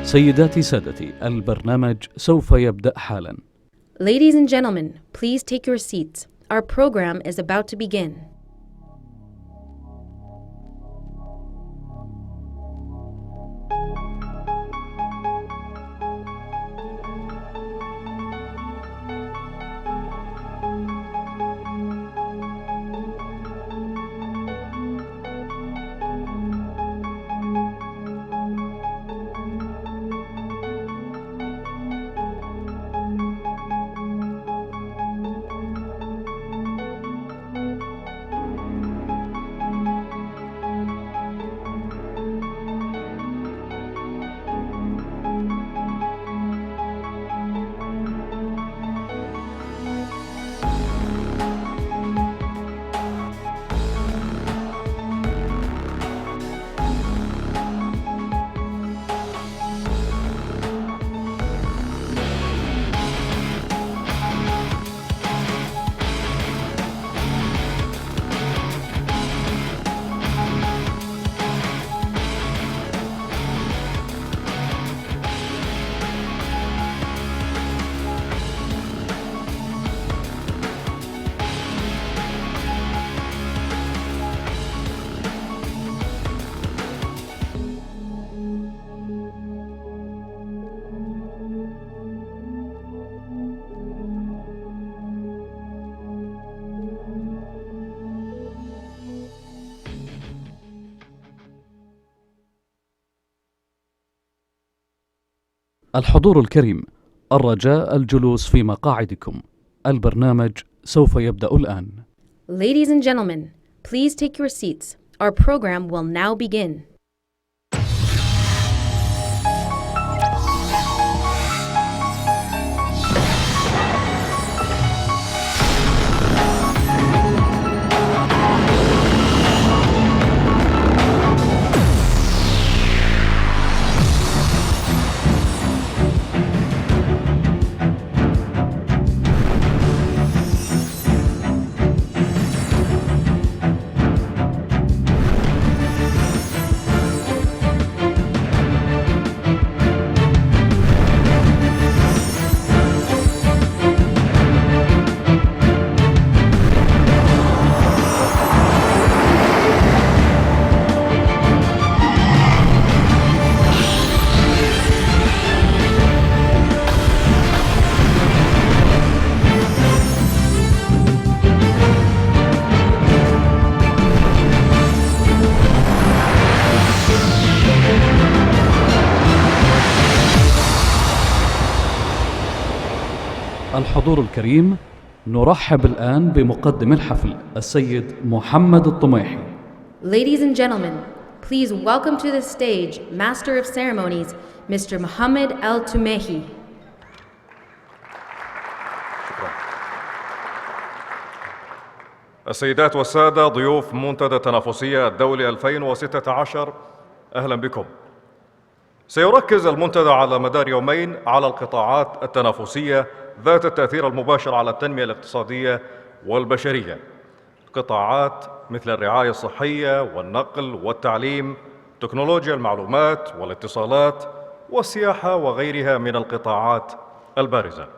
سيداتي سادتي، البرنامج سوف يبدأ حالاً. Ladies and gentlemen, please take your seats. Our program is about to begin. الحضور الكريم، الرجاء الجلوس في مقاعدكم. البرنامج سوف يبدأ الآن. Ladies and gentlemen, please take your seats. Our program will now begin. الحضور الكريم، نرحب الآن بمقدم الحفل السيد محمد الطميحي. Ladies and gentlemen, please welcome to the stage Master of Ceremonies, Mr. Mohammed Al-Tumehi. السيدات والسادة ضيوف منتدى التنافسية الدولي 2016، أهلا بكم. سيركز المنتدى على مدار يومين على القطاعات التنافسية ذات التأثير المباشر على التنمية الاقتصادية والبشرية، قطاعات مثل الرعاية الصحية والنقل والتعليم، تكنولوجيا المعلومات والاتصالات والسياحة وغيرها من القطاعات البارزة.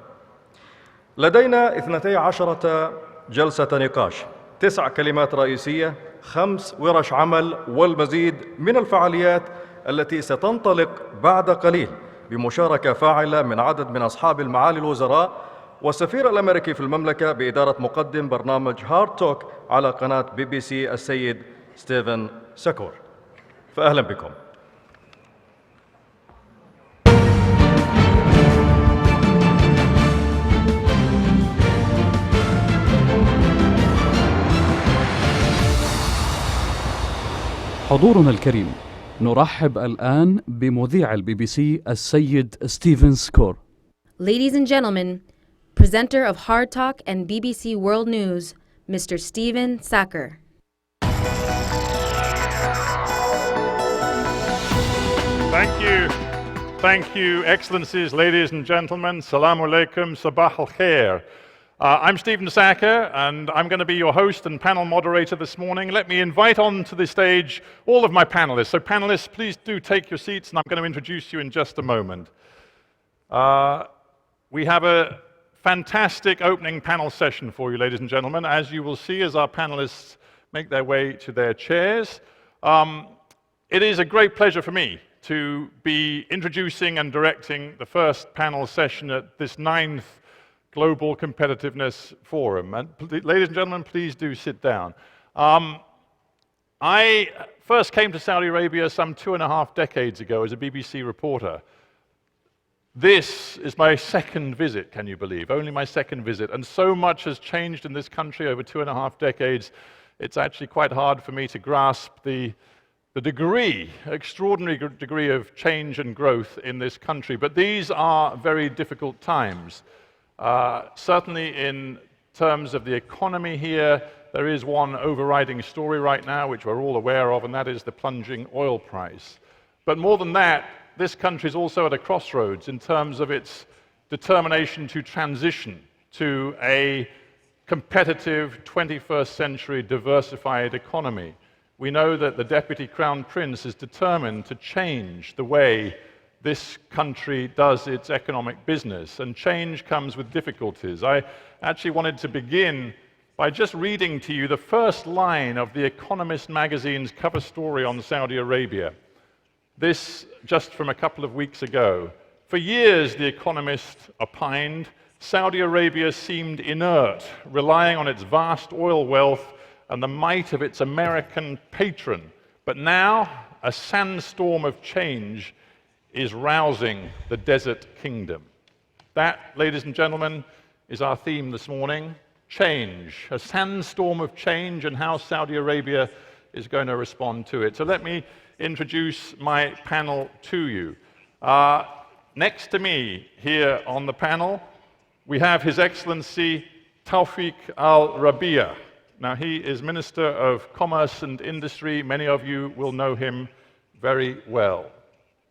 لدينا 12 جلسة نقاش، 9 كلمات رئيسية، 5 ورش عمل والمزيد من الفعاليات التي ستنطلق بعد قليل بمشاركة فاعلة من عدد من أصحاب المعالي الوزراء والسفير الأمريكي في المملكة بإدارة مقدم برنامج هارد توك على قناة BBC السيد ستيفن ساكور. فأهلا بكم. حضورنا الكريم، نرحب الآن بمذيع الBBC السيد ستيفن سكور. Ladies and gentlemen, presenter of Hard Talk and BBC World News, Mr. Stephen Sacker. Thank you, Excellencies, ladies and gentlemen. Salaam alaikum, sabah al khair. I'm Stephen Sacker, and I'm going to be your host and panel moderator this morning. Let me invite onto the stage all of my panelists. So panelists, please do take your seats, and I'm going to introduce you in just a moment. We have a fantastic opening panel session for you, ladies and gentlemen, as you will see as our panelists make their way to their chairs. It is a great pleasure for me to be introducing and directing the first panel session at this 9th Global Competitiveness Forum. And ladies and gentlemen, please do sit down. I first came to Saudi Arabia some 2.5 decades ago as a BBC reporter. This is my second visit, can you believe? Only my second visit. And so much has changed in this country over 2.5 decades, it's actually quite hard for me to grasp the extraordinary degree of change and growth in this country. But these are very difficult times. Certainly in terms of the economy here, there is one overriding story right now, which we're all aware of, and that is the plunging oil price. But more than that, this country is also at a crossroads in terms of its determination to transition to a competitive 21st century diversified economy. We know that the Deputy Crown Prince is determined to change the way this country does its economic business, and change comes with difficulties. I actually wanted to begin by just reading to you the first line of The Economist magazine's cover story on Saudi Arabia. This just from a couple of weeks ago. For years, The Economist opined, Saudi Arabia seemed inert, relying on its vast oil wealth and the might of its American patron. But now, a sandstorm of change is rousing the desert kingdom. That, ladies and gentlemen, is our theme this morning. Change. A sandstorm of change, and how Saudi Arabia is going to respond to it. So let me introduce my panel to you. Next to me here on the panel, we have His Excellency Tawfiq Al-Rabi'a. Now, he is Minister of Commerce and Industry. Many of you will know him very well.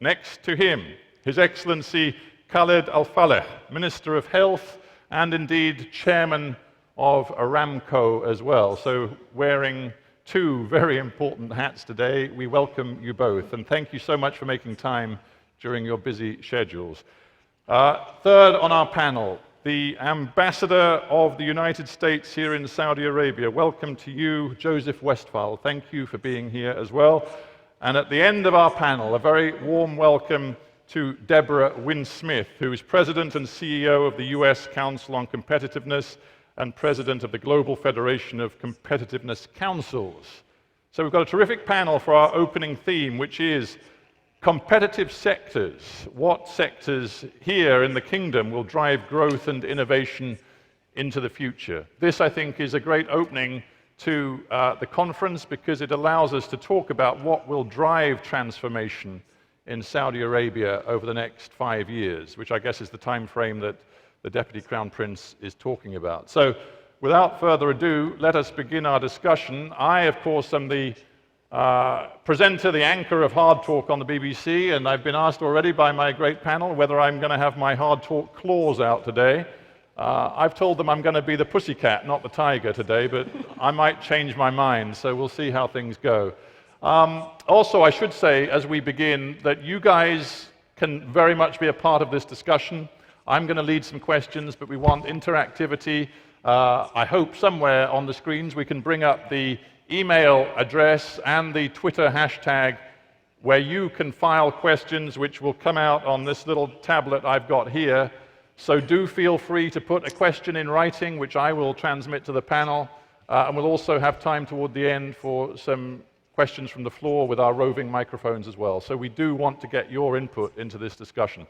Next to him, His Excellency Khalid Al-Faleh, Minister of Health and indeed Chairman of Aramco as well. So wearing two very important hats today, we welcome you both. And thank you so much for making time during your busy schedules. Third on our panel, the Ambassador of the United States here in Saudi Arabia. Welcome to you, Joseph Westphal. Thank you for being here as well. And at the end of our panel, a very warm welcome to Deborah Wynne-Smith, who is President and CEO of the US Council on Competitiveness and President of the Global Federation of Competitiveness Councils. So we've got a terrific panel for our opening theme, which is competitive sectors. What sectors here in the kingdom will drive growth and innovation into the future? This, I think, is a great opening to the conference, because it allows us to talk about what will drive transformation in Saudi Arabia over the next 5 years, which I guess is the time frame that the Deputy Crown Prince is talking about. So without further ado, let us begin our discussion. I, of course, am the presenter, the anchor of Hard Talk on the BBC, and I've been asked already by my great panel whether I'm going to have my Hard Talk claws out today. I've told them I'm going to be the pussycat, not the tiger today, but I might change my mind, so we'll see how things go. Also, I should say, as we begin, that you guys can very much be a part of this discussion. I'm going to lead some questions, but we want interactivity. I hope somewhere on the screens we can bring up the email address and the Twitter hashtag where you can file questions, which will come out on this little tablet I've got here. So do feel free to put a question in writing, which I will transmit to the panel, and we'll also have time toward the end for some questions from the floor with our roving microphones as well. So we do want to get your input into this discussion.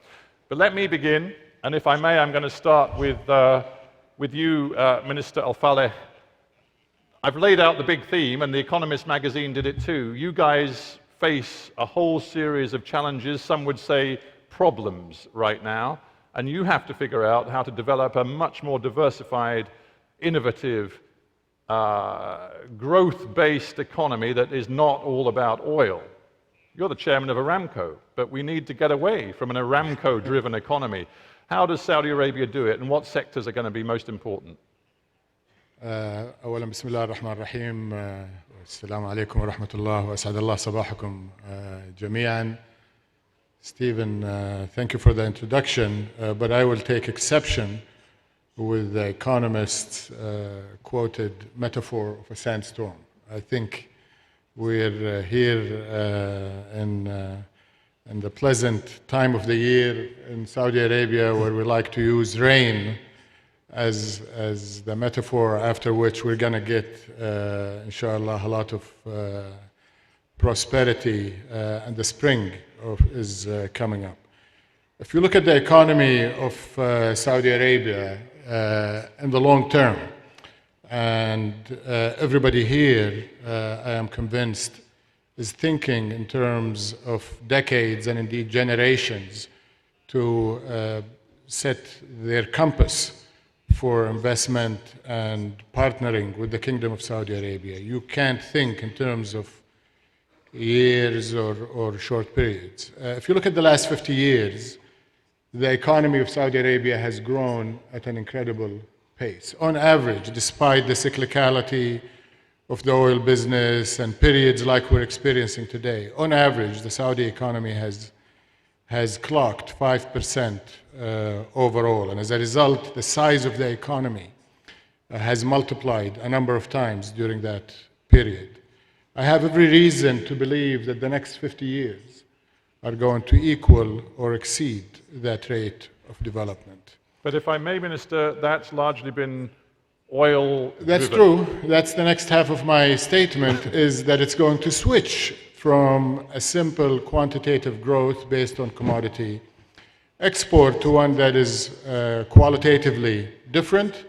But let me begin, and if I may, I'm going to start with you, Minister Al-Faleh. I've laid out the big theme, and The Economist magazine did it too. You guys face a whole series of challenges, some would say problems right now, and you have to figure out how to develop a much more diversified, innovative, growth-based economy that is not all about oil. You're the chairman of Aramco, but we need to get away from an Aramco-driven economy. How does Saudi Arabia do it, and what sectors are going to be most important? أولا بسم الله الرحمن الرحيم السلام عليكم ورحمة الله وأسعد الله صباحكم جميعا. Stephen, thank you for the introduction, but I will take exception with the economist's quoted metaphor of a sandstorm. I think we're here in the pleasant time of the year in Saudi Arabia, where we like to use rain as the metaphor, after which we're going to get, inshallah, a lot of prosperity, and the spring is coming up. If you look at the economy of Saudi Arabia in the long term, and everybody here, I am convinced, is thinking in terms of decades and indeed generations to set their compass for investment and partnering with the Kingdom of Saudi Arabia. You can't think in terms of years or short periods. If you look at the last 50 years, the economy of Saudi Arabia has grown at an incredible pace. On average, despite the cyclicality of the oil business and periods like we're experiencing today, on average, the Saudi economy has clocked 5% overall. And as a result, the size of the economy has multiplied a number of times during that period. I have every reason to believe that the next 50 years are going to equal or exceed that rate of development. But if I may, Minister, that's largely been oil driven. That's true. That's the next half of my statement, is that it's going to switch from a simple quantitative growth based on commodity export to one that is qualitatively different,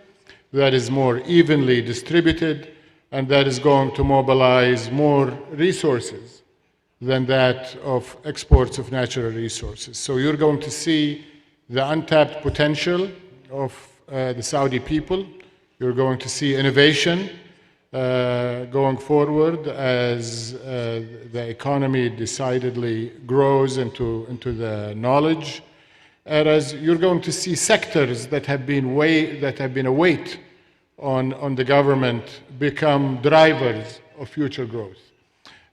that is more evenly distributed, and that is going to mobilize more resources than that of exports of natural resources. So you're going to see the untapped potential of the Saudi people. You're going to see innovation going forward as the economy decidedly grows into the knowledge. Whereas you're going to see sectors that have been a weight on the government become drivers of future growth.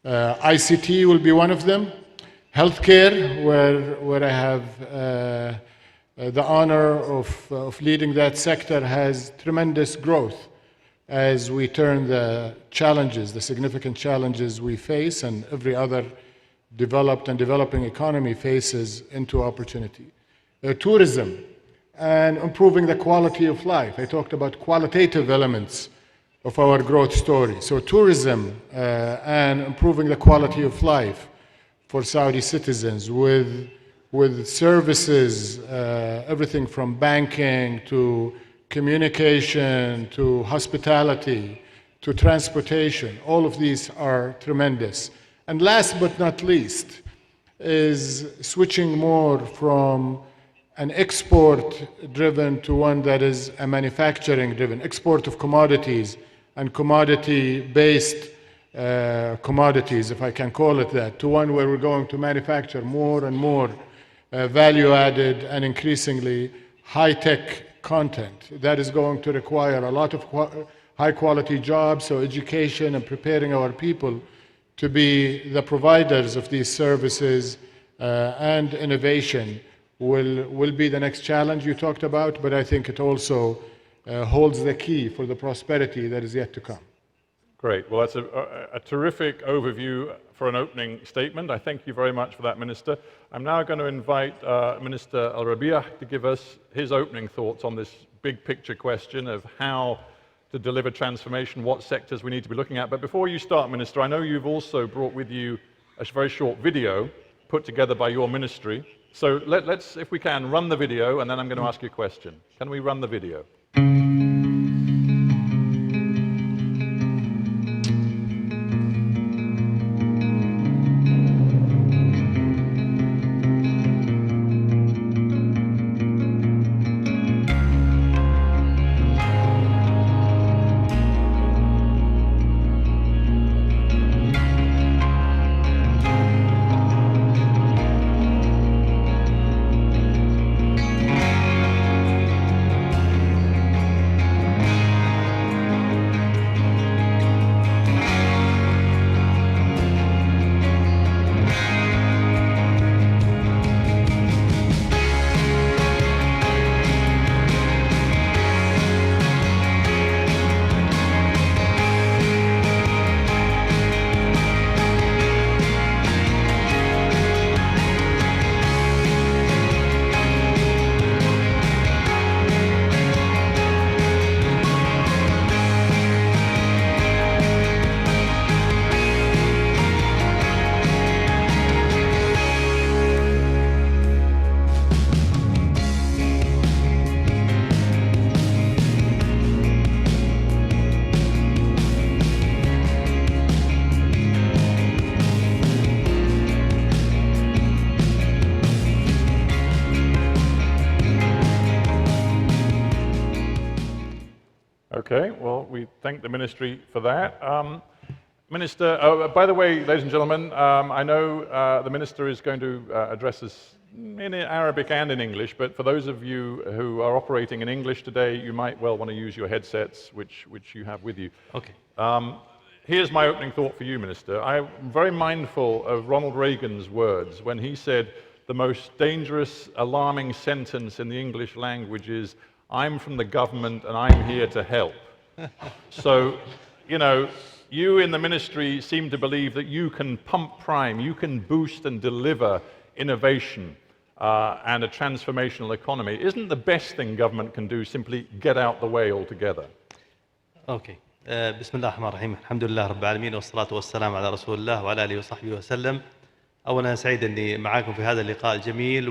ICT will be one of them. Healthcare, where I have the honor of leading that sector, has tremendous growth as we turn the significant challenges we face and every other developed and developing economy faces into opportunity. Tourism and improving the quality of life. I talked about qualitative elements of our growth story. So tourism and improving the quality of life for Saudi citizens with services, everything from banking to communication to hospitality to transportation. All of these are tremendous. And last but not least is switching more from an export-driven to one that is a manufacturing-driven, export of commodities and commodity-based commodities, if I can call it that, to one where we're going to manufacture more and more value-added and increasingly high-tech content. That is going to require a lot of high-quality jobs, so education and preparing our people to be the providers of these services and innovation will be the next challenge you talked about, but I think it also holds the key for the prosperity that is yet to come. Great. Well, that's a terrific overview for an opening statement. I thank you very much for that, Minister. I'm now going to invite Minister Al-Rabiah to give us his opening thoughts on this big picture question of how to deliver transformation, what sectors we need to be looking at. But before you start, Minister, I know you've also brought with you a very short video put together by your ministry. So let's, if we can, run the video, and then I'm going to ask you a question. Can we run the video? Okay, well, we thank the Ministry for that. Minister, by the way, ladies and gentlemen, I know the Minister is going to address us in Arabic and in English, but for those of you who are operating in English today, you might well want to use your headsets, which you have with you. Okay. Here's my opening thought for you, Minister. I'm very mindful of Ronald Reagan's words when he said the most dangerous, alarming sentence in the English language is, "I'm from the government and I'm here to help." So, you know, you in the ministry seem to believe that you can pump prime, you can boost and deliver innovation and a transformational economy. Isn't the best thing government can do simply get out the way altogether? اوكي. بسم الله الرحمن الرحيم، الحمد لله رب العالمين والصلاة والسلام على رسول الله وعلى آله وصحبه وسلم. أولا أنا سعيد أني معاكم في هذا اللقاء الجميل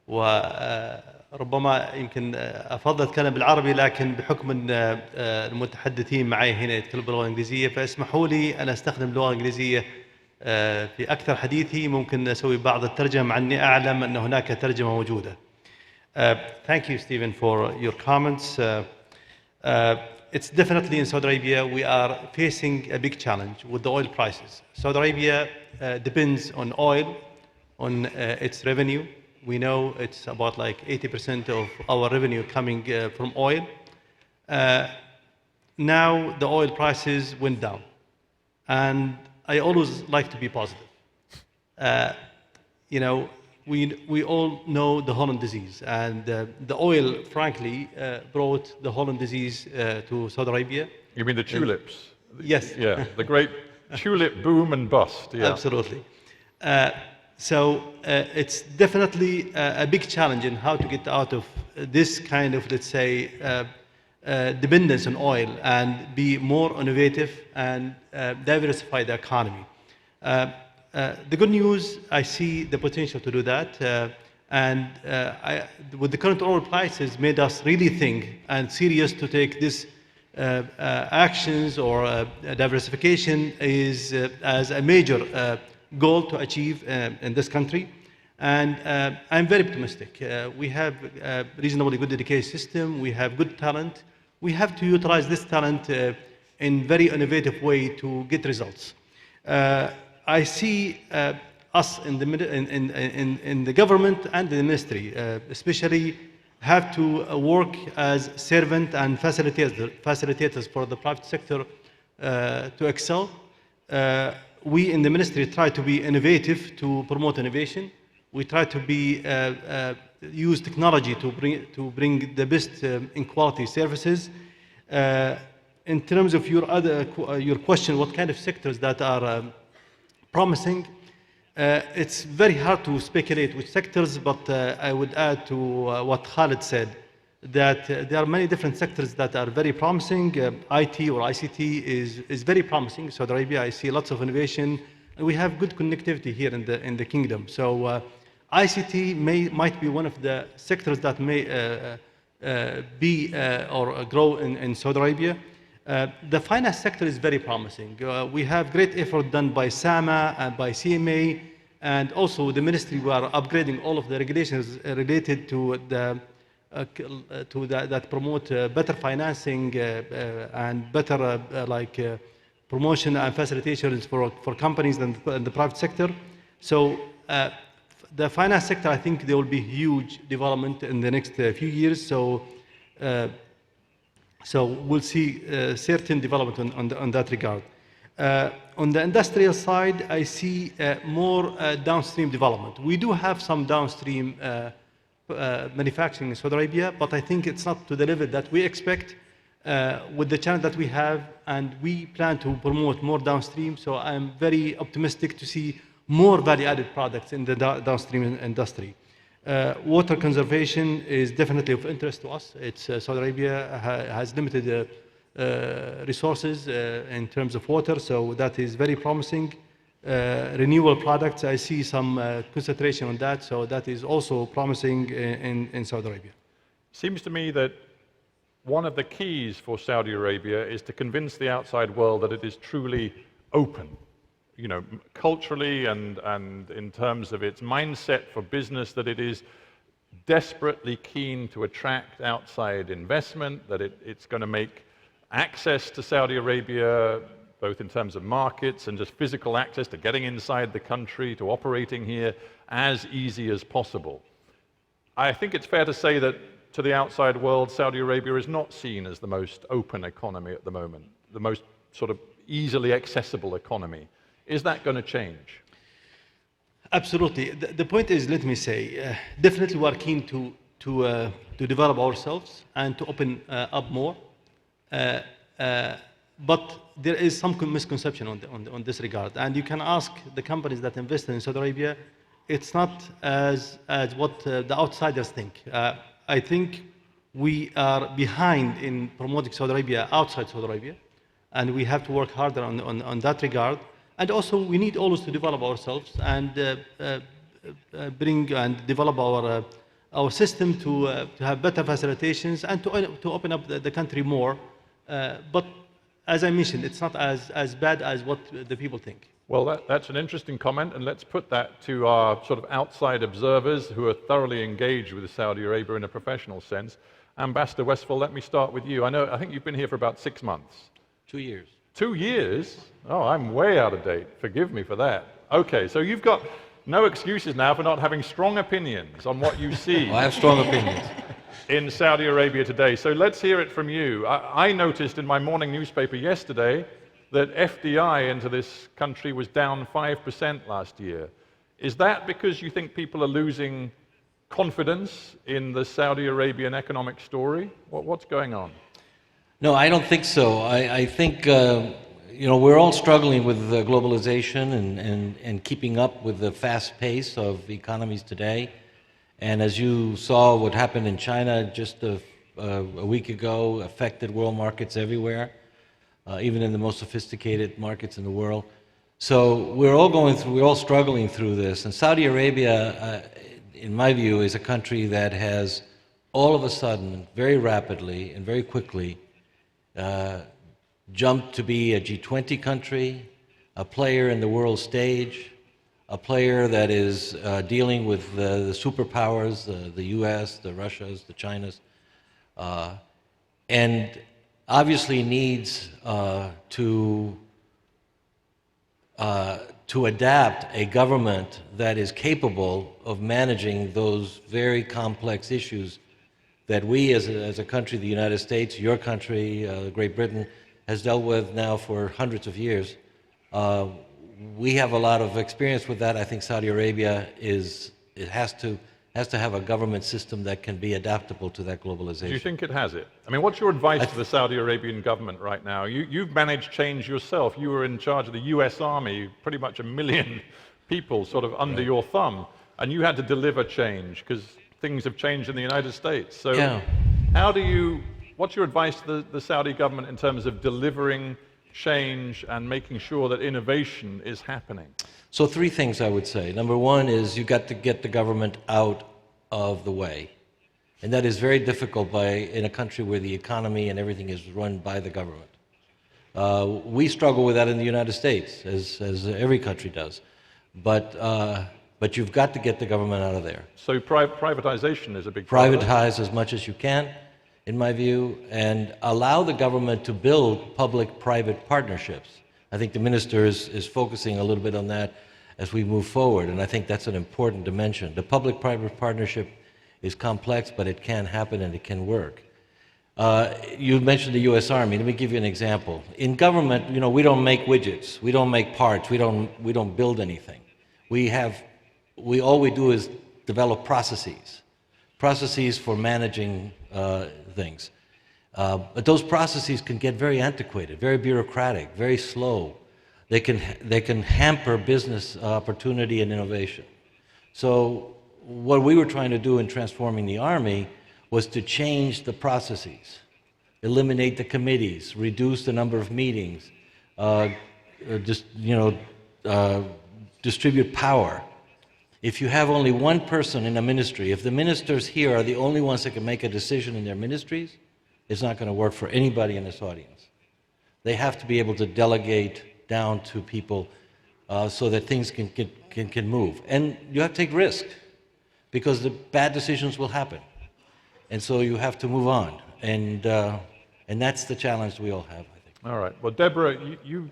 وربما يمكن أفضل أتكلم بالعربي، لكن بحكم أن المتحدثين معي هنا يتكلموا باللغة الإنجليزية فاسمحوا لي أن أستخدم اللغة الإنجليزية في أكثر حديثي. ممكن أسوي بعض الترجمة مع أني أعلم أن هناك ترجمة موجودة. Thank you, Stephen, for your comments. It's definitely in Saudi Arabia we are facing a big challenge with the oil prices. Saudi Arabia depends on oil, on its revenue. We know it's about like 80% of our revenue coming from oil. Now the oil prices went down, and I always like to be positive. You know, we all know the Holland disease, and the oil, frankly, brought the Holland disease to Saudi Arabia. You mean the tulips? Yes. Yeah, the great tulip boom and bust. Yeah. Absolutely. So it's definitely a big challenge in how to get out of this kind of, let's say, dependence on oil and be more innovative and diversify the economy. The good news, I see the potential to do that, with the current oil prices, made us really think and serious to take this actions or diversification is as a major goal to achieve in this country. And I'm very optimistic. We have a reasonably good education system. We have good talent. We have to utilize this talent in very innovative way to get results. I see us in the government and the ministry, especially, have to work as servant and facilitators for the private sector to excel. We in the ministry try to be innovative to promote innovation. We try to use technology to bring the best in quality services. In terms of your question, what kind of sectors that are promising, it's very hard to speculate which sectors, but I would add to what Khalid said, that there are many different sectors that are very promising. IT or ICT is very promising. In Saudi Arabia, I see lots of innovation, and we have good connectivity here in the kingdom. So ICT might be one of the sectors that may be or grow in Saudi Arabia. The finance sector is very promising. We have great effort done by SAMA and by CMA, and also the ministry. We are upgrading all of the regulations related to that promote better financing and better promotion and facilitations for companies and the private sector. So the finance sector, I think there will be huge development in the next few years. So we'll see certain development on that regard. On the industrial side, I see more downstream development. We do have some downstream manufacturing in Saudi Arabia, but I think it's not to the level that we expect with the challenge that we have, and we plan to promote more downstream. So I'm very optimistic to see more value-added products in the downstream industry. Water conservation is definitely of interest to us. Saudi Arabia has limited resources in terms of water, so that is very promising. Renewable products, I see some concentration on that, so that is also promising in Saudi Arabia. Seems to me that one of the keys for Saudi Arabia is to convince the outside world that it is truly open, you know, culturally and in terms of its mindset for business, that it is desperately keen to attract outside investment, that it's going to make access to Saudi Arabia, both in terms of markets and just physical access to getting inside the country, to operating here, as easy as possible. I think it's fair to say that to the outside world, Saudi Arabia is not seen as the most open economy at the moment, the most sort of easily accessible economy. Is that going to change? Absolutely. The point is, let me say, definitely we are keen to develop ourselves and to open up more. But there is some misconception on this regard. And you can ask the companies that invest in Saudi Arabia, it's not as what the outsiders think. I think we are behind in promoting Saudi Arabia outside Saudi Arabia, and we have to work harder on that regard. And also, we need always to develop ourselves and bring and develop our system to have better facilitations and to open up the country more. But as I mentioned, it's not as bad as what the people think. Well, that's an interesting comment, and let's put that to our sort of outside observers who are thoroughly engaged with Saudi Arabia in a professional sense. Ambassador Westphal, let me start with you. I think you've been here for about 6 months. 2 years. 2 years? Oh, I'm way out of date. Forgive me for that. Okay, so you've got no excuses now for not having strong opinions on what you see. Well, I have strong opinions. In Saudi Arabia today. So let's hear it from you. I noticed in my morning newspaper yesterday that FDI into this country was down 5% last year. Is that because you think people are losing confidence in the Saudi Arabian economic story? What's going on? No, I don't think so. I think, we're all struggling with globalization and keeping up with the fast pace of economies today. And as you saw, what happened in China just a week ago affected world markets everywhere, even in the most sophisticated markets in the world. So we're all struggling through this. And Saudi Arabia, in my view, is a country that has all of a sudden, very rapidly and very quickly, jumped to be a G20 country, a player in the world stage, a player that is dealing with the superpowers, the US, the Russias, the Chinas, and obviously needs to adapt a government that is capable of managing those very complex issues that we as a country, the United States, your country, Great Britain, has dealt with now for hundreds of years. We have a lot of experience with that. I think Saudi Arabia has to have a government system that can be adaptable to that globalization. Do you think it has it? I mean, what's your advice to the Saudi Arabian government right now? You've managed change yourself. You were in charge of the US Army, pretty much 1 million people sort of under your thumb, and you had to deliver change because things have changed in the United States. So what's your advice to the Saudi government in terms of delivering change and making sure that innovation is happening? So 3 things I would say. Number 1 is you've got to get the government out of the way. And that is very difficult in a country where the economy and everything is run by the government. We struggle with that in the United States, as every country does. But you've got to get the government out of there. So privatization is a big problem. Privatize as much as you can, in my view, and allow the government to build public-private partnerships. I think the minister is focusing a little bit on that as we move forward, and I think that's an important dimension. The public-private partnership is complex, but it can happen and it can work. You mentioned the U.S. Army. Let me give you an example. In government, we don't make widgets, we don't make parts, we don't build anything. All we do is develop processes for managing things. But those processes can get very antiquated, very bureaucratic, very slow. They can hamper business opportunity and innovation. So what we were trying to do in transforming the Army was to change the processes, eliminate the committees, reduce the number of meetings, distribute power. If you have only one person in a ministry, if the ministers here are the only ones that can make a decision in their ministries, it's not going to work for anybody in this audience. They have to be able to delegate down to people so that things can move. And you have to take risk. because the bad decisions will happen. And so you have to move on. And that's the challenge we all have, I think. All right. Well, Deborah, you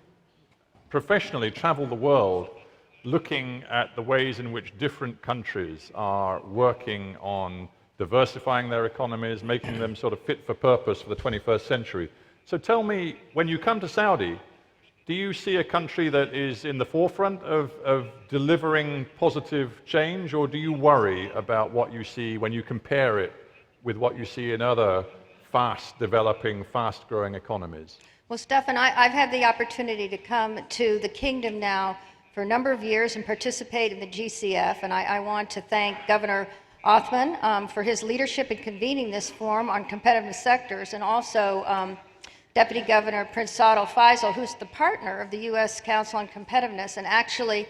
professionally travel the world looking at the ways in which different countries are working on diversifying their economies, making them sort of fit for purpose for the 21st century. So tell me, when you come to Saudi, do you see a country that is in the forefront of delivering positive change, or do you worry about what you see when you compare it with what you see in other fast-developing, fast-growing economies? Well, Stefan, I've had the opportunity to come to the Kingdom now for a number of years and participate in the GCF, and I want to thank Governor Othman for his leadership in convening this forum on competitive sectors, and also Deputy Governor Prince Saad Al Faisal, who's the partner of the U.S. Council on Competitiveness and actually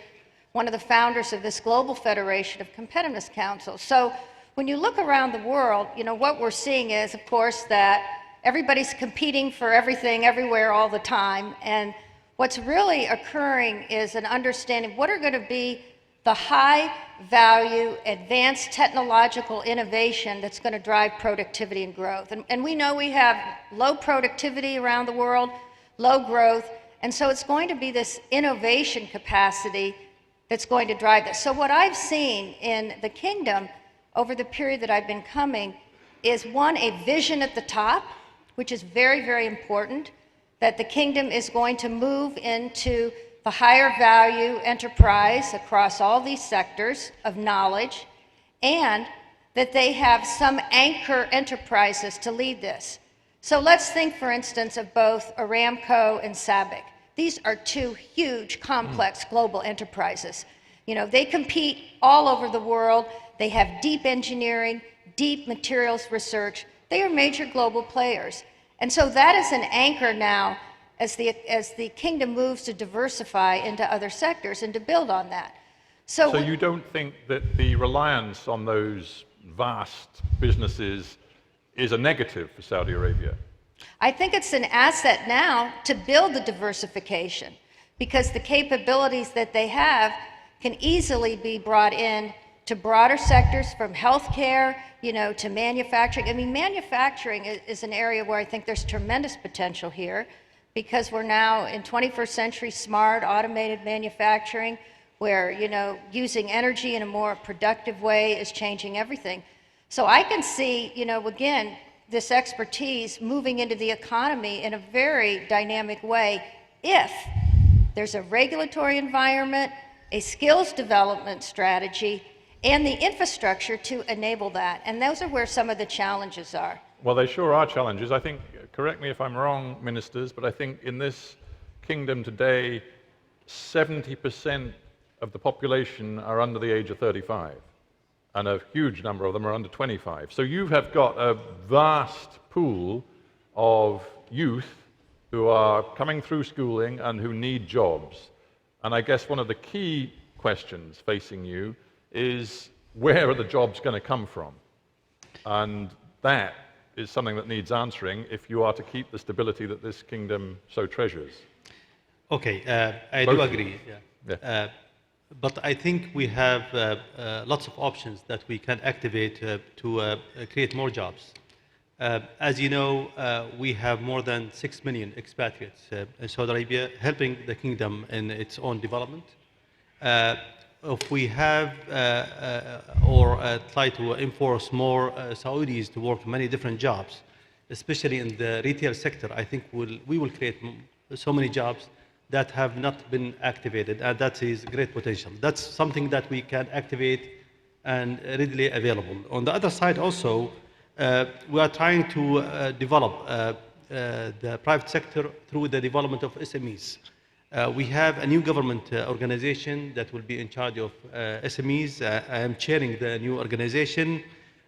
one of the founders of this Global Federation of Competitiveness Councils. So when you look around the world, what we're seeing is, of course, that everybody's competing for everything, everywhere, all the time. And what's really occurring is an understanding what are going to be the high-value, advanced technological innovation that's going to drive productivity and growth. And we know we have low productivity around the world, low growth, and so it's going to be this innovation capacity that's going to drive this. So what I've seen in the Kingdom over the period that I've been coming is, one, a vision at the top, which is very, very important, that the Kingdom is going to move into the higher value enterprise across all these sectors of knowledge, and that they have some anchor enterprises to lead this. So let's think, for instance, of both Aramco and SABIC. These are two huge, complex global enterprises. They compete all over the world. They have deep engineering, deep materials research. They are major global players. And so that is an anchor now as the Kingdom moves to diversify into other sectors and to build on that. So you don't think that the reliance on those vast businesses is a negative for Saudi Arabia? I think it's an asset now to build the diversification, because the capabilities that they have can easily be brought in to broader sectors, from healthcare, to manufacturing. I mean, manufacturing is an area where I think there's tremendous potential here, because we're now in 21st century smart, automated manufacturing, where, using energy in a more productive way is changing everything. So I can see, again, this expertise moving into the economy in a very dynamic way if there's a regulatory environment, a skills development strategy, and the infrastructure to enable that. And those are where some of the challenges are. Well, they sure are challenges. I think, correct me if I'm wrong, ministers, but I think in this Kingdom today, 70% of the population are under the age of 35, and a huge number of them are under 25. So you have got a vast pool of youth who are coming through schooling and who need jobs. And I guess one of the key questions facing you is, where are the jobs going to come from? And that is something that needs answering if you are to keep the stability that this Kingdom so treasures. Okay, I do agree. Yeah. But I think we have lots of options that we can activate to create more jobs. As you know, we have more than 6 million expatriates in Saudi Arabia, helping the Kingdom in its own development. If we have try to enforce more Saudis to work many different jobs, especially in the retail sector, I think we will create so many jobs that have not been activated, and that is great potential. That's something that we can activate and readily available. On the other side also, we are trying to develop the private sector through the development of SMEs. We have a new government organization that will be in charge of SMEs. I am chairing the new organization.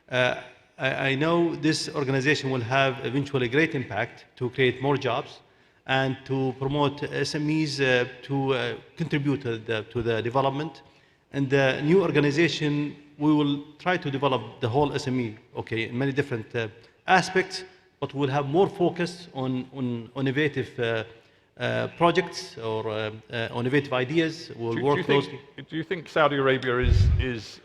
I know this organization will have eventually great impact to create more jobs and to promote SMEs to contribute to the development. And the new organization, we will try to develop the whole SME, in many different aspects, but we'll have more focus on innovative projects or innovative ideas. We'll work closely. Do you think Saudi Arabia is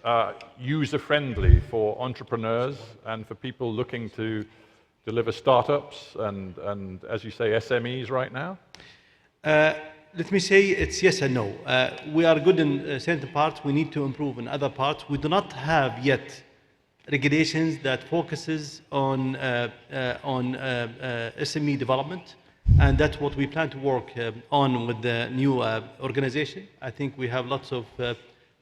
user-friendly for entrepreneurs and for people looking to deliver startups and, as you say, SMEs right now? Let me say it's yes and no. We are good in certain parts. We need to improve in other parts. We do not have yet regulations that focuses on SME development, and that's what we plan to work on with the new organization. I think we have lots of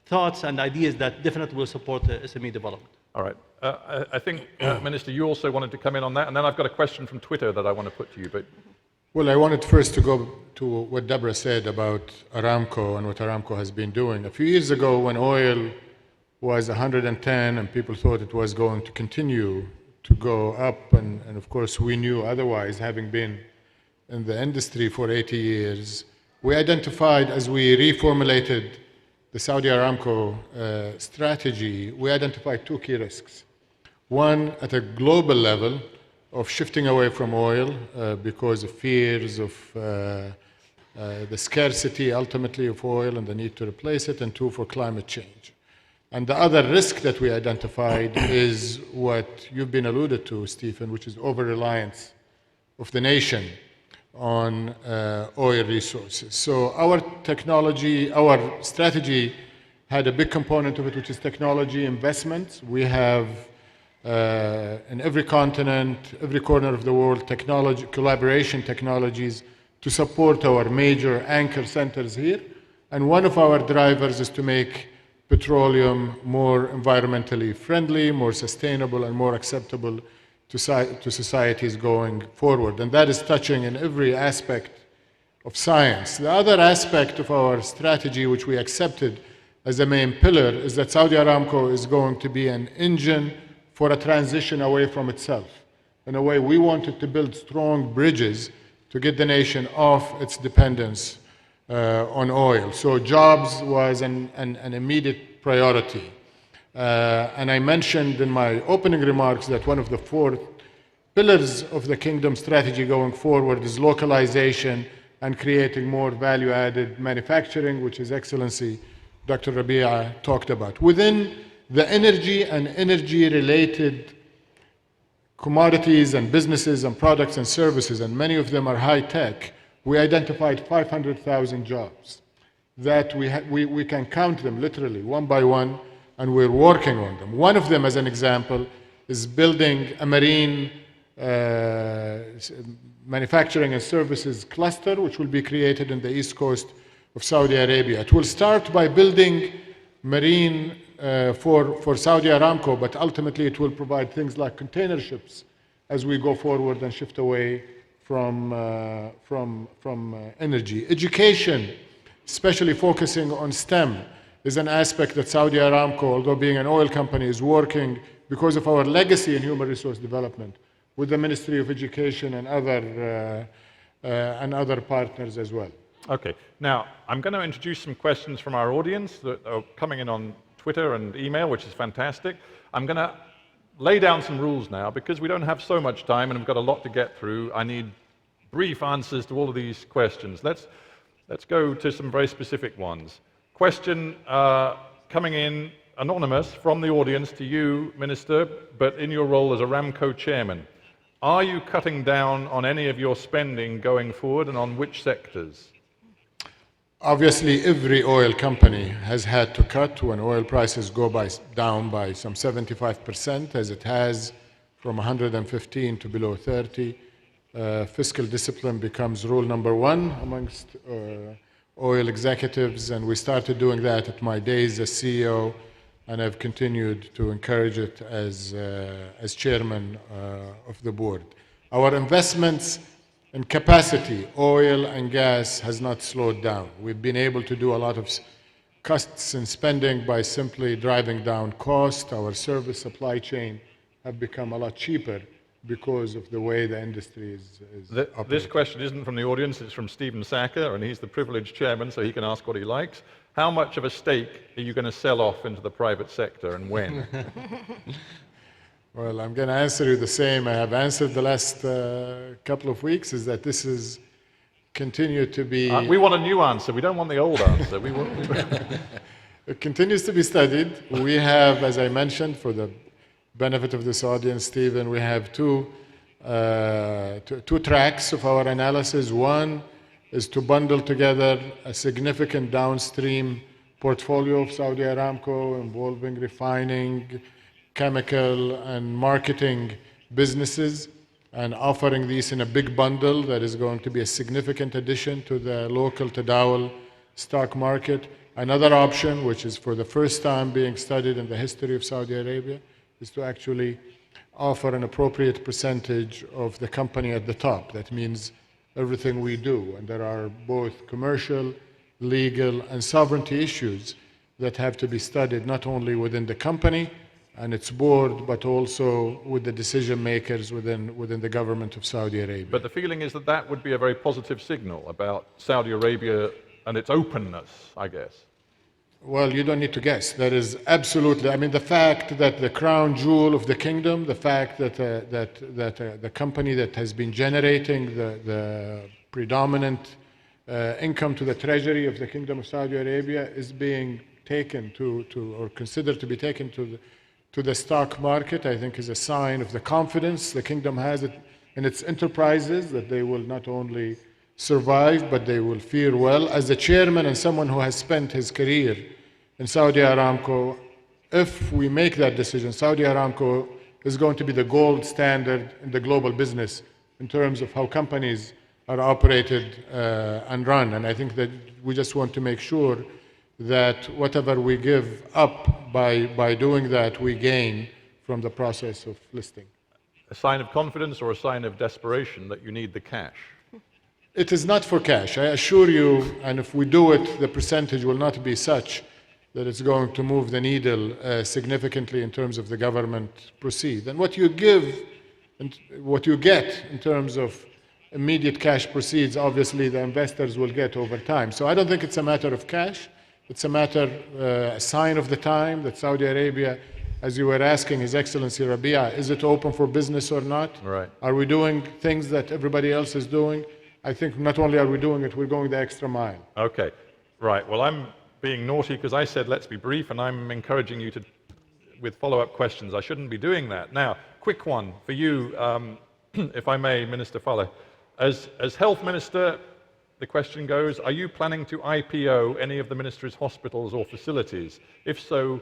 thoughts and ideas that definitely will support SME development. All right. I think, Minister, you also wanted to come in on that, and then I've got a question from Twitter that I want to put to you. But well, I wanted first to go to what Deborah said about Aramco and what Aramco has been doing. A few years ago, when oil was 110 and people thought it was going to continue to go up, and of course we knew otherwise, having been in the industry for 80 years, we identified, as we reformulated the Saudi Aramco strategy, we identified two key risks. One, at a global level, of shifting away from oil because of fears of the scarcity, ultimately, of oil and the need to replace it, and two, for climate change. And the other risk that we identified is what you've been alluded to, Stephen, which is over-reliance of the nation on oil resources. So our technology, our strategy had a big component of it, which is technology investments. We have in every continent, every corner of the world, technology, collaboration technologies to support our major anchor centers here. And one of our drivers is to make petroleum more environmentally friendly, more sustainable, and more acceptable to societies going forward. And that is touching in every aspect of science. The other aspect of our strategy, which we accepted as a main pillar, is that Saudi Aramco is going to be an engine for a transition away from itself. In a way, we wanted to build strong bridges to get the nation off its dependence on oil. So jobs was an immediate priority. And I mentioned in my opening remarks that one of the 4 pillars of the Kingdom strategy going forward is localization and creating more value-added manufacturing, which His Excellency Dr. Rabia talked about. Within the energy and energy-related commodities and businesses and products and services, and many of them are high-tech, we identified 500,000 jobs that we can count them literally one by one, and we're working on them. One of them, as an example, is building a marine manufacturing and services cluster, which will be created in the east coast of Saudi Arabia. It will start by building marine for Saudi Aramco, but ultimately it will provide things like container ships as we go forward and shift away from energy. Education, especially focusing on STEM, is an aspect that Saudi Aramco, although being an oil company, is working because of our legacy in human resource development with the Ministry of Education and other partners as well. Okay, now I'm going to introduce some questions from our audience that are coming in on Twitter and email, which is fantastic. I'm going to lay down some rules now because we don't have so much time and we've got a lot to get through. I need brief answers to all of these questions. Let's go to some very specific ones. Question coming in anonymous from the audience to you, Minister, but in your role as Aramco chairman. Are you cutting down on any of your spending going forward, and on which sectors? Obviously, every oil company has had to cut when oil prices go down by some 75%, as it has from 115 to below 30. Fiscal discipline becomes rule number 1 amongst oil executives, and we started doing that at my days as CEO, and I've continued to encourage it as chairman of the board. Our investments in capacity, oil and gas, has not slowed down. We've been able to do a lot of cuts in spending by simply driving down cost. Our service supply chain have become a lot cheaper because of the way the industry is operating. This question isn't from the audience, it's from Stephen Sacker, and he's the privileged chairman, so he can ask what he likes. How much of a stake are you going to sell off into the private sector, and when? Well, I'm going to answer you the same I have answered the last couple of weeks, is that this is continue to be... We want a new answer. We don't want the old answer. It continues to be studied. We have, as I mentioned, for the benefit of this audience, Stephen, we have two tracks of our analysis. One is to bundle together a significant downstream portfolio of Saudi Aramco involving refining, chemical, and marketing businesses, and offering these in a big bundle that is going to be a significant addition to the local Tadawul stock market. Another option, which is for the first time being studied in the history of Saudi Arabia, is to actually offer an appropriate percentage of the company at the top. That means everything we do. And there are both commercial, legal, and sovereignty issues that have to be studied not only within the company and its board, but also with the decision makers within the government of Saudi Arabia. But the feeling is that that would be a very positive signal about Saudi Arabia and its openness, I guess. Well, you don't need to guess. That is absolutely, I mean, the fact that the crown jewel of the kingdom, the fact that the company that has been generating the predominant income to the treasury of the Kingdom of Saudi Arabia is being taken or considered to be taken to the stock market, I think is a sign of the confidence the kingdom has in its enterprises, that they will not only survive, but they will fare well. As the chairman and someone who has spent his career in Saudi Aramco, if we make that decision, Saudi Aramco is going to be the gold standard in the global business in terms of how companies are operated and run. And I think that we just want to make sure that whatever we give up by doing that, we gain from the process of listing. A sign of confidence or a sign of desperation that you need the cash? It is not for cash, I assure you, and if we do it, the percentage will not be such that it's going to move the needle significantly in terms of the government proceeds. And what you give, and what you get in terms of immediate cash proceeds, obviously the investors will get over time. So I don't think it's a matter of cash. It's a matter, a sign of the time that Saudi Arabia, as you were asking His Excellency Rabia, is it open for business or not? Right. Are we doing things that everybody else is doing? I think not only are we doing it, we're going the extra mile. Okay, right. Well, I'm being naughty because I said let's be brief, and I'm encouraging you to, with follow-up questions. I shouldn't be doing that. Now, quick one for you, if I may, Minister Faleh. As Health Minister, the question goes, are you planning to IPO any of the Ministry's hospitals or facilities? If so,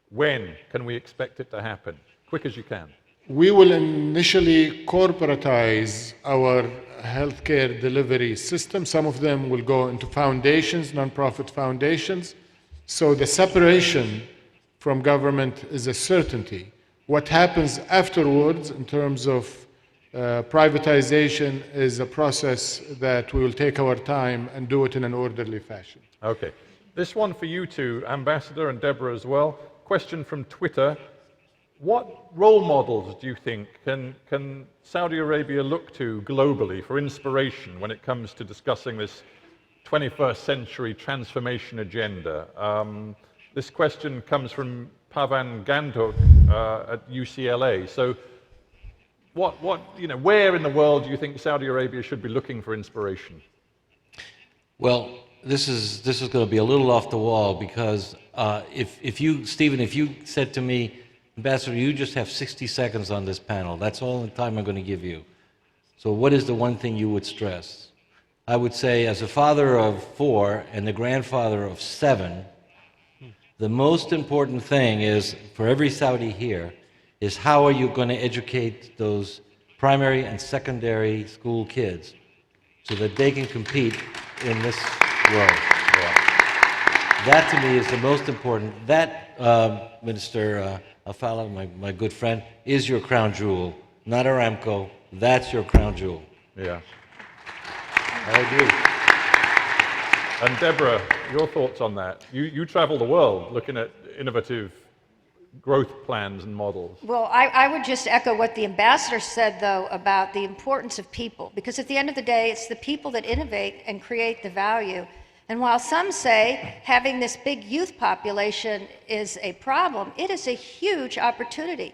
when can we expect it to happen? Quick as you can. We will initially corporatize our healthcare delivery system. Some of them will go into foundations, non-profit foundations. So the separation from government is a certainty. What happens afterwards in terms of privatization is a process that we will take our time and do it in an orderly fashion. Okay. This one for you two, Ambassador and Deborah as well. Question from Twitter. What role models do you think can Saudi Arabia look to globally for inspiration when it comes to discussing this 21st century transformation agenda? This question comes from Pavan Gandhok at UCLA. So where in the world do you think Saudi Arabia should be looking for inspiration? Well, this is going to be a little off the wall because if you, Stephen, if you said to me, Ambassador, you just have 60 seconds on this panel. That's all the time I'm going to give you. So what is the one thing you would stress? I would say, as a father of 4 and the grandfather of 7, the most important thing is, for every Saudi here, is how are you going to educate those primary and secondary school kids so that they can compete in this world. That, to me, is the most important. That, Minister Faleh, my good friend, is your crown jewel, not Aramco. That's your crown jewel. Yeah. I agree. And Deborah, your thoughts on that? You travel the world looking at innovative growth plans and models. Well, I would just echo what the ambassador said, though, about the importance of people, because at the end of the day, it's the people that innovate and create the value. And while some say having this big youth population is a problem, it is a huge opportunity.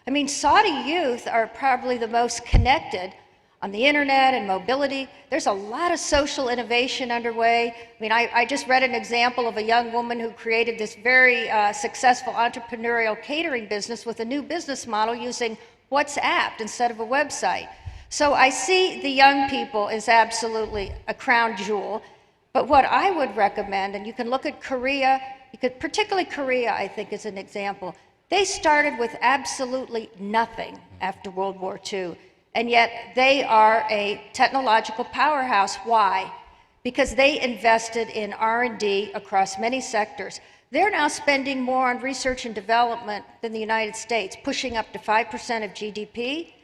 I mean, Saudi youth are probably the most connected on the internet and mobility. There's a lot of social innovation underway. I mean, I just read an example of a young woman who created this very successful entrepreneurial catering business with a new business model using WhatsApp instead of a website. So I see the young people as absolutely a crown jewel. But what I would recommend, and you can look at Korea, particularly Korea, I think, is an example. They started with absolutely nothing after World War II. And yet they are a technological powerhouse. Why? Because they invested in R&D across many sectors. They're now spending more on research and development than the United States, pushing up to 5% of GDP.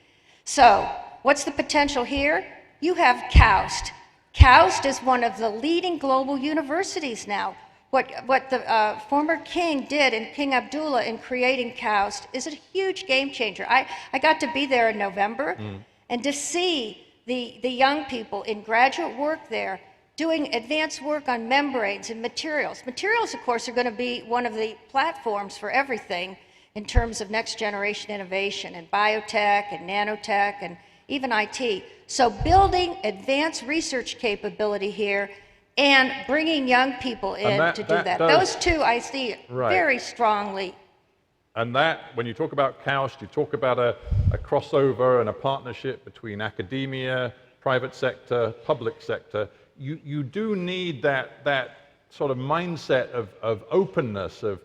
So what's the potential here? You have KAUST. KAUST is one of the leading global universities now. What the former king did, and King Abdullah, in creating KAUST is a huge game changer. I got to be there in November, and to see the young people in graduate work there doing advanced work on membranes and materials. Materials, of course, are going to be one of the platforms for everything in terms of next generation innovation and biotech and nanotech and even IT. So building advanced research capability here and bringing young people in to do that. Those two I see very strongly. And that, when you talk about KAUST, you talk about a crossover and a partnership between academia, private sector, public sector. You do need that sort of mindset of openness, of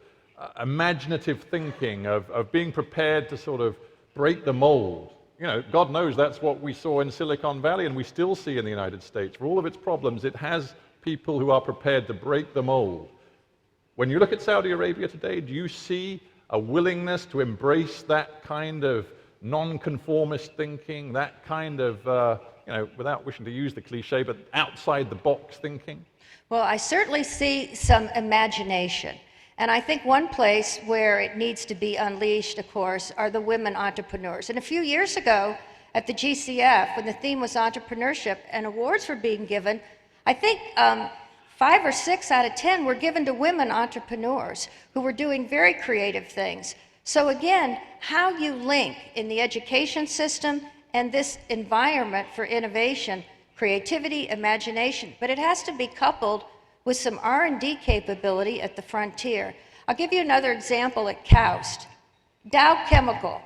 imaginative thinking, of being prepared to sort of break the mold. You know, God knows that's what we saw in Silicon Valley, and we still see in the United States. For all of its problems, it has people who are prepared to break the mold. When you look at Saudi Arabia today, do you see a willingness to embrace that kind of non-conformist thinking, that kind of, you know, without wishing to use the cliche, but outside the box thinking? Well, I certainly see some imagination. And I think one place where it needs to be unleashed, of course, are the women entrepreneurs. And a few years ago at the GCF, when the theme was entrepreneurship and awards were being given, I think 5 or 6 out of 10 were given to women entrepreneurs who were doing very creative things. So again, how you link in the education system and this environment for innovation, creativity, imagination, but it has to be coupled with some R&D capability at the frontier. I'll give you another example at KAUST. Dow Chemical.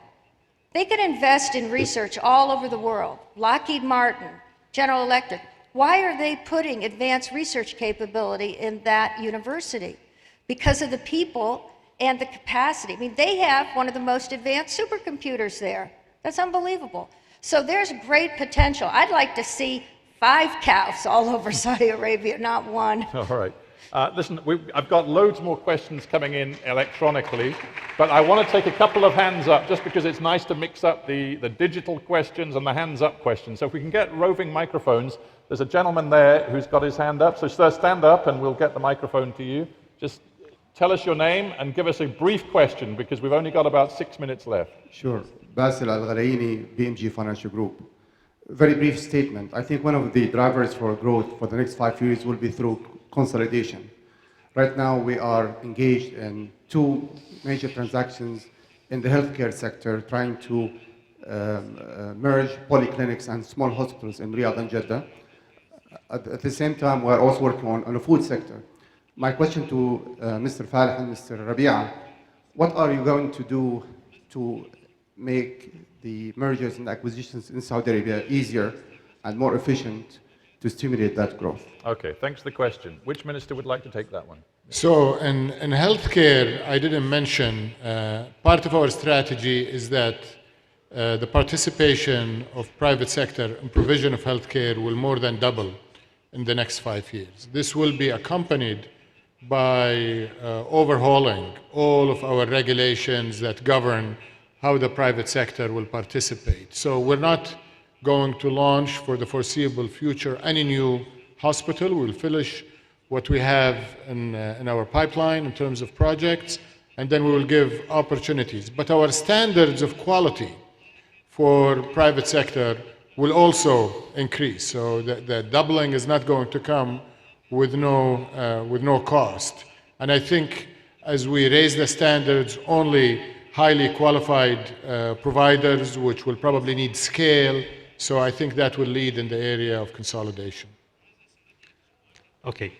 They could invest in research all over the world. Lockheed Martin, General Electric. Why are they putting advanced research capability in that university? Because of the people and the capacity. I mean, they have one of the most advanced supercomputers there. That's unbelievable. So there's great potential. I'd like to see 5 KAUSTs all over Saudi Arabia, not one. All right. Listen, I've got loads more questions coming in electronically, but I want to take a couple of hands up just because it's nice to mix up the digital questions and the hands up questions. So if we can get roving microphones, there's a gentleman there who's got his hand up. So sir, stand up and we'll get the microphone to you. Just tell us your name and give us a brief question because we've only got about 6 minutes left. Sure. Basil Al-Gharaini, BMG Financial Group. Very brief statement. I think one of the drivers for growth for the next 5 years will be through consolidation. Right now, we are engaged in 2 major transactions in the healthcare sector, trying to merge polyclinics and small hospitals in Riyadh and Jeddah. At the same time, we're also working on the food sector. My question to Mr. Falih and Mr. Rabia, what are you going to do to make the mergers and acquisitions in Saudi Arabia easier and more efficient to stimulate that growth? Okay, thanks for the question. Which minister would like to take that one? So in healthcare, I didn't mention, part of our strategy is that the participation of private sector in provision of healthcare will more than double in the next 5 years. This will be accompanied by overhauling all of our regulations that govern how the private sector will participate. So we're not going to launch for the foreseeable future any new hospital. We'll finish what we have in our pipeline in terms of projects, and then we will give opportunities. But our standards of quality for private sector will also increase. So the doubling is not going to come with no cost. And I think as we raise the standards, only highly qualified providers, which will probably need scale, So I think that will lead in the area of consolidation. Okay.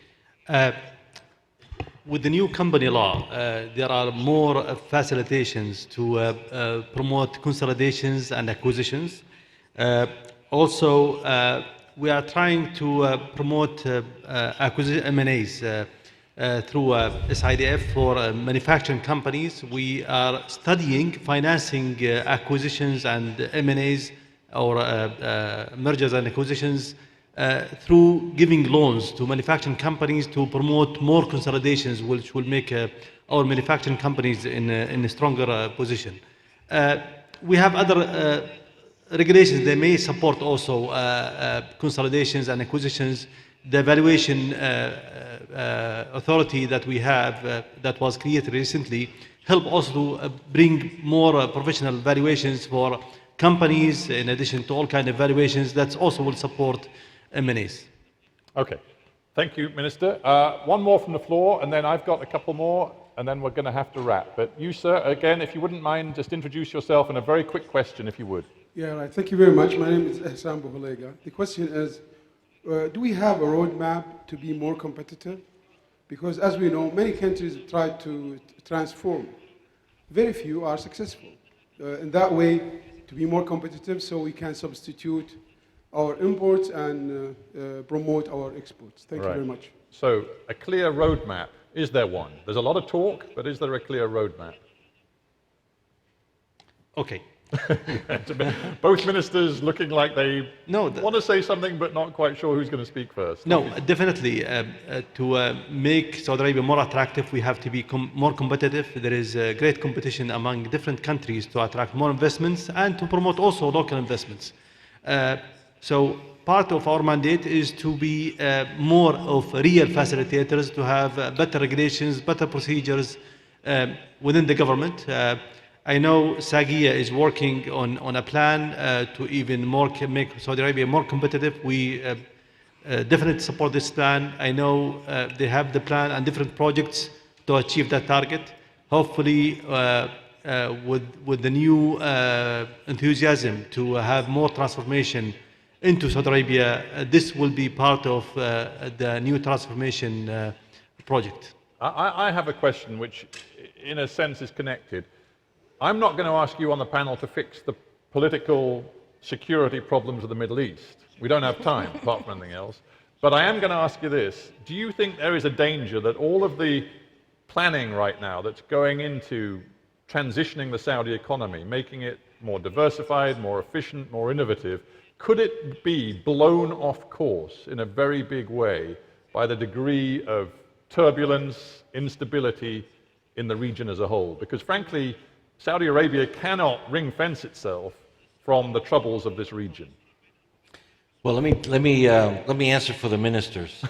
With the new company law, there are more facilitations to promote consolidations and acquisitions. Also, we are trying to promote acquisition M&As through SIDF for manufacturing companies. We are studying financing acquisitions and M&As or mergers and acquisitions through giving loans to manufacturing companies to promote more consolidations, which will make our manufacturing companies in a stronger position. We have other regulations that may support also consolidations and acquisitions. The valuation authority that we have that was created recently help also to bring more professional valuations for companies in addition to all kinds of valuations that also will support M&As. Okay. Thank you, Minister. One more from the floor, and then I've got a couple more, and then we're going to have to wrap. But you, sir, again, if you wouldn't mind, just introduce yourself and a very quick question, if you would. Yeah, right. Thank you very much. My name is Ehsan Bouhulega. The question is, do we have a roadmap to be more competitive? Because as we know, many countries try to transform. Very few are successful. In that way, to be more competitive so we can substitute our imports and promote our exports. Thank you very much. So, a clear roadmap. Is there one? There's a lot of talk, but is there a clear roadmap? Okay. Both ministers looking like they want to say something, but not quite sure who's going to speak first. No, definitely. To make Saudi Arabia more attractive, we have to be more competitive. There is great competition among different countries to attract more investments and to promote also local investments. So part of our mandate is to be more of real facilitators, to have better regulations, better procedures within the government. I know Sagia is working on a plan to even more make Saudi Arabia more competitive. We definitely support this plan. I know they have the plan and different projects to achieve that target. Hopefully, with the new enthusiasm to have more transformation into Saudi Arabia, this will be part of the new transformation project. I have a question which, in a sense, is connected. I'm not going to ask you on the panel to fix the political security problems of the Middle East. We don't have time, apart from anything else. But I am going to ask you this. Do you think there is a danger that all of the planning right now that's going into transitioning the Saudi economy, making it more diversified, more efficient, more innovative, could it be blown off course in a very big way by the degree of turbulence, instability in the region as a whole? Because frankly, Saudi Arabia cannot ring-fence itself from the troubles of this region. Well, let me answer for the ministers.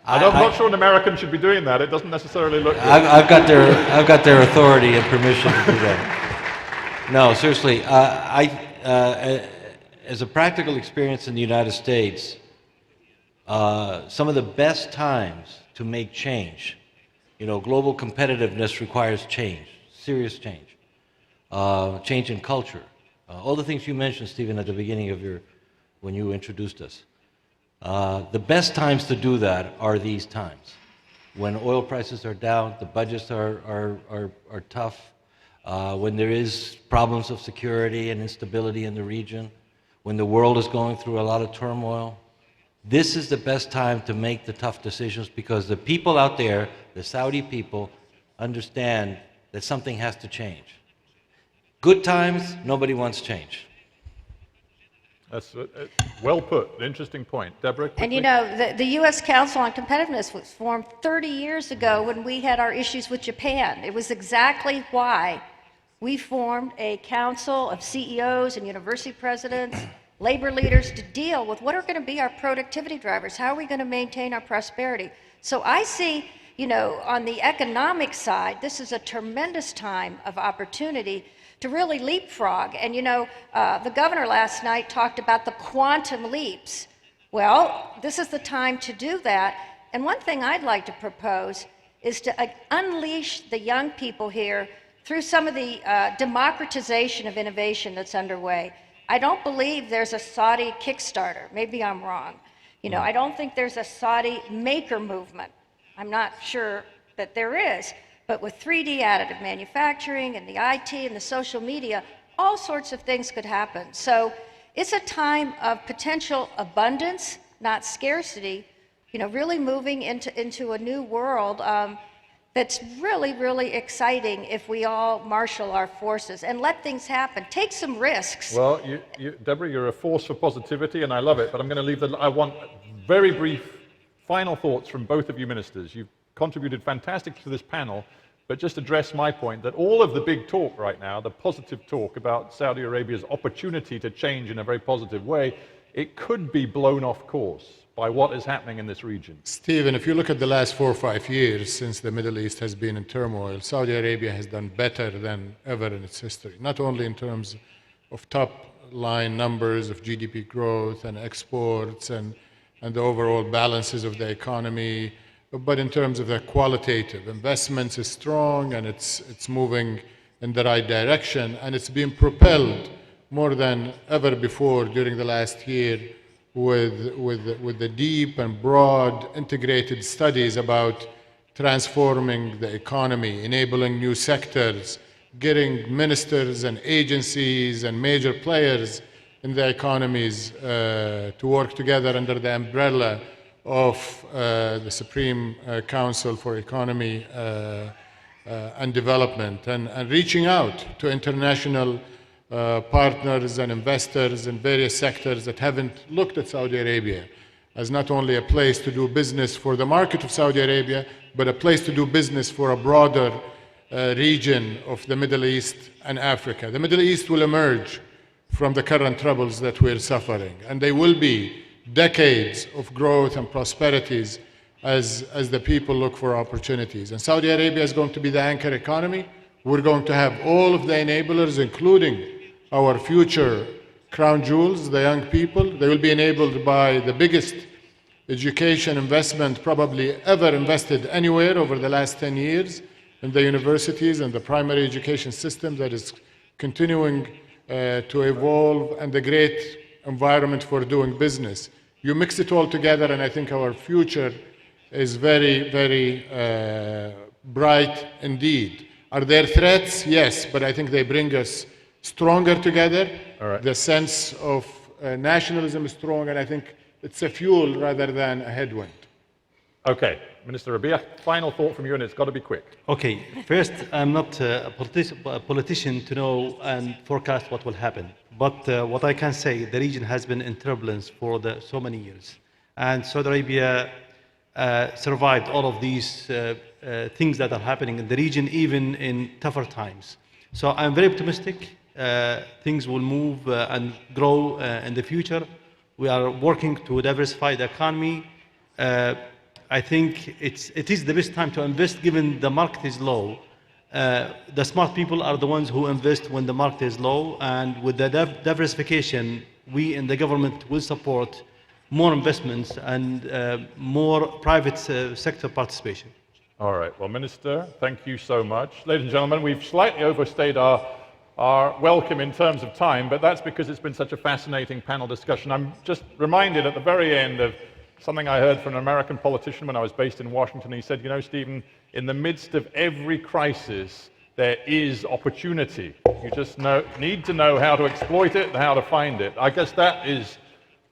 I'm not sure an American should be doing that. It doesn't necessarily look good. I've got their authority and permission to do that. No, seriously, as a practical experience in the United States, some of the best times to make change, global competitiveness requires change, serious change, change in culture. All the things you mentioned, Stephen, at the beginning of when you introduced us. The best times to do that are these times, when oil prices are down, the budgets are tough, when there is problems of security and instability in the region, when the world is going through a lot of turmoil. This is the best time to make the tough decisions because the people out there, the Saudi people, understand that something has to change. Good times, nobody wants change. That's well put. Interesting point. Deborah? Quickly? And the U.S. Council on Competitiveness was formed 30 years ago when we had our issues with Japan. It was exactly why we formed a council of CEOs and university presidents, labor leaders to deal with what are going to be our productivity drivers. How are we going to maintain our prosperity? So I see, on the economic side, this is a tremendous time of opportunity to really leapfrog. And the governor last night talked about the quantum leaps. Well, this is the time to do that. And one thing I'd like to propose is to unleash the young people here through some of the democratization of innovation that's underway. I don't believe there's a Saudi Kickstarter. Maybe I'm wrong. You know, I don't think there's a Saudi maker movement. I'm not sure that there is. But with 3D additive manufacturing and the IT and the social media, all sorts of things could happen. So it's a time of potential abundance, not scarcity, you know, really moving into a new world that's really, really exciting if we all marshal our forces and let things happen. Take some risks. Well, Deborah, you're a force for positivity, and I love it, but I'm going to leave I want very brief final thoughts from both of you ministers. You've contributed fantastically to this panel, but just address my point that all of the big talk right now, the positive talk about Saudi Arabia's opportunity to change in a very positive way, it could be blown off course by what is happening in this region. Stephen, if you look at the last 4 or 5 years since the Middle East has been in turmoil, Saudi Arabia has done better than ever in its history, not only in terms of top-line numbers of GDP growth and exports and the overall balances of the economy, but in terms of the qualitative. Investments is strong, and it's moving in the right direction, and it's being propelled more than ever before during the last year with the deep and broad integrated studies about transforming the economy, enabling new sectors, getting ministers and agencies and major players in the economies to work together under the umbrella of the Supreme Council for Economy and Development, and reaching out to international partners and investors in various sectors that haven't looked at Saudi Arabia as not only a place to do business for the market of Saudi Arabia, but a place to do business for a broader region of the Middle East and Africa. The Middle East will emerge from the current troubles that we're suffering, and they will be decades of growth and prosperities as the people look for opportunities. And Saudi Arabia is going to be the anchor economy. We're going to have all of the enablers, including our future crown jewels, the young people. They will be enabled by the biggest education investment probably ever invested anywhere over the last 10 years in the universities and the primary education system that is continuing to evolve, and the great environment for doing business. You mix it all together, and I think our future is very, very bright indeed. Are there threats? Yes, but I think they bring us stronger together. All right. The sense of nationalism is strong, and I think it's a fuel rather than a headwind. Okay, Minister Rabia, final thought from you, and it's got to be quick. Okay, first, I'm not a politician to know and forecast what will happen. But what I can say, the region has been in turbulence for so many years. And Saudi Arabia survived all of these things that are happening in the region, even in tougher times. So I'm very optimistic. Things will move and grow in the future. We are working to diversify the economy. I think it is the best time to invest given the market is low. The smart people are the ones who invest when the market is low, and with the diversification, we in the government will support more investments and more private sector participation. All right, well, Minister, thank you so much. Ladies and gentlemen, we've slightly overstayed our welcome in terms of time, but that's because it's been such a fascinating panel discussion. I'm just reminded at the very end of something I heard from an American politician when I was based in Washington. He said, you know, Stephen, in the midst of every crisis, there is opportunity. You just need to know how to exploit it and how to find it. I guess that is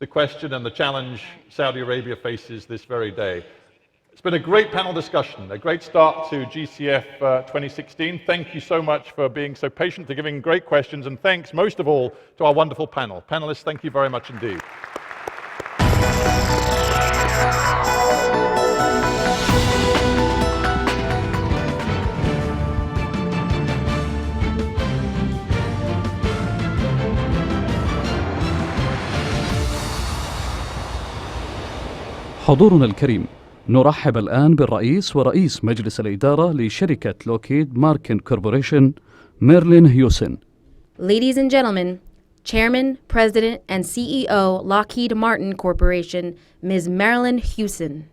the question and the challenge Saudi Arabia faces this very day. It's been a great panel discussion, a great start to GCF 2016. Thank you so much for being so patient, for giving great questions, and thanks most of all to our wonderful panel. Panelists, thank you very much indeed. حضورنا الكريم، نرحب الآن بالرئيس ورئيس مجلس الإدارة لشركة لوكهيد مارتن كوربوريشن ميرلين هيوسن. Ladies and gentlemen, Chairman, President, and CEO Lockheed Martin Corporation, Ms. Marilyn Hewson.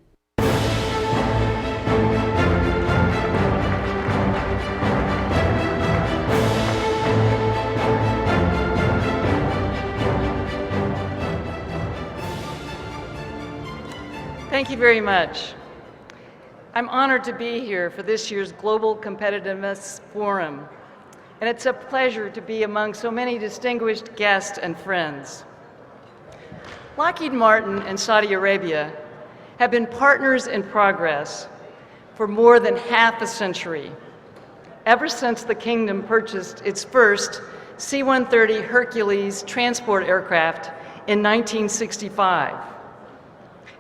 Thank you very much. I'm honored to be here for this year's Global Competitiveness Forum, and it's a pleasure to be among so many distinguished guests and friends. Lockheed Martin and Saudi Arabia have been partners in progress for more than half a century, ever since the Kingdom purchased its first C-130 Hercules transport aircraft in 1965.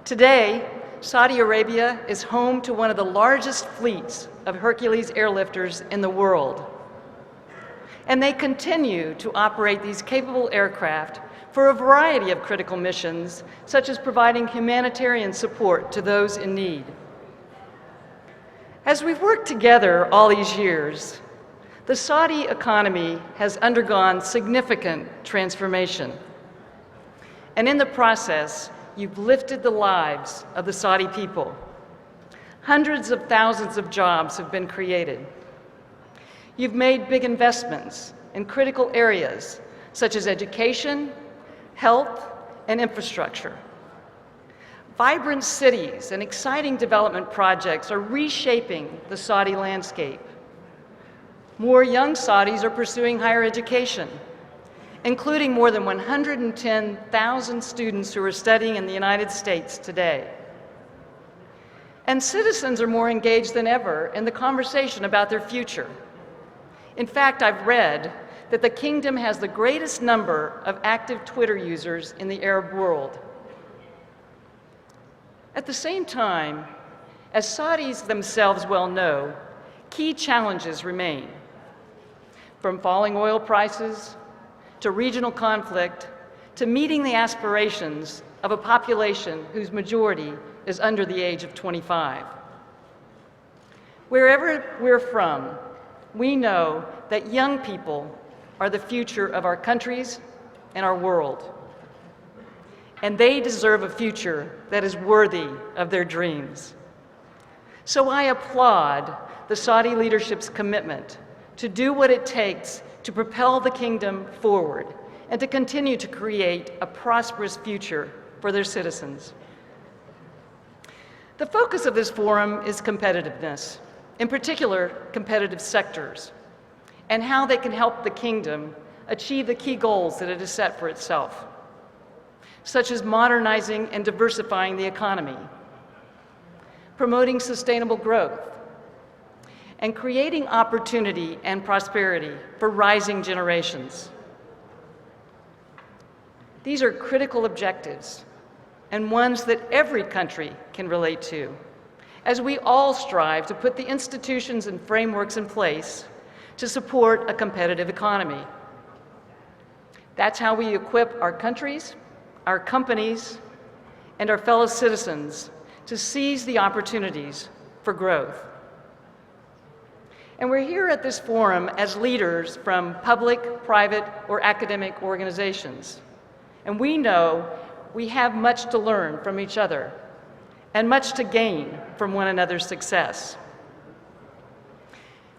Today, Saudi Arabia is home to one of the largest fleets of Hercules airlifters in the world. And they continue to operate these capable aircraft for a variety of critical missions, such as providing humanitarian support to those in need. As we've worked together all these years, the Saudi economy has undergone significant transformation. And in the process, you've lifted the lives of the Saudi people. Hundreds of thousands of jobs have been created. You've made big investments in critical areas such as education, health, and infrastructure. Vibrant cities and exciting development projects are reshaping the Saudi landscape. More young Saudis are pursuing higher education, including more than 110,000 students who are studying in the United States today. And citizens are more engaged than ever in the conversation about their future. In fact, I've read that the Kingdom has the greatest number of active Twitter users in the Arab world. At the same time, as Saudis themselves well know, key challenges remain. From falling oil prices, to regional conflict, to meeting the aspirations of a population whose majority is under the age of 25. Wherever we're from, we know that young people are the future of our countries and our world. And they deserve a future that is worthy of their dreams. So I applaud the Saudi leadership's commitment to do what it takes to propel the Kingdom forward and to continue to create a prosperous future for their citizens. The focus of this forum is competitiveness, in particular competitive sectors, and how they can help the Kingdom achieve the key goals that it has set for itself, such as modernizing and diversifying the economy, promoting sustainable growth, and creating opportunity and prosperity for rising generations. These are critical objectives, and ones that every country can relate to, as we all strive to put the institutions and frameworks in place to support a competitive economy. That's how we equip our countries, our companies, and our fellow citizens to seize the opportunities for growth. And we're here at this forum as leaders from public, private, or academic organizations. And we know we have much to learn from each other and much to gain from one another's success.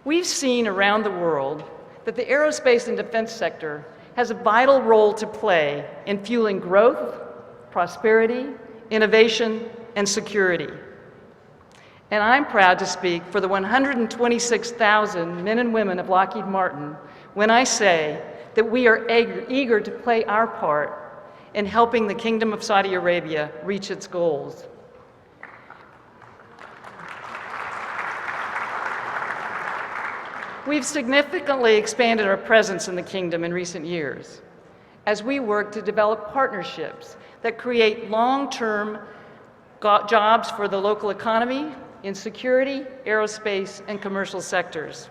We've seen around the world that the aerospace and defense sector has a vital role to play in fueling growth, prosperity, innovation, and security. And I'm proud to speak for the 126,000 men and women of Lockheed Martin when I say that we are eager to play our part in helping the Kingdom of Saudi Arabia reach its goals. We've significantly expanded our presence in the Kingdom in recent years as we work to develop partnerships that create long-term jobs for the local economy in security, aerospace, and commercial sectors.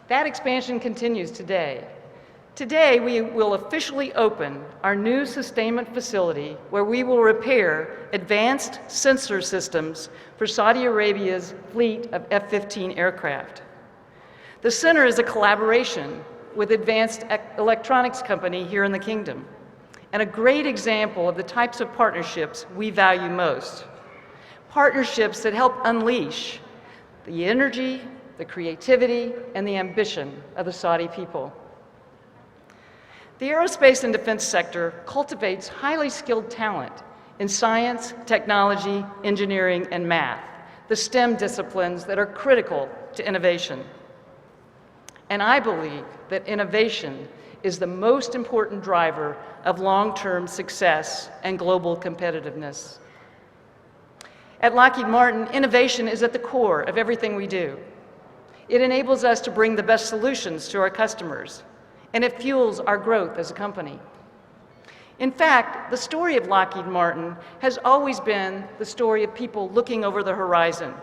That expansion continues today. Today, we will officially open our new sustainment facility where we will repair advanced sensor systems for Saudi Arabia's fleet of F-15 aircraft. The center is a collaboration with Advanced Electronics Company here in the Kingdom, and a great example of the types of partnerships we value most. Partnerships that help unleash the energy, the creativity, and the ambition of the Saudi people. The aerospace and defense sector cultivates highly skilled talent in science, technology, engineering, and math, the STEM disciplines that are critical to innovation. And I believe that innovation is the most important driver of long-term success and global competitiveness. At Lockheed Martin, innovation is at the core of everything we do. It enables us to bring the best solutions to our customers, and it fuels our growth as a company. In fact, the story of Lockheed Martin has always been the story of people looking over the horizon.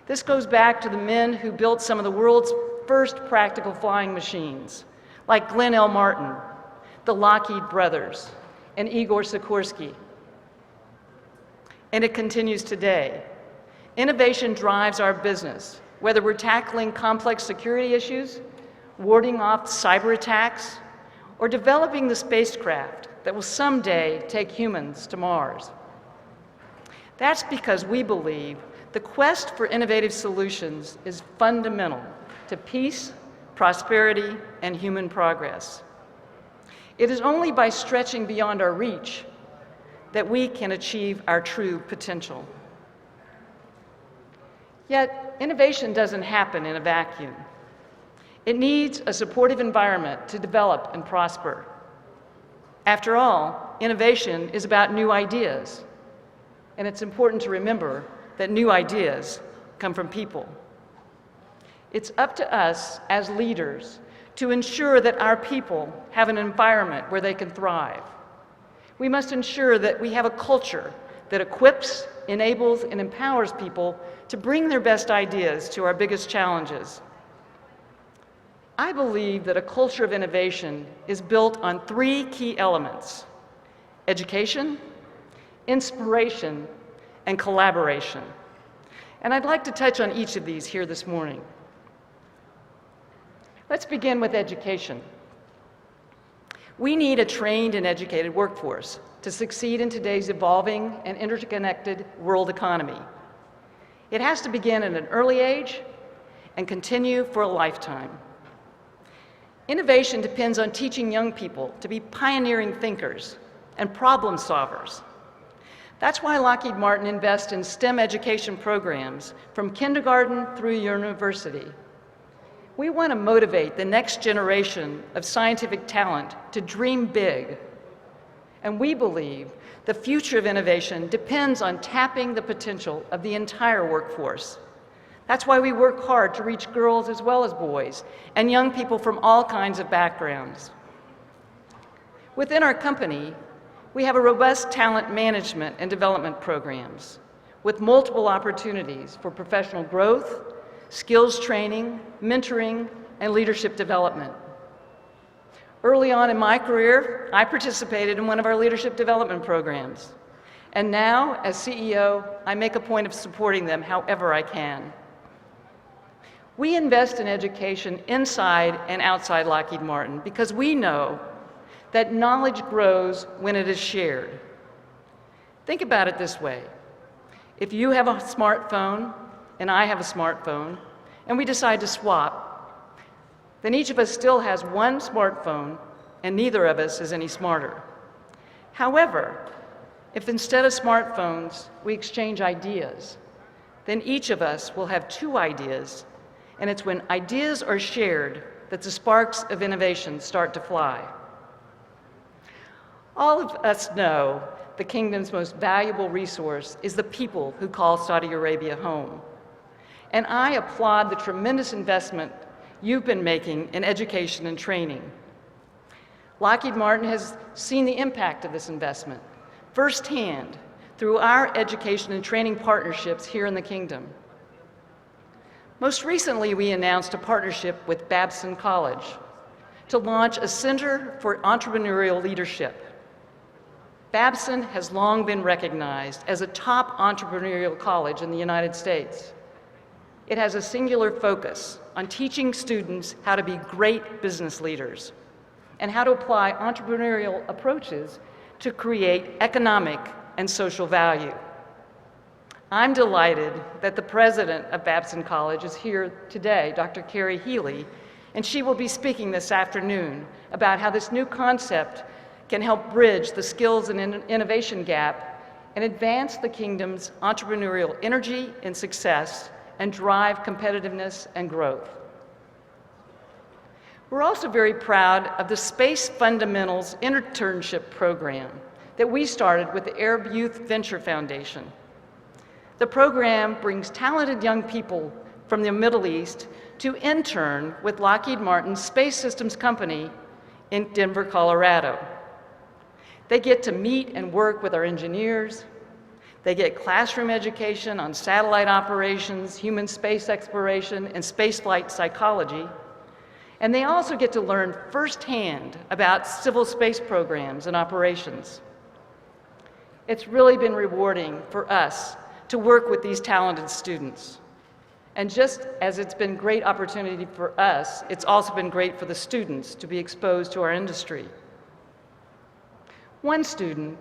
This goes back to the men who built some of the world's first practical flying machines, like Glenn L. Martin, the Lockheed brothers, and Igor Sikorsky. And it continues today. Innovation drives our business, whether we're tackling complex security issues, warding off cyber attacks, or developing the spacecraft that will someday take humans to Mars. That's because we believe the quest for innovative solutions is fundamental to peace, prosperity, and human progress. It is only by stretching beyond our reach that we can achieve our true potential. Yet, innovation doesn't happen in a vacuum. It needs a supportive environment to develop and prosper. After all, innovation is about new ideas, and it's important to remember that new ideas come from people. It's up to us as leaders to ensure that our people have an environment where they can thrive. We must ensure that we have a culture that equips, enables, and empowers people to bring their best ideas to our biggest challenges. I believe that a culture of innovation is built on three key elements: education, inspiration, and collaboration. And I'd like to touch on each of these here this morning. Let's begin with education. We need a trained and educated workforce to succeed in today's evolving and interconnected world economy. It has to begin at an early age and continue for a lifetime. Innovation depends on teaching young people to be pioneering thinkers and problem solvers. That's why Lockheed Martin invests in STEM education programs from kindergarten through university. We want to motivate the next generation of scientific talent to dream big. And we believe the future of innovation depends on tapping the potential of the entire workforce. That's why we work hard to reach girls as well as boys and young people from all kinds of backgrounds. Within our company, we have a robust talent management and development programs with multiple opportunities for professional growth, skills training, mentoring, and leadership development. Early on in my career, I participated in one of our leadership development programs. And now, as CEO, I make a point of supporting them however I can. We invest in education inside and outside Lockheed Martin because we know that knowledge grows when it is shared. Think about it this way. If you have a smartphone and I have a smartphone, and we decide to swap, then each of us still has one smartphone, and neither of us is any smarter. However, if instead of smartphones, we exchange ideas, then each of us will have two ideas, and it's when ideas are shared that the sparks of innovation start to fly. All of us know the kingdom's most valuable resource is the people who call Saudi Arabia home. And I applaud the tremendous investment you've been making in education and training. Lockheed Martin has seen the impact of this investment firsthand through our education and training partnerships here in the kingdom. Most recently, we announced a partnership with Babson College to launch a Center for Entrepreneurial Leadership. Babson has long been recognized as a top entrepreneurial college in the United States. It has a singular focus on teaching students how to be great business leaders and how to apply entrepreneurial approaches to create economic and social value. I'm delighted that the president of Babson College is here today, Dr. Carrie Healy, and she will be speaking this afternoon about how this new concept can help bridge the skills and innovation gap and advance the kingdom's entrepreneurial energy and success and drive competitiveness and growth. We're also very proud of the Space Fundamentals Internship Program that we started with the Arab Youth Venture Foundation. The program brings talented young people from the Middle East to intern with Lockheed Martin's Space Systems Company in Denver, Colorado. They get to meet and work with our engineers. They get classroom education on satellite operations, human space exploration, and spaceflight psychology. And they also get to learn firsthand about civil space programs and operations. It's really been rewarding for us to work with these talented students. And just as it's been a great opportunity for us, it's also been great for the students to be exposed to our industry. One student,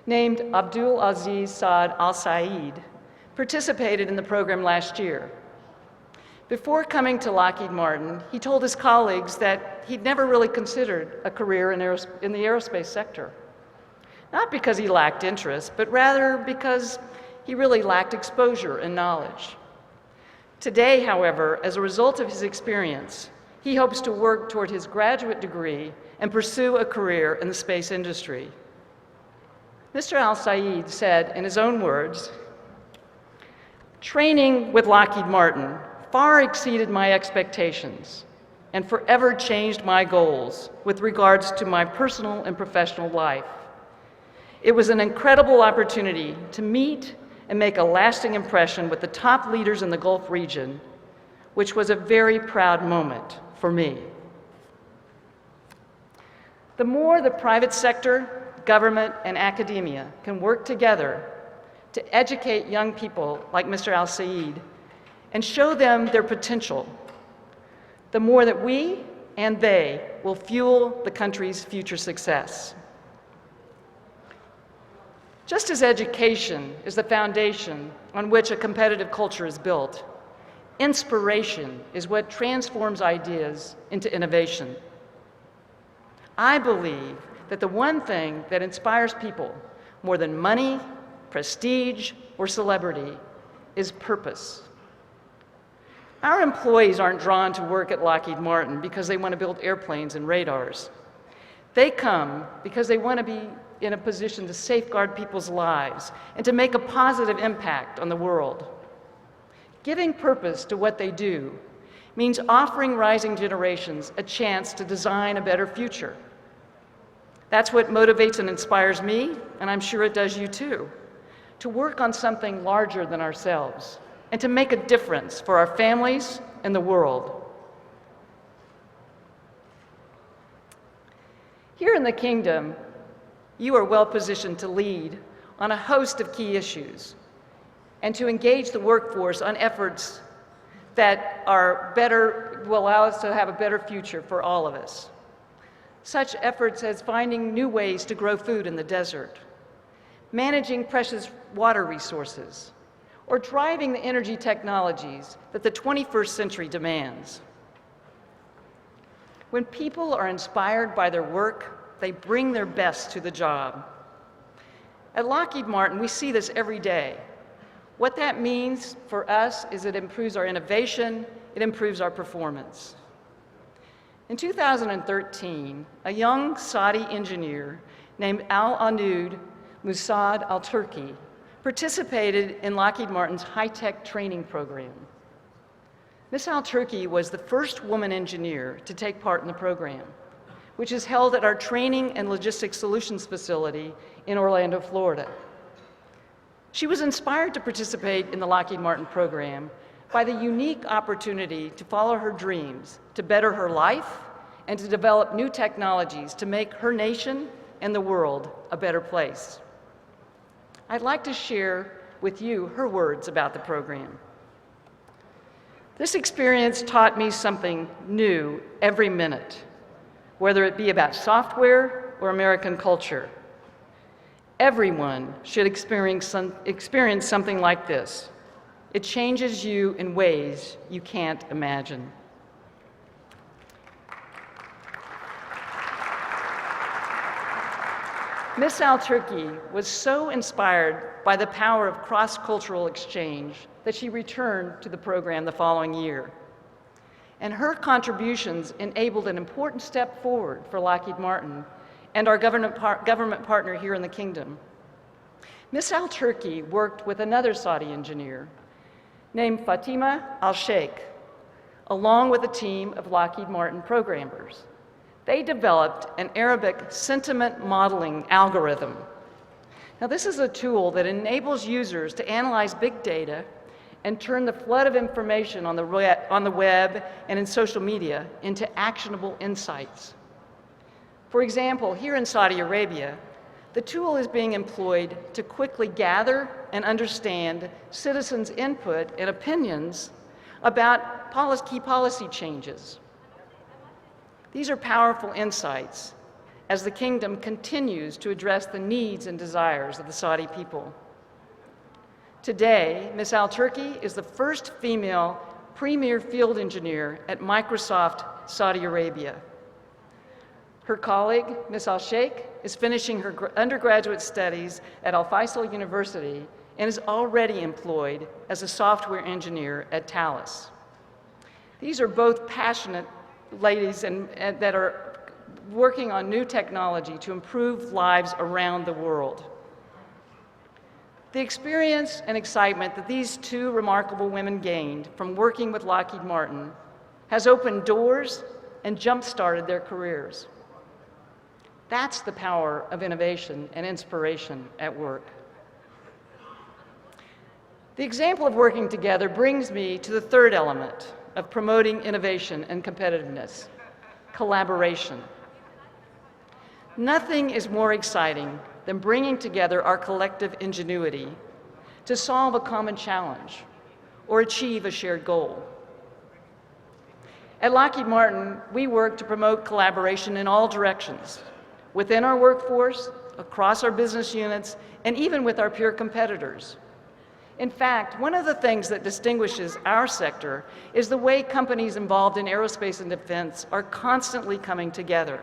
named Abdul Aziz Saad Al-Said, participated in the program last year. Before coming to Lockheed Martin, he told his colleagues that he'd never really considered a career in the aerospace sector. Not because he lacked interest, but rather because he really lacked exposure and knowledge. Today, however, as a result of his experience, he hopes to work toward his graduate degree and pursue a career in the space industry. Mr. Al-Said said, in his own words, "Training with Lockheed Martin far exceeded my expectations and forever changed my goals with regards to my personal and professional life. It was an incredible opportunity to meet and make a lasting impression with the top leaders in the Gulf region, which was a very proud moment for me." The more the private sector, government, and academia can work together to educate young people like Mr. Al-Said and show them their potential, the more that we and they will fuel the country's future success. Just as education is the foundation on which a competitive culture is built, inspiration is what transforms ideas into innovation. I believe that the one thing that inspires people more than money, prestige, or celebrity is purpose. Our employees aren't drawn to work at Lockheed Martin because they want to build airplanes and radars. They come because they want to be in a position to safeguard people's lives and to make a positive impact on the world. Giving purpose to what they do means offering rising generations a chance to design a better future. That's what motivates and inspires me, and I'm sure it does you too, to work on something larger than ourselves and to make a difference for our families and the world. Here in the Kingdom, you are well positioned to lead on a host of key issues and to engage the workforce on efforts that will allow us to have a better future for all of us. Such efforts as finding new ways to grow food in the desert, managing precious water resources, or driving the energy technologies that the 21st century demands. When people are inspired by their work, they bring their best to the job. At Lockheed Martin, we see this every day. What that means for us is it improves our innovation, it improves our performance. In 2013, a young Saudi engineer named Al-Anud Musaad Al-Turki participated in Lockheed Martin's high-tech training program. Ms. Al-Turki was the first woman engineer to take part in the program, which is held at our Training and Logistics Solutions facility in Orlando, Florida. She was inspired to participate in the Lockheed Martin program by the unique opportunity to follow her dreams, to better her life, and to develop new technologies to make her nation and the world a better place. I'd like to share with you her words about the program. "This experience taught me something new every minute, whether it be about software or American culture. Everyone should experience something like this. It changes you in ways you can't imagine." Miss Al-Turki was so inspired by the power of cross-cultural exchange that she returned to the program the following year. And her contributions enabled an important step forward for Lockheed Martin and our government partner here in the Kingdom. Miss Al-Turki worked with another Saudi engineer named Fatima Al-Sheikh, along with a team of Lockheed Martin programmers. They developed an Arabic sentiment modeling algorithm. Now, this is a tool that enables users to analyze big data and turn the flood of information on the web and in social media into actionable insights. For example, here in Saudi Arabia, the tool is being employed to quickly gather and understand citizens' input and opinions about key policy changes. These are powerful insights as the Kingdom continues to address the needs and desires of the Saudi people. Today, Ms. Al-Turki is the first female premier field engineer at Microsoft Saudi Arabia. Her colleague, Ms. Al-Sheikh, is finishing her undergraduate studies at Al Faisal University and is already employed as a software engineer at Thales. These are both passionate ladies that are working on new technology to improve lives around the world. The experience and excitement that these two remarkable women gained from working with Lockheed Martin has opened doors and jump-started their careers. That's the power of innovation and inspiration at work. The example of working together brings me to the third element of promoting innovation and competitiveness: collaboration. Nothing is more exciting than bringing together our collective ingenuity to solve a common challenge or achieve a shared goal. At Lockheed Martin, we work to promote collaboration in all directions, within our workforce, across our business units, and even with our peer competitors. In fact, one of the things that distinguishes our sector is the way companies involved in aerospace and defense are constantly coming together,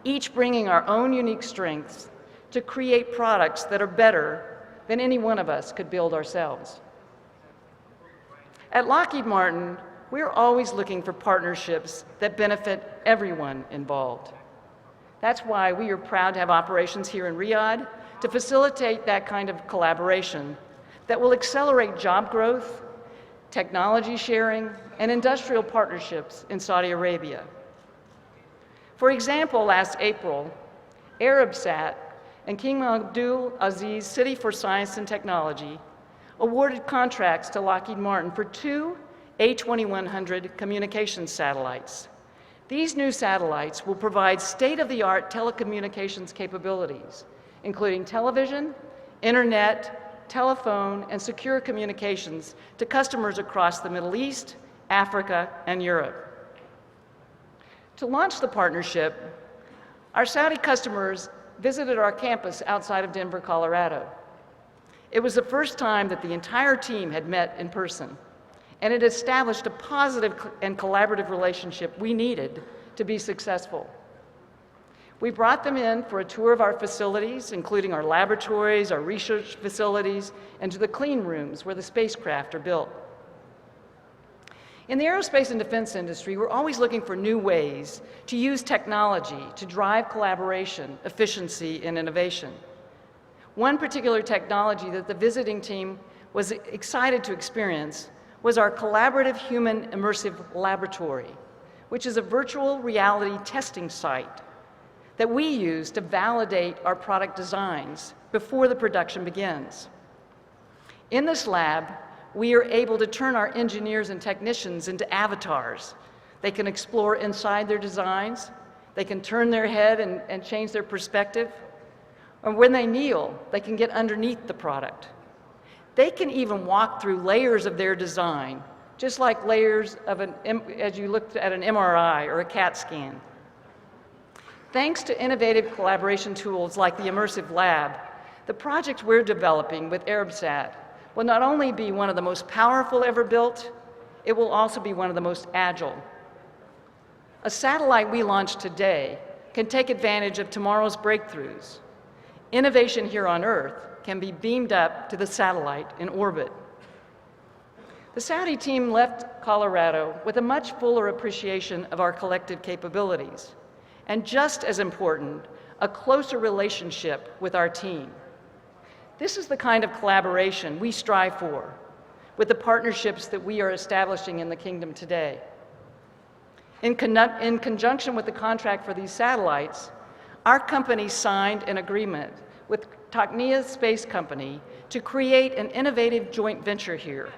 each bringing our own unique strengths to create products that are better than any one of us could build ourselves. At Lockheed Martin, we're always looking for partnerships that benefit everyone involved. That's why we are proud to have operations here in Riyadh to facilitate that kind of collaboration that will accelerate job growth, technology sharing, and industrial partnerships in Saudi Arabia. For example, last April, Arabsat and King Abdul Aziz City for Science and Technology awarded contracts to Lockheed Martin for 2 A2100 communications satellites. These new satellites will provide state-of-the-art telecommunications capabilities, including television, internet, telephone, and secure communications to customers across the Middle East, Africa, and Europe. To launch the partnership, our Saudi customers visited our campus outside of Denver, Colorado. It was the first time that the entire team had met in person, and it established a positive and collaborative relationship we needed to be successful. We brought them in for a tour of our facilities, including our laboratories, our research facilities, and to the clean rooms where the spacecraft are built. In the aerospace and defense industry, we're always looking for new ways to use technology to drive collaboration, efficiency, and innovation. One particular technology that the visiting team was excited to experience was our collaborative human immersive laboratory, which is a virtual reality testing site that we use to validate our product designs before the production begins. In this lab, we are able to turn our engineers and technicians into avatars. They can explore inside their designs, they can turn their head and change their perspective, or when they kneel, they can get underneath the product. They can even walk through layers of their design, just like layers of as you look at an MRI or a CAT scan. Thanks to innovative collaboration tools like the Immersive Lab, the project we're developing with Arabsat will not only be one of the most powerful ever built, it will also be one of the most agile. A satellite we launch today can take advantage of tomorrow's breakthroughs. innovation here on Earth can be beamed up to the satellite in orbit. The Saudi team left Colorado with a much fuller appreciation of our collective capabilities, and just as important, a closer relationship with our team. This is the kind of collaboration we strive for with the partnerships that we are establishing in the Kingdom today. In conjunction with the contract for these satellites, our company signed an agreement with Taknia Space Company to create an innovative joint venture here.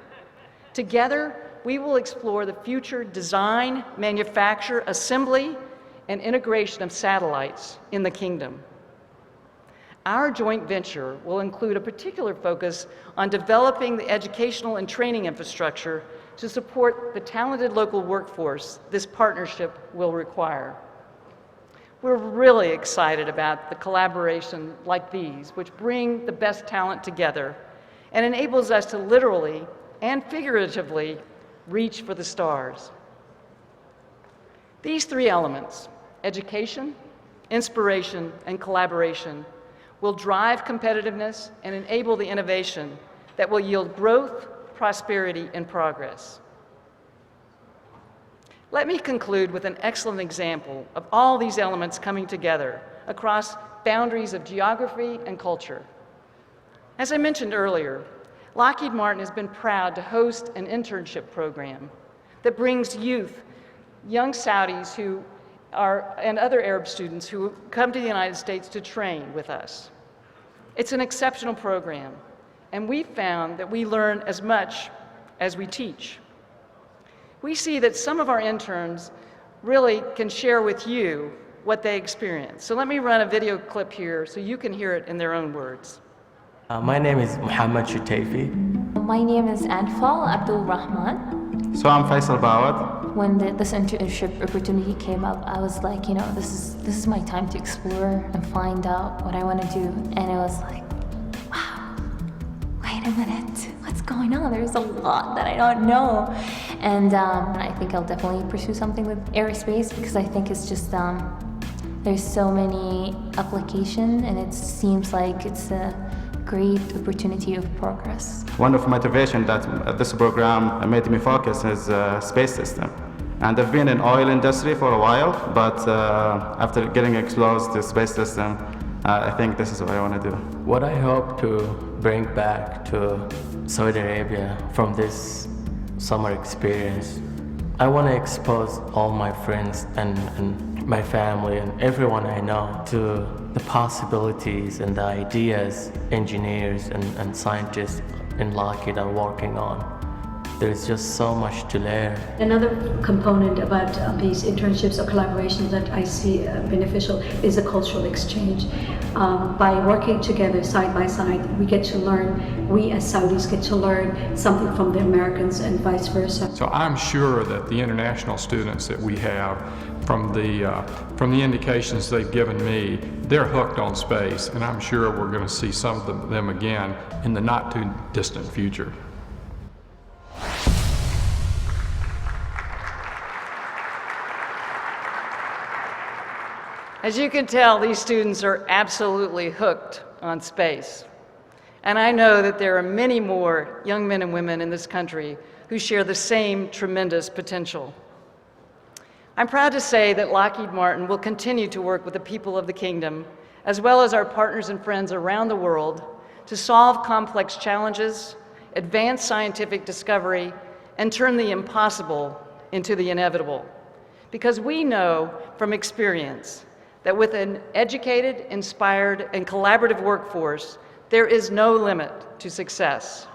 Together, we will explore the future design, manufacture, assembly, and integration of satellites in the Kingdom. Our joint venture will include a particular focus on developing the educational and training infrastructure to support the talented local workforce this partnership will require. We're really excited about the collaboration like these, which bring the best talent together and enables us to literally and figuratively reach for the stars. These three elements, education, inspiration, and collaboration, will drive competitiveness and enable the innovation that will yield growth, prosperity, and progress. Let me conclude with an excellent example of all these elements coming together across boundaries of geography and culture. As I mentioned earlier, Lockheed Martin has been proud to host an internship program that brings youth, young Saudis and other Arab students who come to the United States to train with us. It's an exceptional program, and we found that we learn as much as we teach. We see that some of our interns really can share with you what they experience. So let me run a video clip here so you can hear it in their own words. My name is Muhammad Shutaifi. My name is Anfal Abdul Rahman. So I'm Faisal Bawad. When this internship opportunity came up, I was like, this is my time to explore and find out what I want to do. And it was like, wow, wait a minute, what's going on? There's a lot that I don't know. And I think I'll definitely pursue something with aerospace because I think it's just, there's so many applications and it seems like it's a great opportunity of progress. One of the motivations that this program made me focus is space system. And I've been in oil industry for a while, but after getting exposed to space system, I think this is what I want to do. What I hope to bring back to Saudi Arabia from this summer experience, I want to expose all my friends and my family and everyone I know to the possibilities and the ideas engineers and scientists in Lockheed are working on. There's just so much to learn. Another component about these internships or collaborations that I see beneficial is a cultural exchange. By working together side by side, we get to learn, we as Saudis get to learn something from the Americans and vice versa. So I'm sure that the international students that we have, from the indications they've given me, they're hooked on space, and I'm sure we're going to see some of them again in the not too distant future. As you can tell, these students are absolutely hooked on space. And I know that there are many more young men and women in this country who share the same tremendous potential. I'm proud to say that Lockheed Martin will continue to work with the people of the Kingdom, as well as our partners and friends around the world, to solve complex challenges, advance scientific discovery, and turn the impossible into the inevitable. Because we know from experience that with an educated, inspired, and collaborative workforce, there is no limit to success.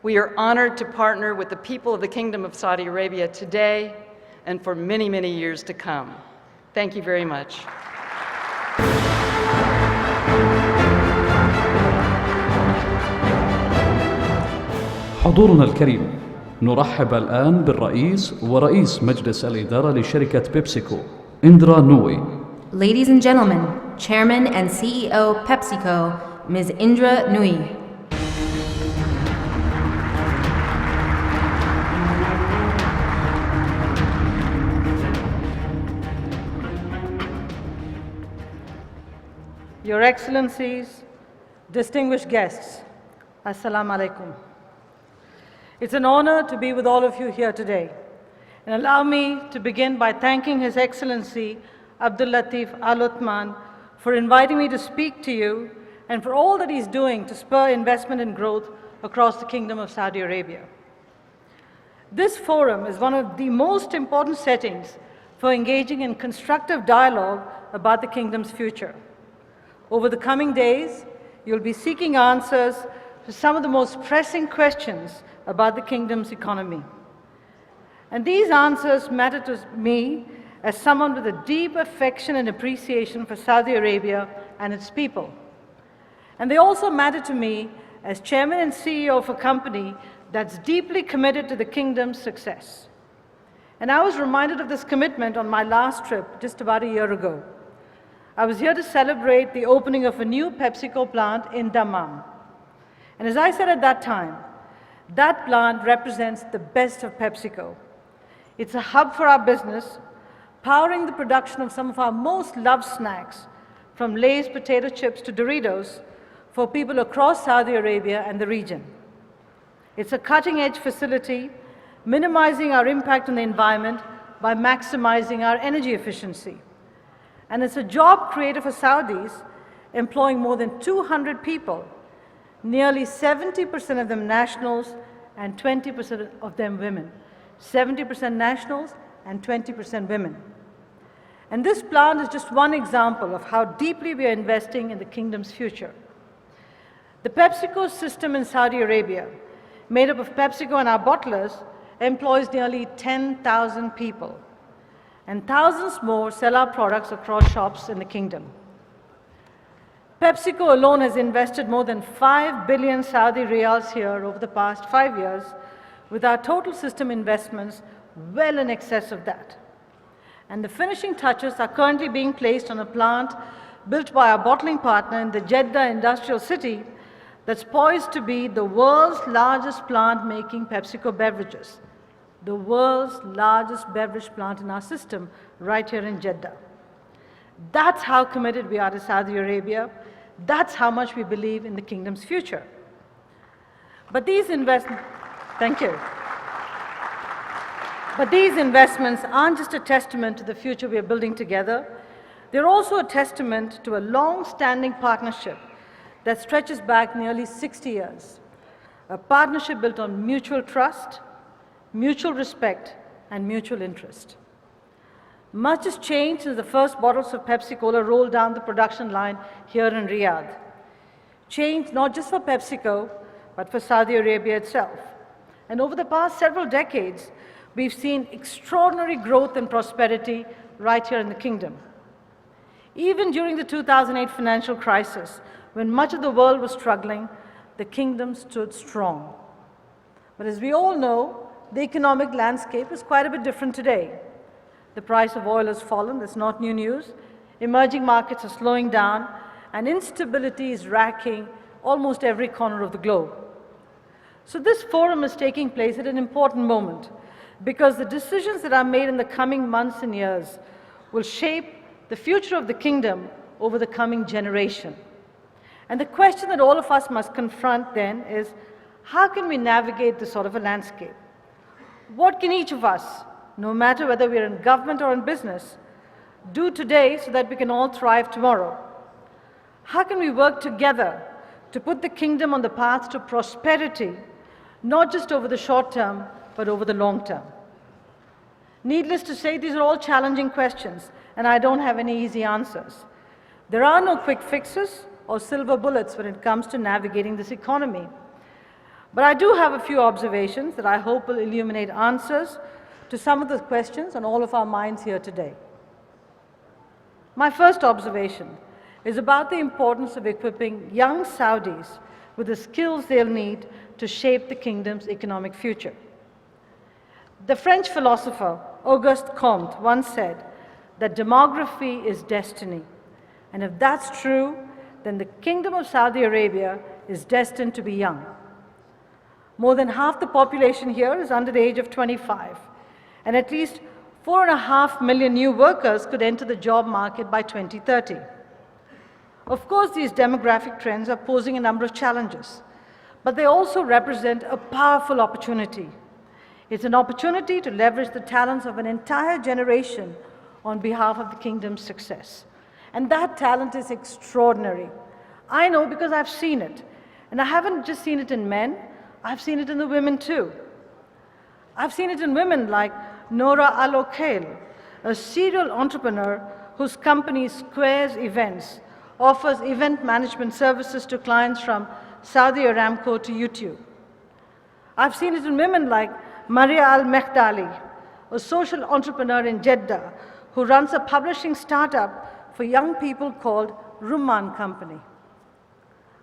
We are honored to partner with the people of the Kingdom of Saudi Arabia today and for many, many years to come. Thank you very much. حضورنا الكريم، نرحب الآن بالرئيس ورئيس مجلس الإدارة لشركة بيبسيكو، إندرا نوي. Ladies and gentlemen, Chairman and CEO PepsiCo, Ms. Indra Nui. Your Excellencies, distinguished guests, Assalamu alaikum. It's an honor to be with all of you here today. And allow me to begin by thanking His Excellency Abdul Latif Al Othman for inviting me to speak to you and for all that he's doing to spur investment and growth across the Kingdom of Saudi Arabia. This forum is one of the most important settings for engaging in constructive dialogue about the Kingdom's future. Over the coming days, you'll be seeking answers to some of the most pressing questions about the Kingdom's economy. And these answers matter to me as someone with a deep affection and appreciation for Saudi Arabia and its people. And they also matter to me as Chairman and CEO of a company that's deeply committed to the Kingdom's success. And I was reminded of this commitment on my last trip just about a year ago. I was here to celebrate the opening of a new PepsiCo plant in Dammam. And as I said at that time, that plant represents the best of PepsiCo. It's a hub for our business, powering the production of some of our most loved snacks, from Lay's potato chips to Doritos, for people across Saudi Arabia and the region. It's a cutting-edge facility, minimizing our impact on the environment by maximizing our energy efficiency. And it's a job creator for Saudis, employing more than 200 people, nearly 70% of them nationals and 20% of them women. 70% nationals and 20% women. And this plant is just one example of how deeply we are investing in the Kingdom's future. The PepsiCo system in Saudi Arabia, made up of PepsiCo and our bottlers, employs nearly 10,000 people. And thousands more sell our products across shops in the Kingdom. PepsiCo alone has invested more than 5 billion Saudi riyals here over the past 5 years, with our total system investments well in excess of that. And the finishing touches are currently being placed on a plant built by our bottling partner in the Jeddah industrial city that's poised to be the world's largest plant making PepsiCo beverages. The world's largest beverage plant in our system right here in Jeddah. That's how committed we are to Saudi Arabia. That's how much we believe in the Kingdom's future. But these investments, thank you. But these investments aren't just a testament to the future we are building together. They're also a testament to a long-standing partnership that stretches back nearly 60 years. A partnership built on mutual trust, mutual respect, and mutual interest. Much has changed since the first bottles of Pepsi-Cola rolled down the production line here in Riyadh. Change not just for PepsiCo, but for Saudi Arabia itself. And over the past several decades, we've seen extraordinary growth and prosperity right here in the Kingdom. Even during the 2008 financial crisis, when much of the world was struggling, the Kingdom stood strong. But as we all know, the economic landscape is quite a bit different today. The price of oil has fallen, that's not new news. Emerging markets are slowing down, and instability is racking almost every corner of the globe. So this forum is taking place at an important moment, because the decisions that are made in the coming months and years will shape the future of the Kingdom over the coming generation. And the question that all of us must confront then is, how can we navigate this sort of a landscape? What can each of us, no matter whether we're in government or in business, do today so that we can all thrive tomorrow? How can we work together to put the Kingdom on the path to prosperity, not just over the short term, but over the long term? Needless to say, these are all challenging questions, and I don't have any easy answers. There are no quick fixes or silver bullets when it comes to navigating this economy. But I do have a few observations that I hope will illuminate answers to some of the questions on all of our minds here today. My first observation is about the importance of equipping young Saudis with the skills they'll need to shape the Kingdom's economic future. The French philosopher Auguste Comte once said that demography is destiny. And if that's true, then the Kingdom of Saudi Arabia is destined to be young. More than half the population here is under the age of 25, and at least 4.5 million new workers could enter the job market by 2030. Of course, these demographic trends are posing a number of challenges, but they also represent a powerful opportunity. It's an opportunity to leverage the talents of an entire generation on behalf of the kingdom's success. And that talent is extraordinary. I know because I've seen it. And I haven't just seen it in men, I've seen it in the women too. I've seen it in women like Nora Al-Okhail, a serial entrepreneur whose company Squares Events offers event management services to clients from Saudi Aramco to YouTube. I've seen it in women like Maria Al-Mekhdali, a social entrepreneur in Jeddah who runs a publishing startup for young people called Rumman Company.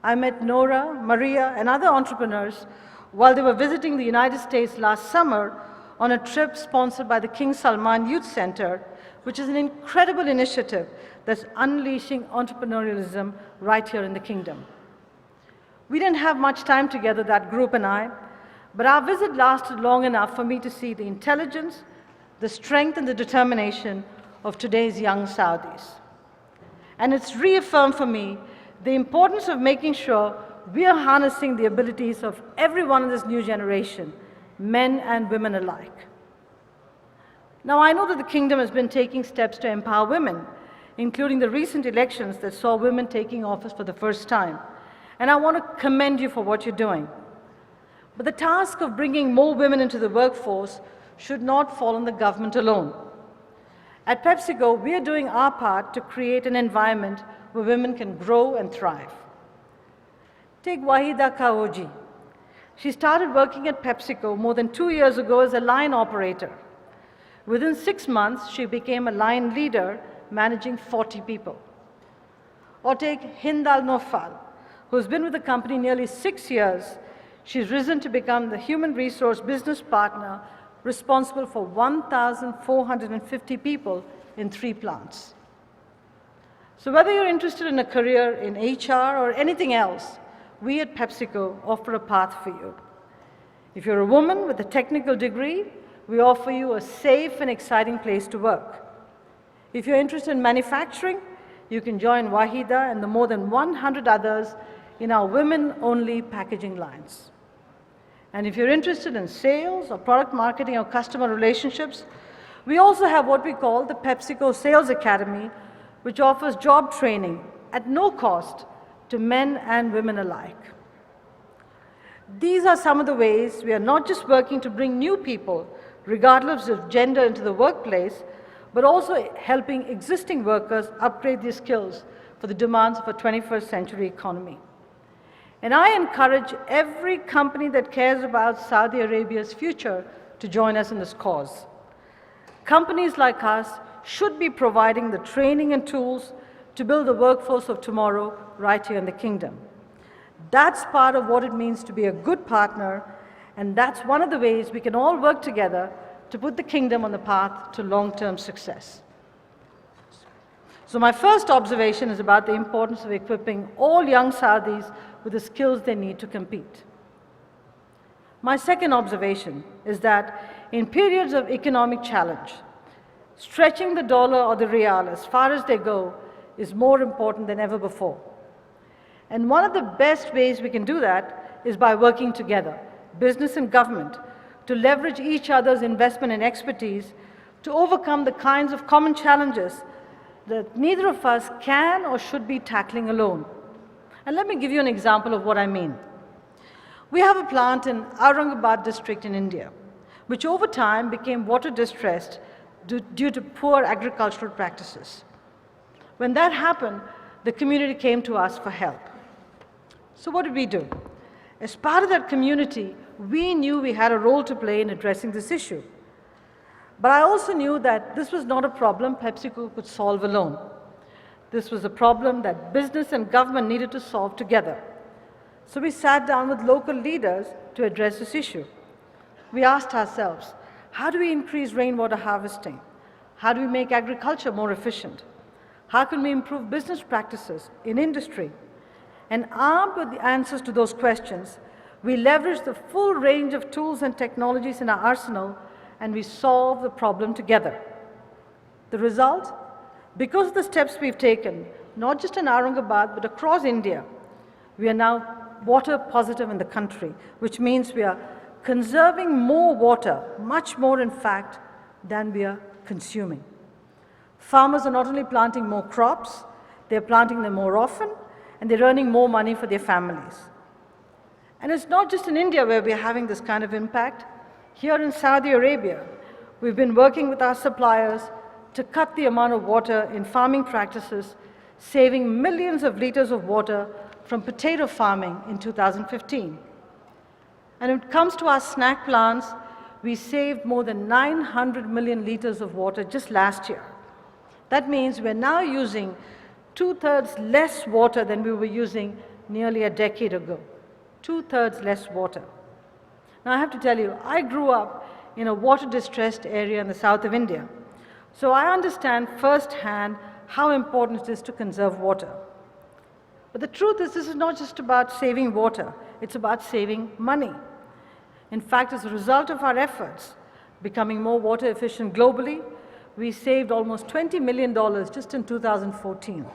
I met Nora, Maria, and other entrepreneurs while they were visiting the United States last summer on a trip sponsored by the King Salman Youth Center, which is an incredible initiative that's unleashing entrepreneurialism right here in the kingdom. We didn't have much time together, that group and I, but our visit lasted long enough for me to see the intelligence, the strength, and the determination of today's young Saudis. And it's reaffirmed for me the importance of making sure we are harnessing the abilities of everyone in this new generation, men and women alike. Now, I know that the kingdom has been taking steps to empower women, including the recent elections that saw women taking office for the first time. And I want to commend you for what you're doing. But the task of bringing more women into the workforce should not fall on the government alone. At PepsiCo, we are doing our part to create an environment where women can grow and thrive. Take Wahida Kaoji. She started working at PepsiCo more than 2 years ago as a line operator. Within 6 months, she became a line leader, managing 40 people. Or take Hind Al-Nofal, who's been with the company nearly 6 years. She's risen to become the human resource business partner responsible for 1,450 people in 3 plants. So whether you're interested in a career in HR or anything else, we at PepsiCo offer a path for you. If you're a woman with a technical degree, we offer you a safe and exciting place to work. If you're interested in manufacturing, you can join Wahida and the more than 100 others in our women-only packaging lines. And if you're interested in sales or product marketing or customer relationships, we also have what we call the PepsiCo Sales Academy, which offers job training at no cost to men and women alike. These are some of the ways we are not just working to bring new people, regardless of gender, into the workplace, but also helping existing workers upgrade their skills for the demands of a 21st century economy. And I encourage every company that cares about Saudi Arabia's future to join us in this cause. Companies like us should be providing the training and tools to build the workforce of tomorrow right here in the kingdom. That's part of what it means to be a good partner, and that's one of the ways we can all work together to put the kingdom on the path to long-term success. So my first observation is about the importance of equipping all young Saudis with the skills they need to compete. My second observation is that in periods of economic challenge, stretching the dollar or the real as far as they go is more important than ever before. And one of the best ways we can do that is by working together, business and government, to leverage each other's investment and expertise to overcome the kinds of common challenges that neither of us can or should be tackling alone. And let me give you an example of what I mean. We have a plant in Aurangabad district in India, which over time became water distressed due to poor agricultural practices. When that happened, the community came to us for help. So what did we do? As part of that community, we knew we had a role to play in addressing this issue. But I also knew that this was not a problem PepsiCo could solve alone. This was a problem that business and government needed to solve together. So we sat down with local leaders to address this issue. We asked ourselves, how do we increase rainwater harvesting? How do we make agriculture more efficient? How can we improve business practices in industry? And armed with the answers to those questions, we leveraged the full range of tools and technologies in our arsenal, and we solved the problem together. The result? Because of the steps we've taken, not just in Aurangabad, but across India, we are now water positive in the country, which means we are conserving more water, much more in fact, than we are consuming. Farmers are not only planting more crops, they're planting them more often, and they're earning more money for their families. And it's not just in India where we're having this kind of impact. Here in Saudi Arabia, we've been working with our suppliers to cut the amount of water in farming practices, saving millions of liters of water from potato farming in 2015. And when it comes to our snack plants, we saved more than 900 million liters of water just last year. That means we're now using 2/3 less water than we were using nearly a decade ago. 2/3 less water. Now I have to tell you, I grew up in a water-distressed area in the south of India. So I understand firsthand how important it is to conserve water. But the truth is, this is not just about saving water, it's about saving money. In fact, as a result of our efforts, becoming more water efficient globally, we saved almost $20 million just in 2014.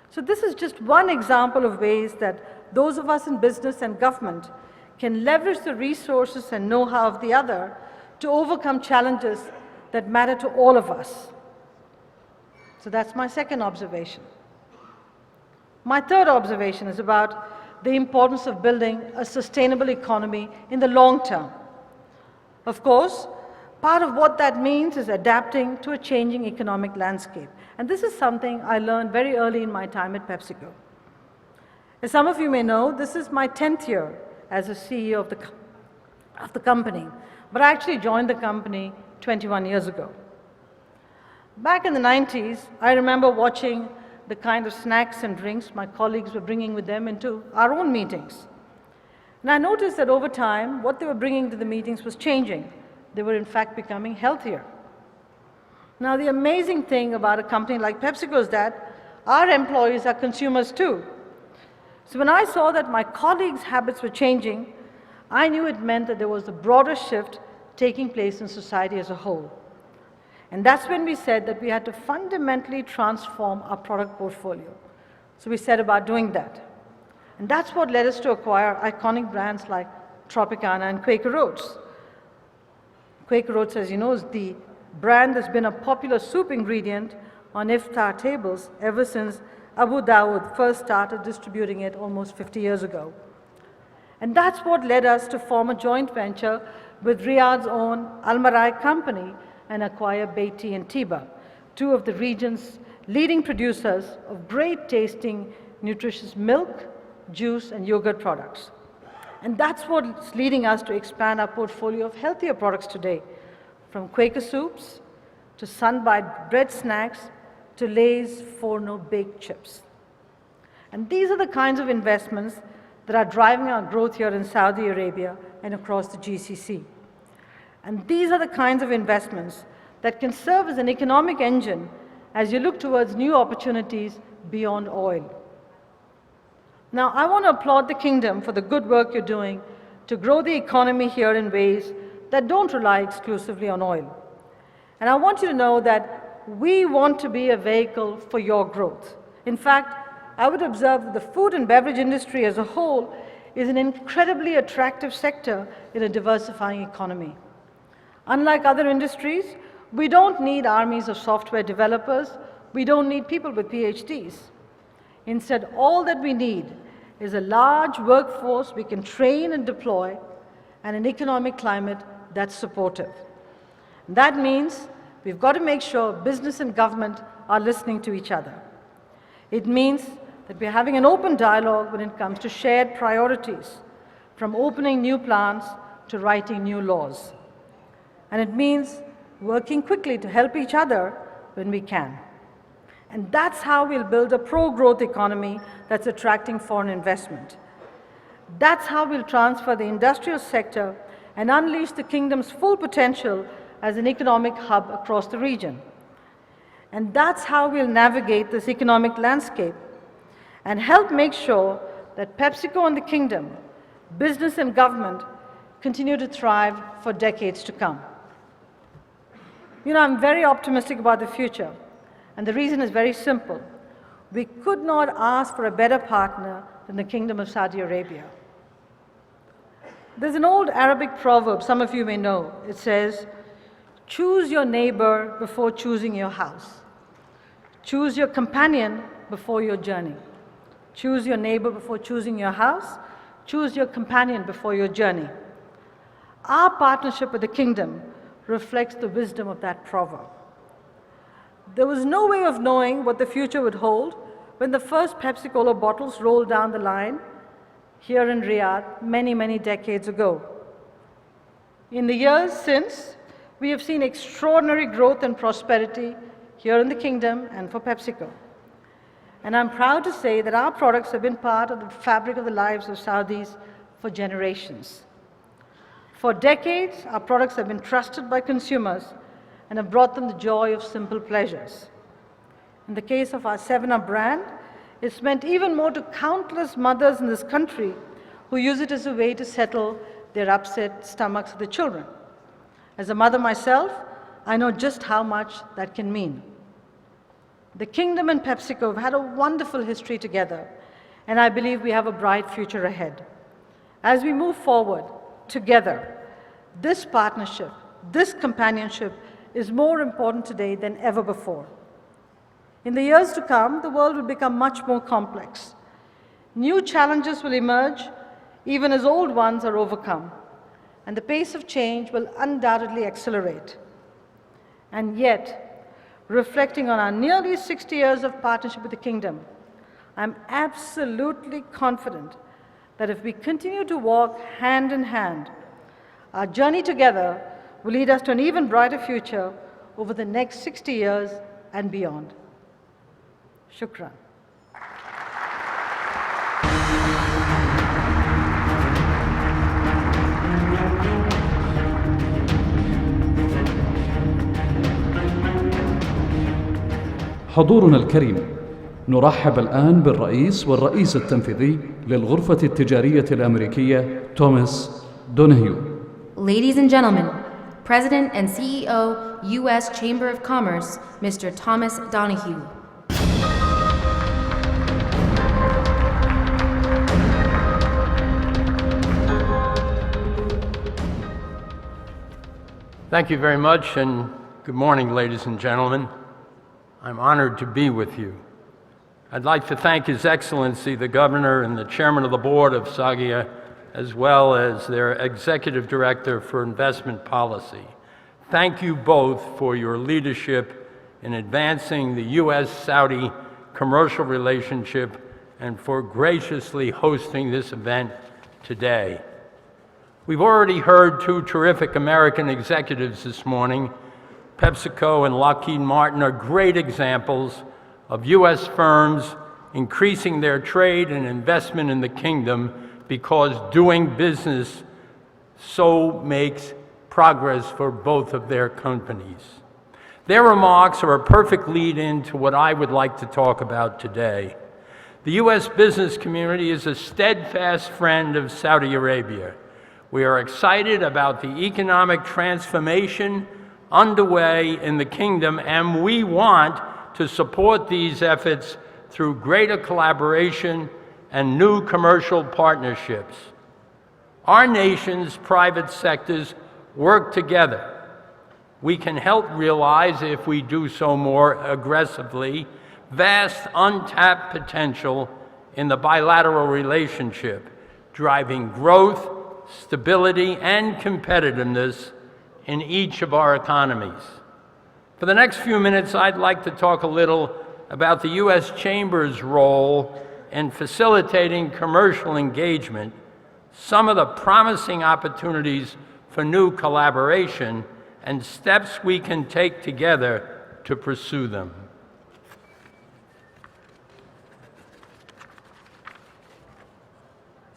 So this is just one example of ways that those of us in business and government can leverage the resources and know-how of the other to overcome challenges that matter to all of us. So that's my second observation. My third observation is about the importance of building a sustainable economy in the long term. Of course, part of what that means is adapting to a changing economic landscape. And this is something I learned very early in my time at PepsiCo. As some of you may know, this is my 10th year as a CEO of the company, but I actually joined the company 21 years ago. Back in the 90s, I remember watching the kind of snacks and drinks my colleagues were bringing with them into our own meetings. And I noticed that over time, what they were bringing to the meetings was changing. They were in fact becoming healthier. Now, the amazing thing about a company like PepsiCo is that our employees are consumers too. So when I saw that my colleagues' habits were changing, I knew it meant that there was a broader shift taking place in society as a whole. And that's when we said that we had to fundamentally transform our product portfolio. So we set about doing that. And that's what led us to acquire iconic brands like Tropicana and Quaker Oats. Quaker Oats, as you know, is the brand that's been a popular soup ingredient on iftar tables ever since Abu Dawood first started distributing it almost 50 years ago. And that's what led us to form a joint venture with Riyadh's own Al-Marai company and acquire Beatty and Tiba, two of the region's leading producers of great tasting, nutritious milk, juice, and yogurt products. And that's what's leading us to expand our portfolio of healthier products today, from Quaker soups to Sunbite bread snacks to Lay's Forno baked chips. And these are the kinds of investments that are driving our growth here in Saudi Arabia and across the GCC. And these are the kinds of investments that can serve as an economic engine as you look towards new opportunities beyond oil. Now, I want to applaud the Kingdom for the good work you're doing to grow the economy here in ways that don't rely exclusively on oil. And I want you to know that we want to be a vehicle for your growth. In fact, I would observe that the food and beverage industry as a whole is an incredibly attractive sector in a diversifying economy. Unlike other industries, we don't need armies of software developers. We don't need people with PhDs. Instead, all that we need is a large workforce we can train and deploy and an economic climate that's supportive. And that means we've got to make sure business and government are listening to each other. It means that we're having an open dialogue when it comes to shared priorities, from opening new plants to writing new laws. And it means working quickly to help each other when we can. And that's how we'll build a pro-growth economy that's attracting foreign investment. That's how we'll transfer the industrial sector and unleash the Kingdom's full potential as an economic hub across the region. And that's how we'll navigate this economic landscape and help make sure that PepsiCo and the Kingdom, business and government, continue to thrive for decades to come. You know, I'm very optimistic about the future, and the reason is very simple. We could not ask for a better partner than the Kingdom of Saudi Arabia. There's an old Arabic proverb, some of you may know. It says, choose your neighbor before choosing your house. Choose your companion before your journey. Choose your neighbor before choosing your house. Choose your companion before your journey. Our partnership with the Kingdom reflects the wisdom of that proverb. There was no way of knowing what the future would hold when the first Pepsi-Cola bottles rolled down the line here in Riyadh many, many decades ago. In the years since, we have seen extraordinary growth and prosperity here in the Kingdom and for PepsiCo. And I'm proud to say that our products have been part of the fabric of the lives of Saudis for generations. For decades, our products have been trusted by consumers and have brought them the joy of simple pleasures. In the case of our 7-Up brand, it's meant even more to countless mothers in this country who use it as a way to settle their upset stomachs of the children. As a mother myself, I know just how much that can mean. The Kingdom and PepsiCo have had a wonderful history together, and I believe we have a bright future ahead. As we move forward together, this partnership, this companionship is more important today than ever before. In the years to come, the world will become much more complex. New challenges will emerge even as old ones are overcome, and the pace of change will undoubtedly accelerate. And yet, reflecting on our nearly 60 years of partnership with the Kingdom, I'm absolutely confident that if we continue to walk hand in hand, our journey together will lead us to an even brighter future over the next 60 years and beyond. Shukran. حضورنا الكريم، نرحب الآن بالرئيس والرئيس التنفيذي للغرفة التجارية الأمريكية توماس دونهيو. Ladies and gentlemen, President and CEO, U.S. Chamber of Commerce, Mr. Thomas Donahue. Thank you very much, and good morning, ladies and gentlemen. I'm honored to be with you. I'd like to thank His Excellency, the Governor and the Chairman of the Board of SAGIA, as well as their Executive Director for Investment Policy. Thank you both for your leadership in advancing the U.S.-Saudi commercial relationship and for graciously hosting this event today. We've already heard two terrific American executives this morning. PepsiCo and Lockheed Martin are great examples of U.S. firms increasing their trade and investment in the Kingdom because doing business so makes progress for both of their companies. Their remarks are a perfect lead-in to what I would like to talk about today. The U.S. business community is a steadfast friend of Saudi Arabia. We are excited about the economic transformation underway in the Kingdom, and we want to support these efforts through greater collaboration and new commercial partnerships. Our nation's private sectors work together. We can help realize, if we do so more aggressively, vast untapped potential in the bilateral relationship, driving growth, stability, and competitiveness in each of our economies. For the next few minutes, I'd like to talk a little about the U.S. Chamber's role in facilitating commercial engagement, some of the promising opportunities for new collaboration, and steps we can take together to pursue them.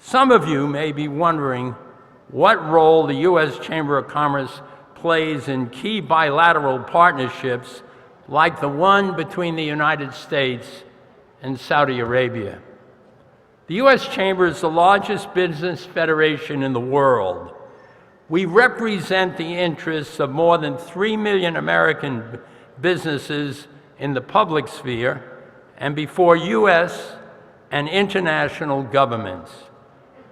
Some of you may be wondering what role the U.S. Chamber of Commerce plays in key bilateral partnerships like the one between the United States and Saudi Arabia. The U.S. Chamber is the largest business federation in the world. We represent the interests of more than 3 million American businesses in the public sphere and before U.S. and international governments.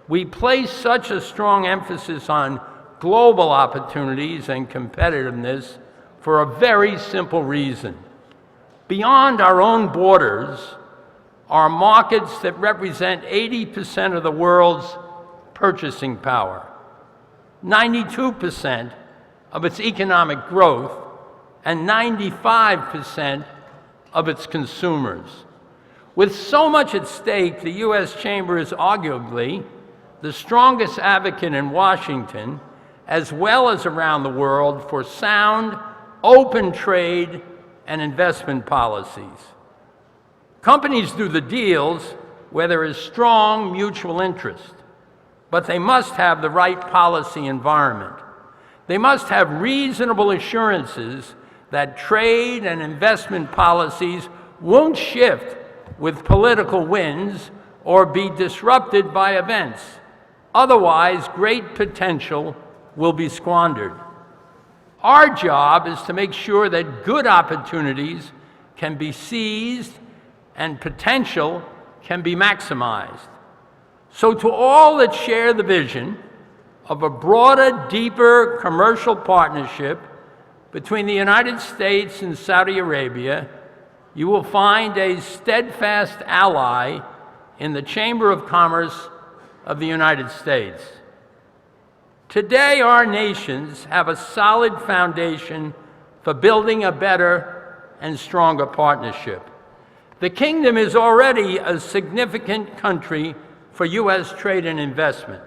We place such a strong emphasis on global opportunities and competitiveness for a very simple reason. Beyond our own borders are markets that represent 80% of the world's purchasing power, 92% of its economic growth, and 95% of its consumers. With so much at stake, the U.S. Chamber is arguably the strongest advocate in Washington, as well as around the world, for sound, open trade and investment policies. Companies do the deals where there is strong mutual interest, but they must have the right policy environment. They must have reasonable assurances that trade and investment policies won't shift with political winds or be disrupted by events. Otherwise, great potential will be squandered. Our job is to make sure that good opportunities can be seized and potential can be maximized. So to all that share the vision of a broader, deeper commercial partnership between the United States and Saudi Arabia, you will find a steadfast ally in the Chamber of Commerce of the United States. Today, our nations have a solid foundation for building a better and stronger partnership. The Kingdom is already a significant country for U.S. trade and investment.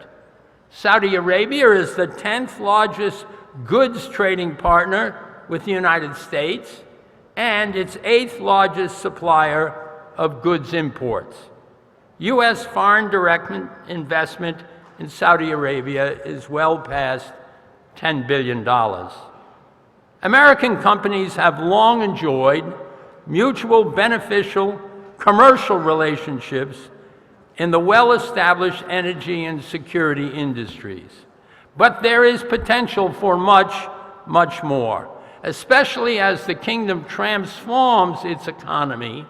Saudi Arabia is the 10th largest goods trading partner with the United States and its 8th largest supplier of goods imports. U.S. foreign direct investment in Saudi Arabia is well past $10 billion. American companies have long enjoyed mutual beneficial commercial relationships in the well-established energy and security industries. But there is potential for much, much more, especially as the Kingdom transforms its economy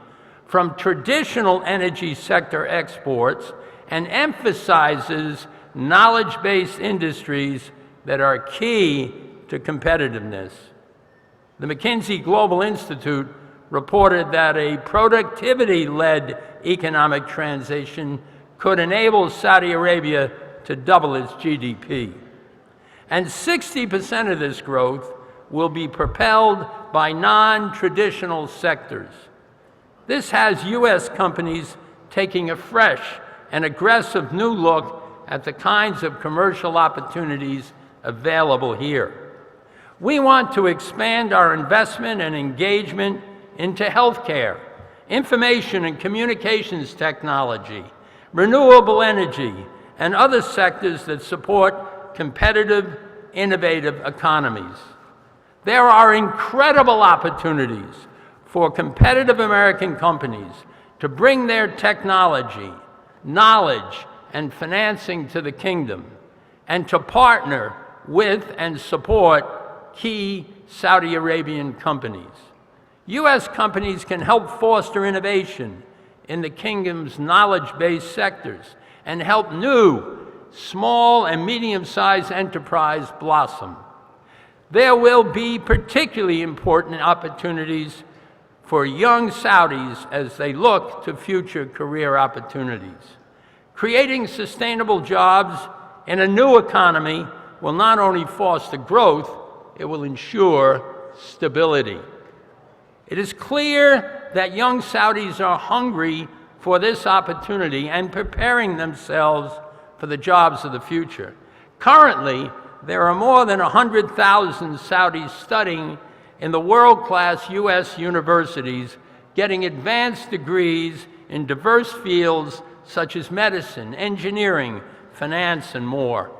from traditional energy sector exports and emphasizes knowledge-based industries that are key to competitiveness. The McKinsey Global Institute reported that a productivity-led economic transition could enable Saudi Arabia to double its GDP. And 60% of this growth will be propelled by non-traditional sectors. This has U.S. companies taking a fresh and aggressive new look at the kinds of commercial opportunities available here. We want to expand our investment and engagement into healthcare, information and communications technology, renewable energy, and other sectors that support competitive, innovative economies. There are incredible opportunities for competitive American companies to bring their technology, knowledge, and financing to the Kingdom, and to partner with and support key Saudi Arabian companies. U.S. companies can help foster innovation in the Kingdom's knowledge-based sectors and help new, small and medium-sized enterprise blossom. There will be particularly important opportunities for young Saudis as they look to future career opportunities. Creating sustainable jobs in a new economy will not only foster growth, it will ensure stability. It is clear that young Saudis are hungry for this opportunity and preparing themselves for the jobs of the future. Currently, there are more than 100,000 Saudis studying in the world-class U.S. universities, getting advanced degrees in diverse fields such as medicine, engineering, finance, and more.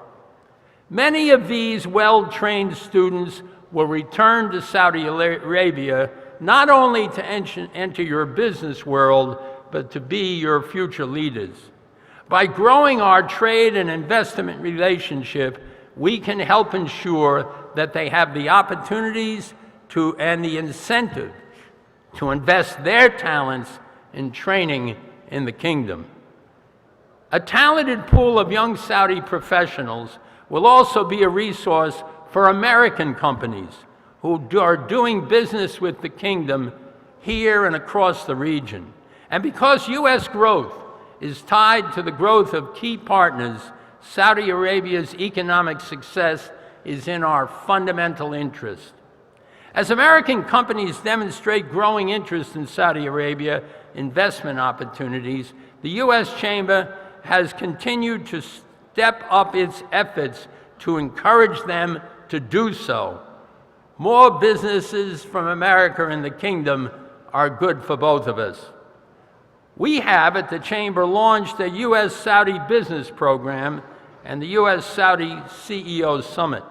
Many of these well-trained students will return to Saudi Arabia not only to enter your business world, but to be your future leaders. By growing our trade and investment relationship, we can help ensure that they have the opportunities and the incentive to invest their talents in training in the kingdom. A talented pool of young Saudi professionals will also be a resource for American companies who are doing business with the kingdom here and across the region. And because U.S. growth is tied to the growth of key partners, Saudi Arabia's economic success is in our fundamental interest. As American companies demonstrate growing interest in Saudi Arabia investment opportunities, the U.S. Chamber has continued to step up its efforts to encourage them to do so. More businesses from America and the Kingdom are good for both of us. We have, at the Chamber, launched a U.S.-Saudi business program and the U.S.-Saudi CEO Summit.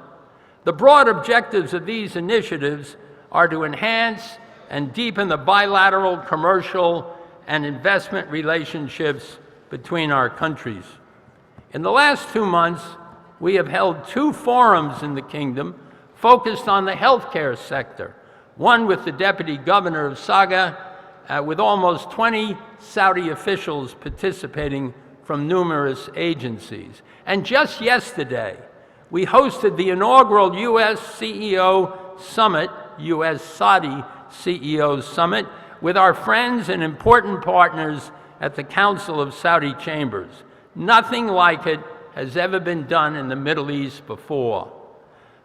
The broad objectives of these initiatives are to enhance and deepen the bilateral, commercial, and investment relationships between our countries. In the last 2 months, we have held 2 forums in the Kingdom focused on the healthcare sector, one with the Deputy Governor of Saga, with almost 20 Saudi officials participating from numerous agencies. And just yesterday, we hosted the inaugural U.S. CEO Summit, U.S.-Saudi CEO Summit, with our friends and important partners at the Council of Saudi Chambers. Nothing like it has ever been done in the Middle East before.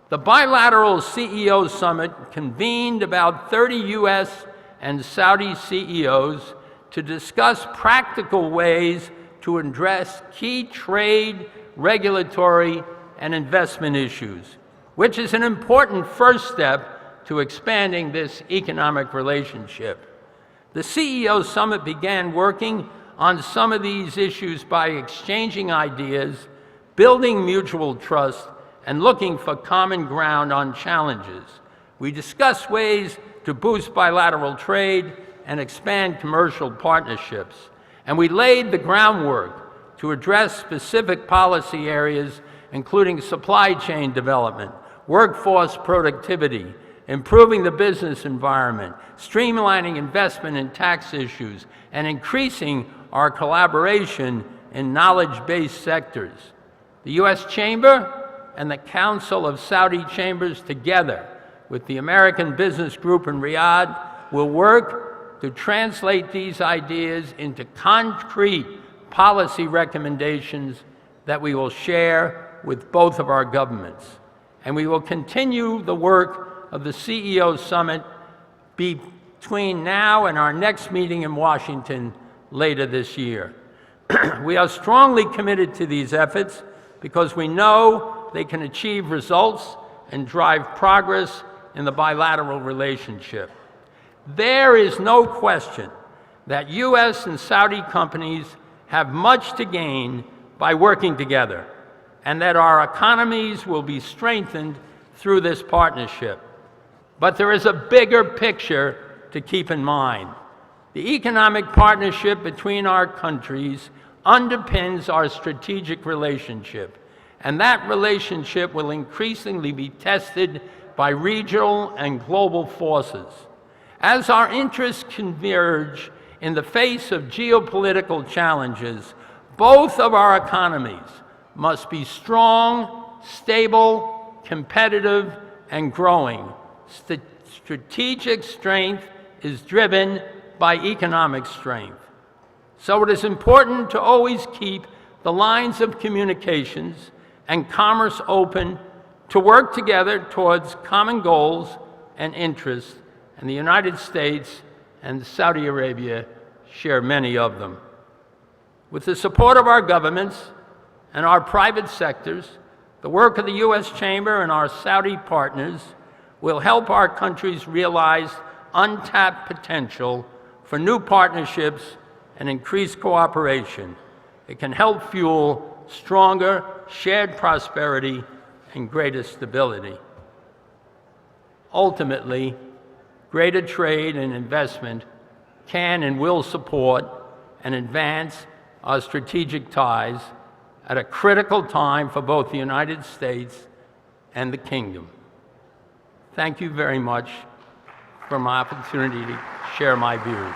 The bilateral CEO Summit convened about 30 U.S. and Saudi CEOs to discuss practical ways to address key trade, regulatory, and investment issues, which is an important first step to expanding this economic relationship. The CEO Summit began working on some of these issues by exchanging ideas, building mutual trust, and looking for common ground on challenges. We discussed ways to boost bilateral trade and expand commercial partnerships. And we laid the groundwork to address specific policy areas, including supply chain development, workforce productivity, improving the business environment, streamlining investment and tax issues, and increasing our collaboration in knowledge-based sectors. The U.S. Chamber and the Council of Saudi Chambers, together with the American Business Group in Riyadh, will work to translate these ideas into concrete policy recommendations that we will share with both of our governments. And we will continue the work of the CEO Summit between now and our next meeting in Washington later this year. We are strongly committed to these efforts because we know they can achieve results and drive progress in the bilateral relationship. There is no question that U.S. and Saudi companies have much to gain by working together, and that our economies will be strengthened through this partnership. But there is a bigger picture to keep in mind. The economic partnership between our countries underpins our strategic relationship, and that relationship will increasingly be tested by regional and global forces. As our interests converge in the face of geopolitical challenges, both of our economies must be strong, stable, competitive, and growing. Strategic strength is driven by economic strength. So it is important to always keep the lines of communications and commerce open to work together towards common goals and interests, and the United States and Saudi Arabia share many of them. With the support of our governments and our private sectors, the work of the U.S. Chamber and our Saudi partners will help our countries realize untapped potential for new partnerships and increased cooperation. It can help fuel stronger shared prosperity and greater stability. Ultimately, greater trade and investment can and will support and advance our strategic ties at a critical time for both the United States and the Kingdom. Thank you very much for my opportunity to share my views.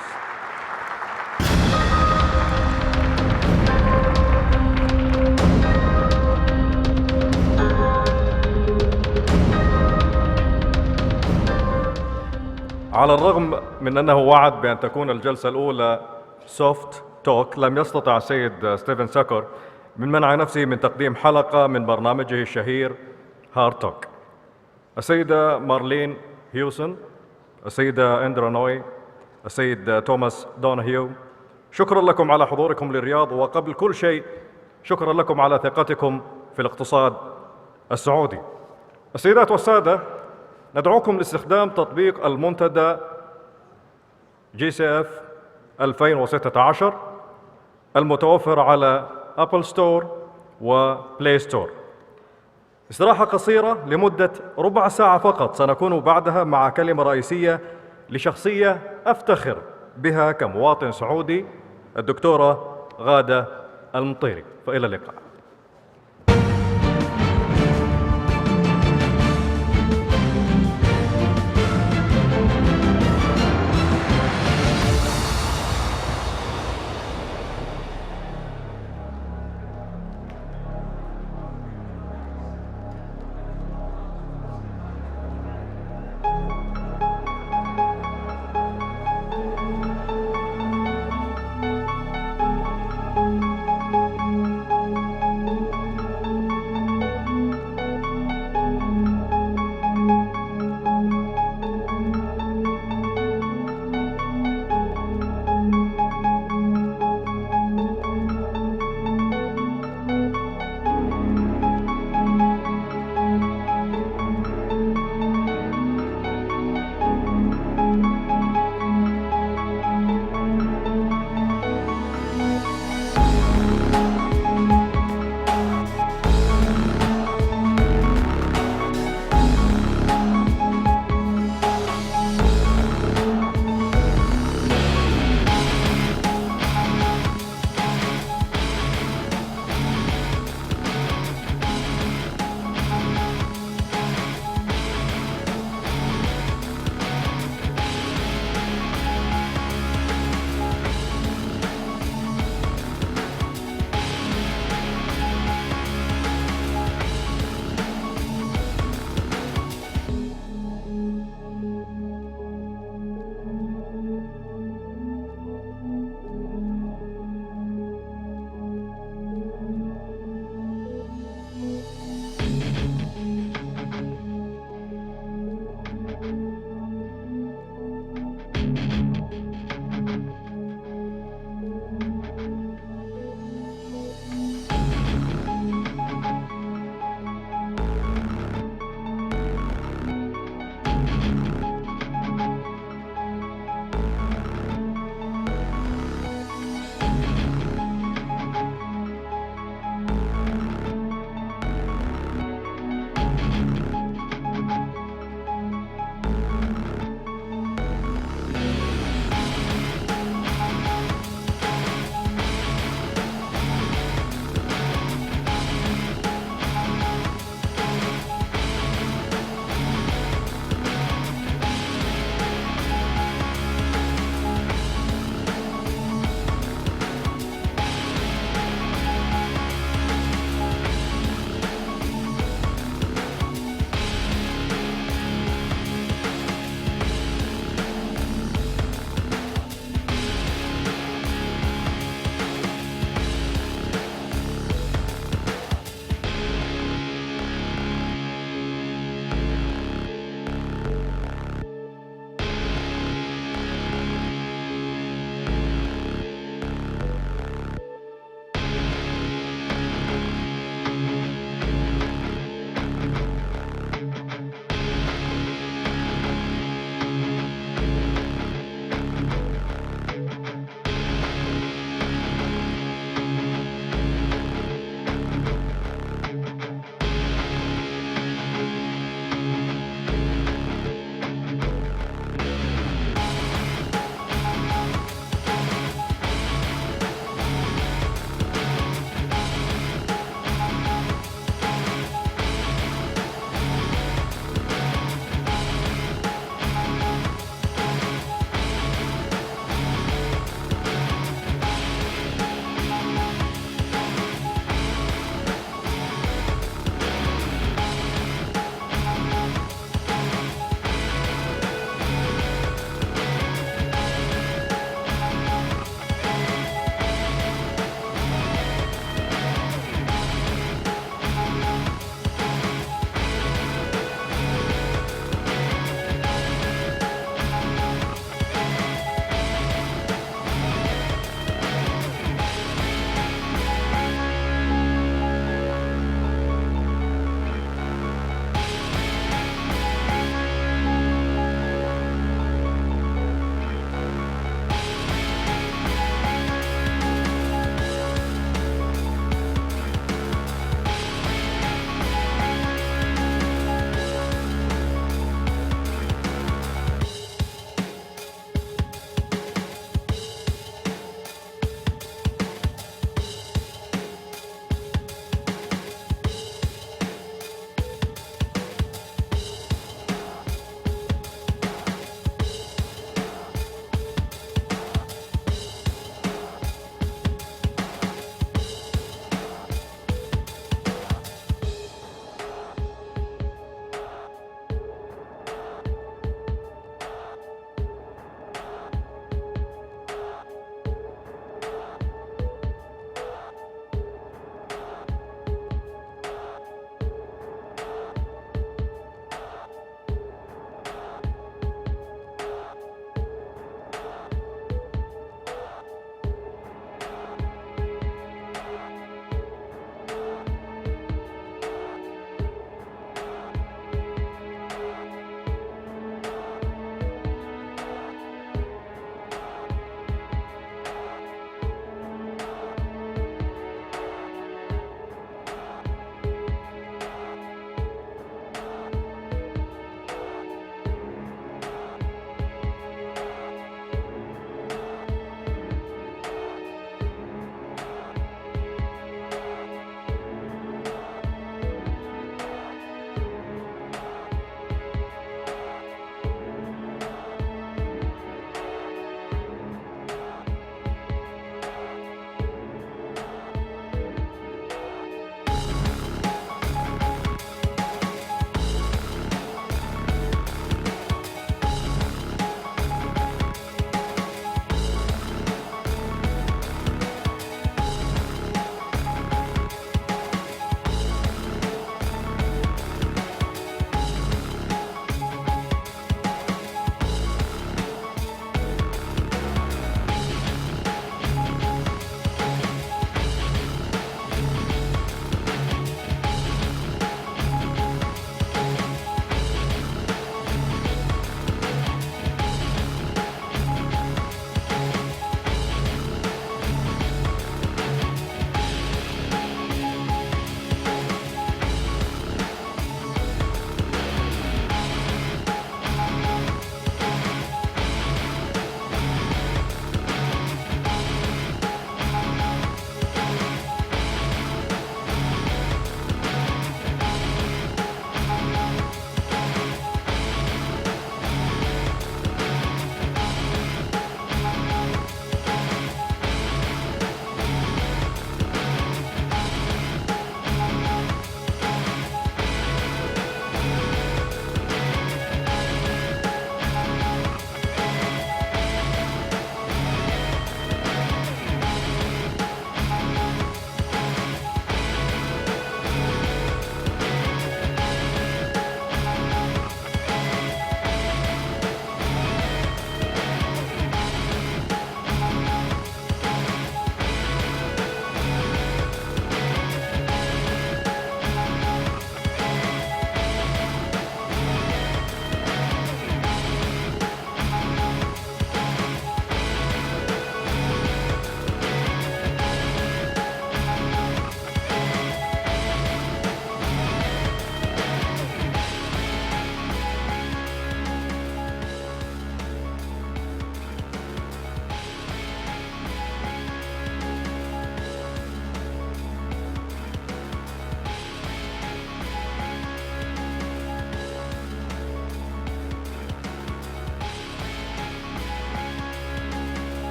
على الرغم من أنه وعد بأن تكون الجلسة الأولى سوفت توك، لم يستطع السيد ستيفن ساكر من منع نفسه من تقديم حلقة من برنامجه الشهير هارد توك. السيدة مارلين هيوسن، السيدة إندرا نوي، السيد توماس دونهيو، شكرا لكم على حضوركم للرياض، وقبل كل شيء شكرا لكم على ثقتكم في الاقتصاد السعودي. السيدات والسادة، ندعوكم لاستخدام تطبيق المنتدى GCF 2016 المتوفر على أبل ستور وبلاي ستور. استراحة قصيرة لمدة ربع ساعة فقط، سنكون بعدها مع كلمة رئيسية لشخصية أفتخر بها كمواطن سعودي، الدكتورة غادة المطيري. فإلى اللقاء.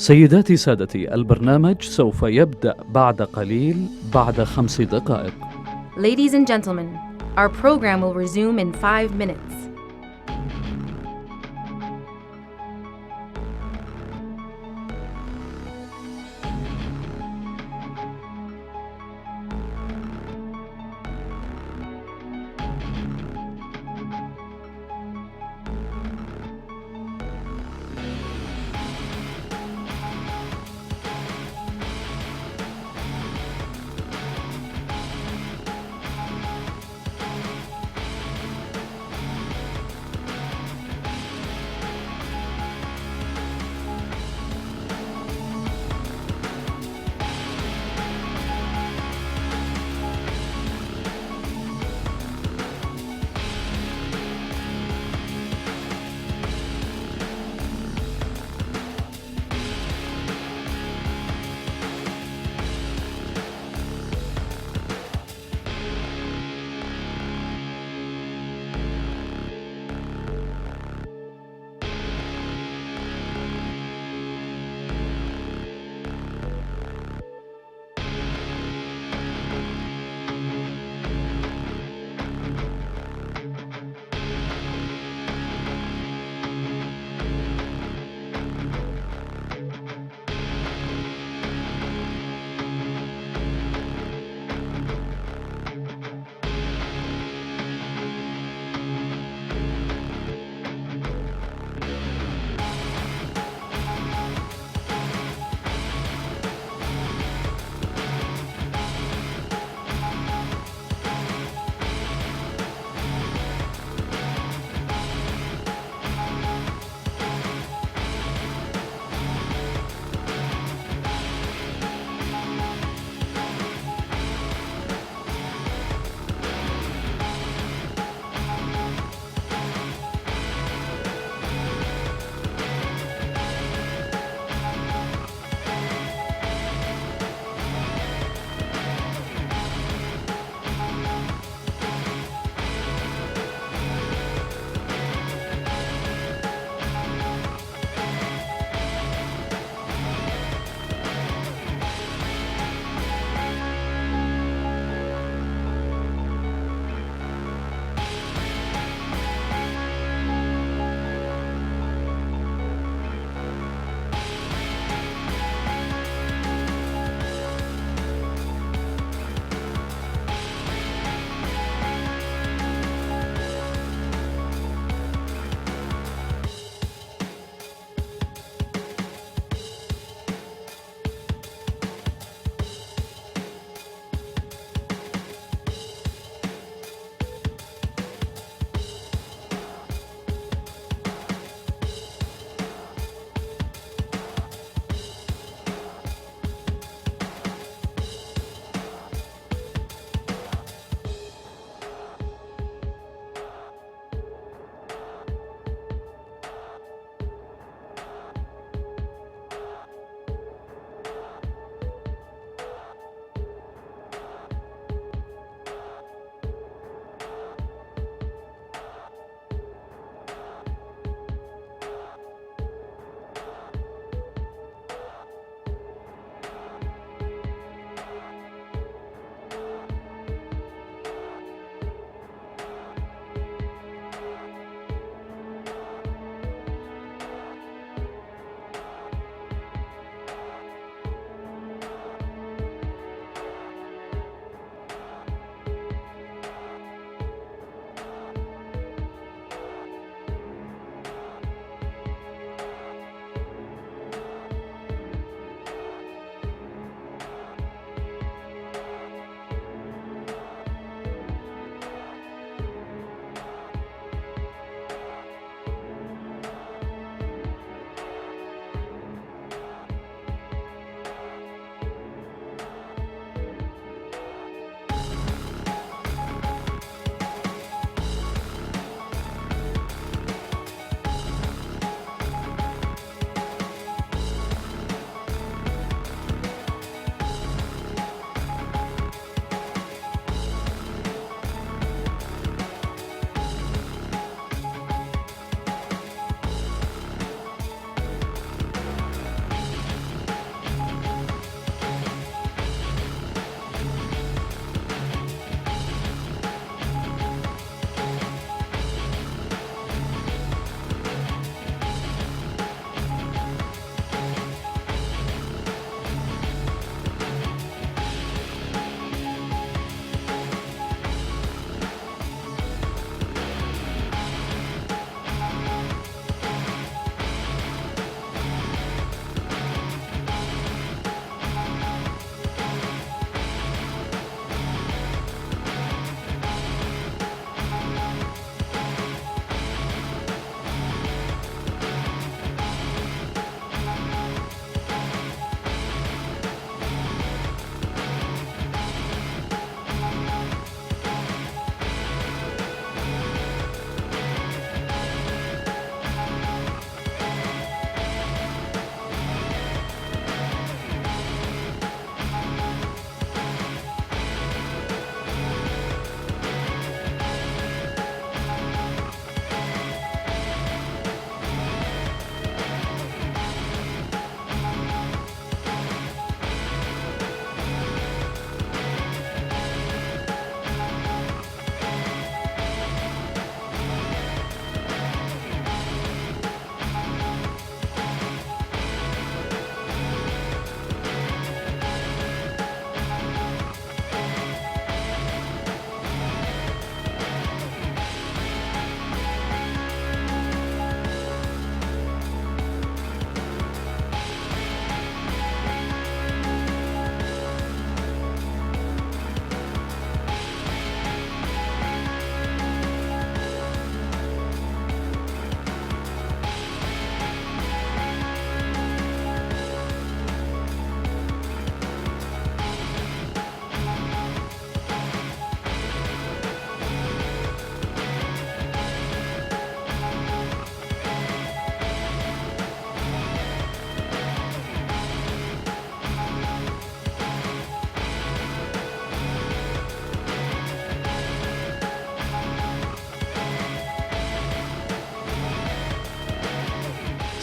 سيداتي سادتي، البرنامج سوف يبدأ بعد قليل، بعد 5 دقائق. Ladies and gentlemen, our program will resume in 5 minutes.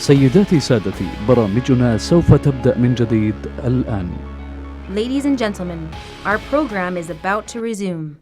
سيداتي سادتي، برامجنا سوف تبدأ من جديد الآن. Ladies and gentlemen, our program is about to resume.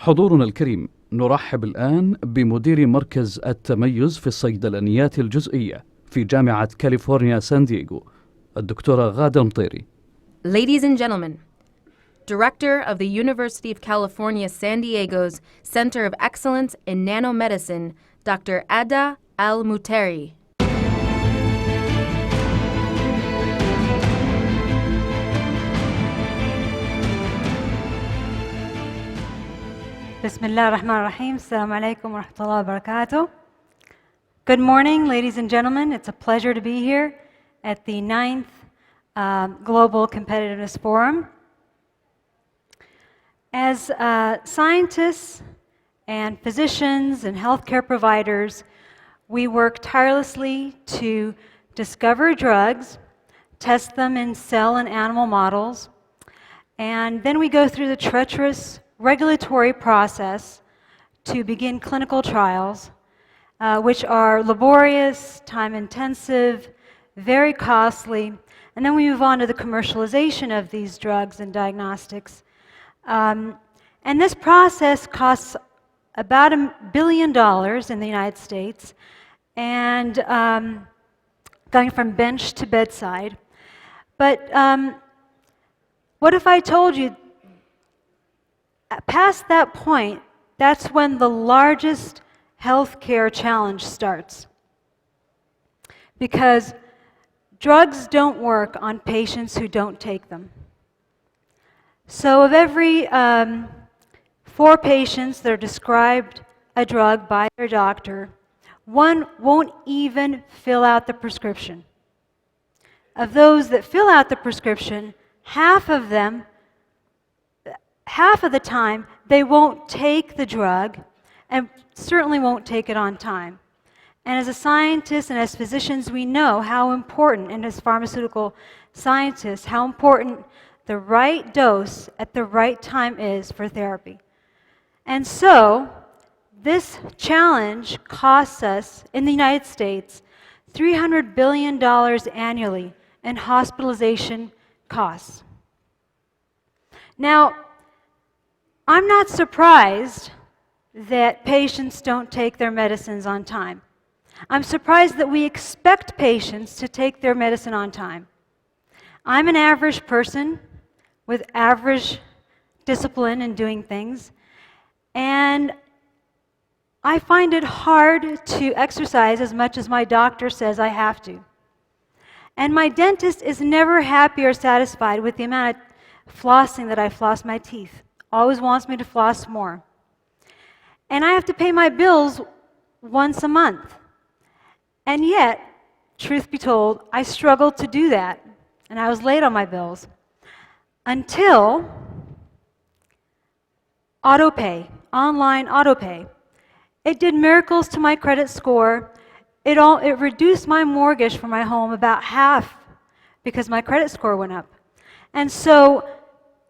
حضورنا الكريم، نرحب الآن بمدير مركز التميز في الصيدلانيات الجزئية في جامعة كاليفورنيا سان دييغو، الدكتورة غادة مطيري. Ladies and gentlemen, Director of the University of California San Diego's Center of Excellence in Nanomedicine, Dr. Ada Al-Muteri. Bismillah ar-Rahman ar-Rahim. Assalamu alaikum wa rahmatullahi wa barakatuh. Good morning, ladies and gentlemen. It's a pleasure to be here at the 9th Global Competitiveness Forum. As scientists and physicians and healthcare providers, we work tirelessly to discover drugs, test them in cell and animal models, and then we go through the treacherous regulatory process to begin clinical trials, which are laborious, time-intensive, very costly, and then we move on to the commercialization of these drugs and diagnostics. And this process costs about $1 billion in the United States, and going from bench to bedside. But what if I told you past that point, that's when the largest healthcare challenge starts? Because drugs don't work on patients who don't take them. So of every 4 patients that are described a drug by their doctor, 1 won't even fill out the prescription. Of those that fill out the prescription, half of the time, they won't take the drug and certainly won't take it on time. And as a scientist and as physicians, we know how important, and as pharmaceutical scientists, how important the right dose at the right time is for therapy. And so, this challenge costs us, in the United States, $300 billion annually in hospitalization costs. Now, I'm not surprised that patients don't take their medicines on time. I'm surprised that we expect patients to take their medicine on time. I'm an average person with average discipline in doing things, and I find it hard to exercise as much as my doctor says I have to. And my dentist is never happy or satisfied with the amount of flossing that I floss my teeth. Always wants me to floss more. And I have to pay my bills once a month. And yet, truth be told, I struggled to do that, and I was late on my bills. Until autopay, online autopay. It did miracles to my credit score. It reduced my mortgage for my home about half because my credit score went up. And so,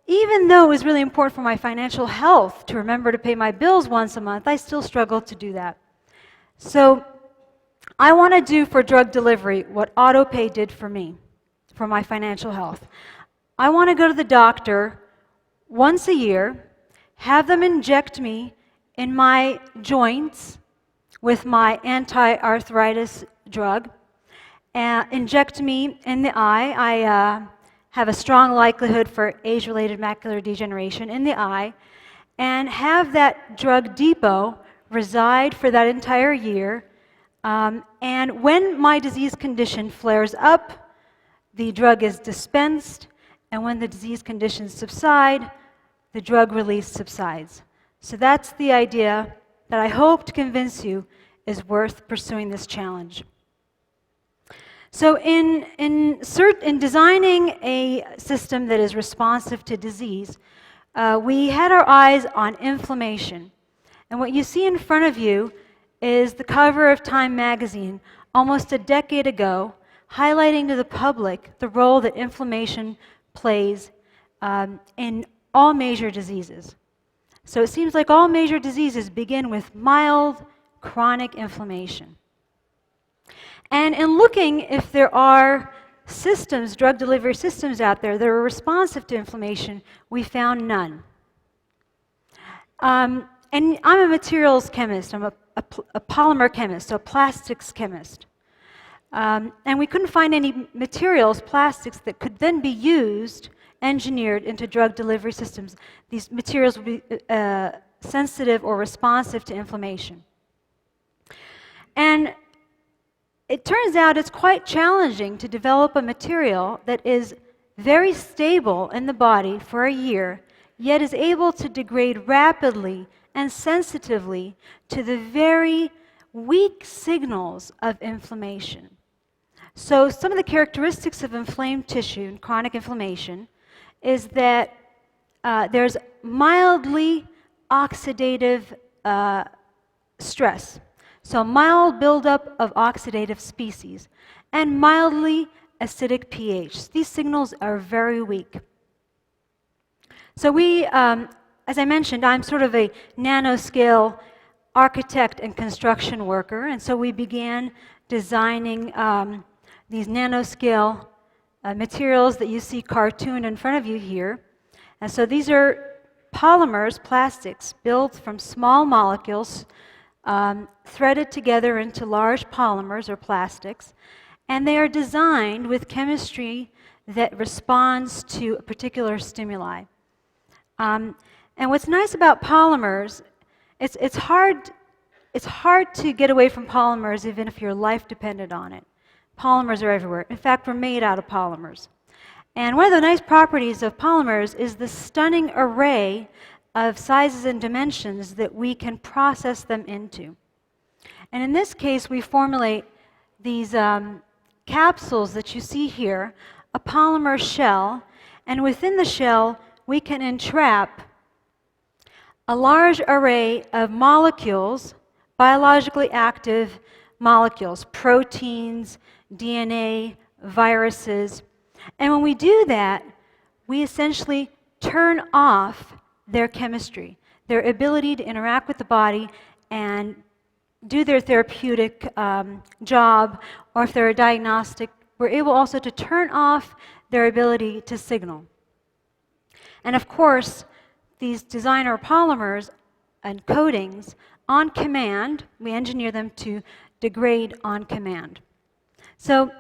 even though it was really important for my financial health to remember to pay my bills once a month, I still struggled to do that. So, I want to do for drug delivery what autopay did for me, for my financial health. I want to go to the doctor once a year, have them inject me in my joints with my anti-arthritis drug, inject me in the eye. I have a strong likelihood for age-related macular degeneration in the eye, and have that drug depot reside for that entire year. And when my disease condition flares up, the drug is dispensed, and when the disease conditions subside, the drug release subsides. So that's the idea that I hope to convince you is worth pursuing this challenge. So in designing a system that is responsive to disease, we had our eyes on inflammation. And what you see in front of you is the cover of Time magazine almost a decade ago, highlighting to the public the role that inflammation plays in all major diseases. So it seems like all major diseases begin with mild chronic inflammation. And in looking if there are systems, drug delivery systems out there that are responsive to inflammation, we found none. And I'm a materials chemist. I'm a polymer chemist, so a plastics chemist. And we couldn't find any materials, plastics, that could then be used, engineered into drug delivery systems. These materials would be sensitive or responsive to inflammation. And it turns out it's quite challenging to develop a material that is very stable in the body for a year, yet is able to degrade rapidly and sensitively to the very weak signals of inflammation. So some of the characteristics of inflamed tissue and chronic inflammation is that there's mildly oxidative stress. So mild buildup of oxidative species and mildly acidic pH. These signals are very weak. So we, as I mentioned, I'm sort of a nanoscale architect and construction worker, and so we began designing these nanoscale materials that you see cartooned in front of you here. And so these are polymers, plastics, built from small molecules, threaded together into large polymers or plastics, and they are designed with chemistry that responds to a particular stimuli. And what's nice about polymers, it's hard to get away from polymers even if your life depended on it. Polymers are everywhere. In fact, we're made out of polymers. And one of the nice properties of polymers is the stunning array of sizes and dimensions that we can process them into. And in this case, we formulate these capsules that you see here, a polymer shell, and within the shell, we can entrap a large array of molecules, biologically active molecules, proteins, DNA, viruses. And when we do that, we essentially turn off their chemistry, their ability to interact with the body and do their therapeutic job, or if they're a diagnostic, we're able also to turn off their ability to signal. And of course, these designer polymers and coatings, on command, we engineer them to degrade on command. So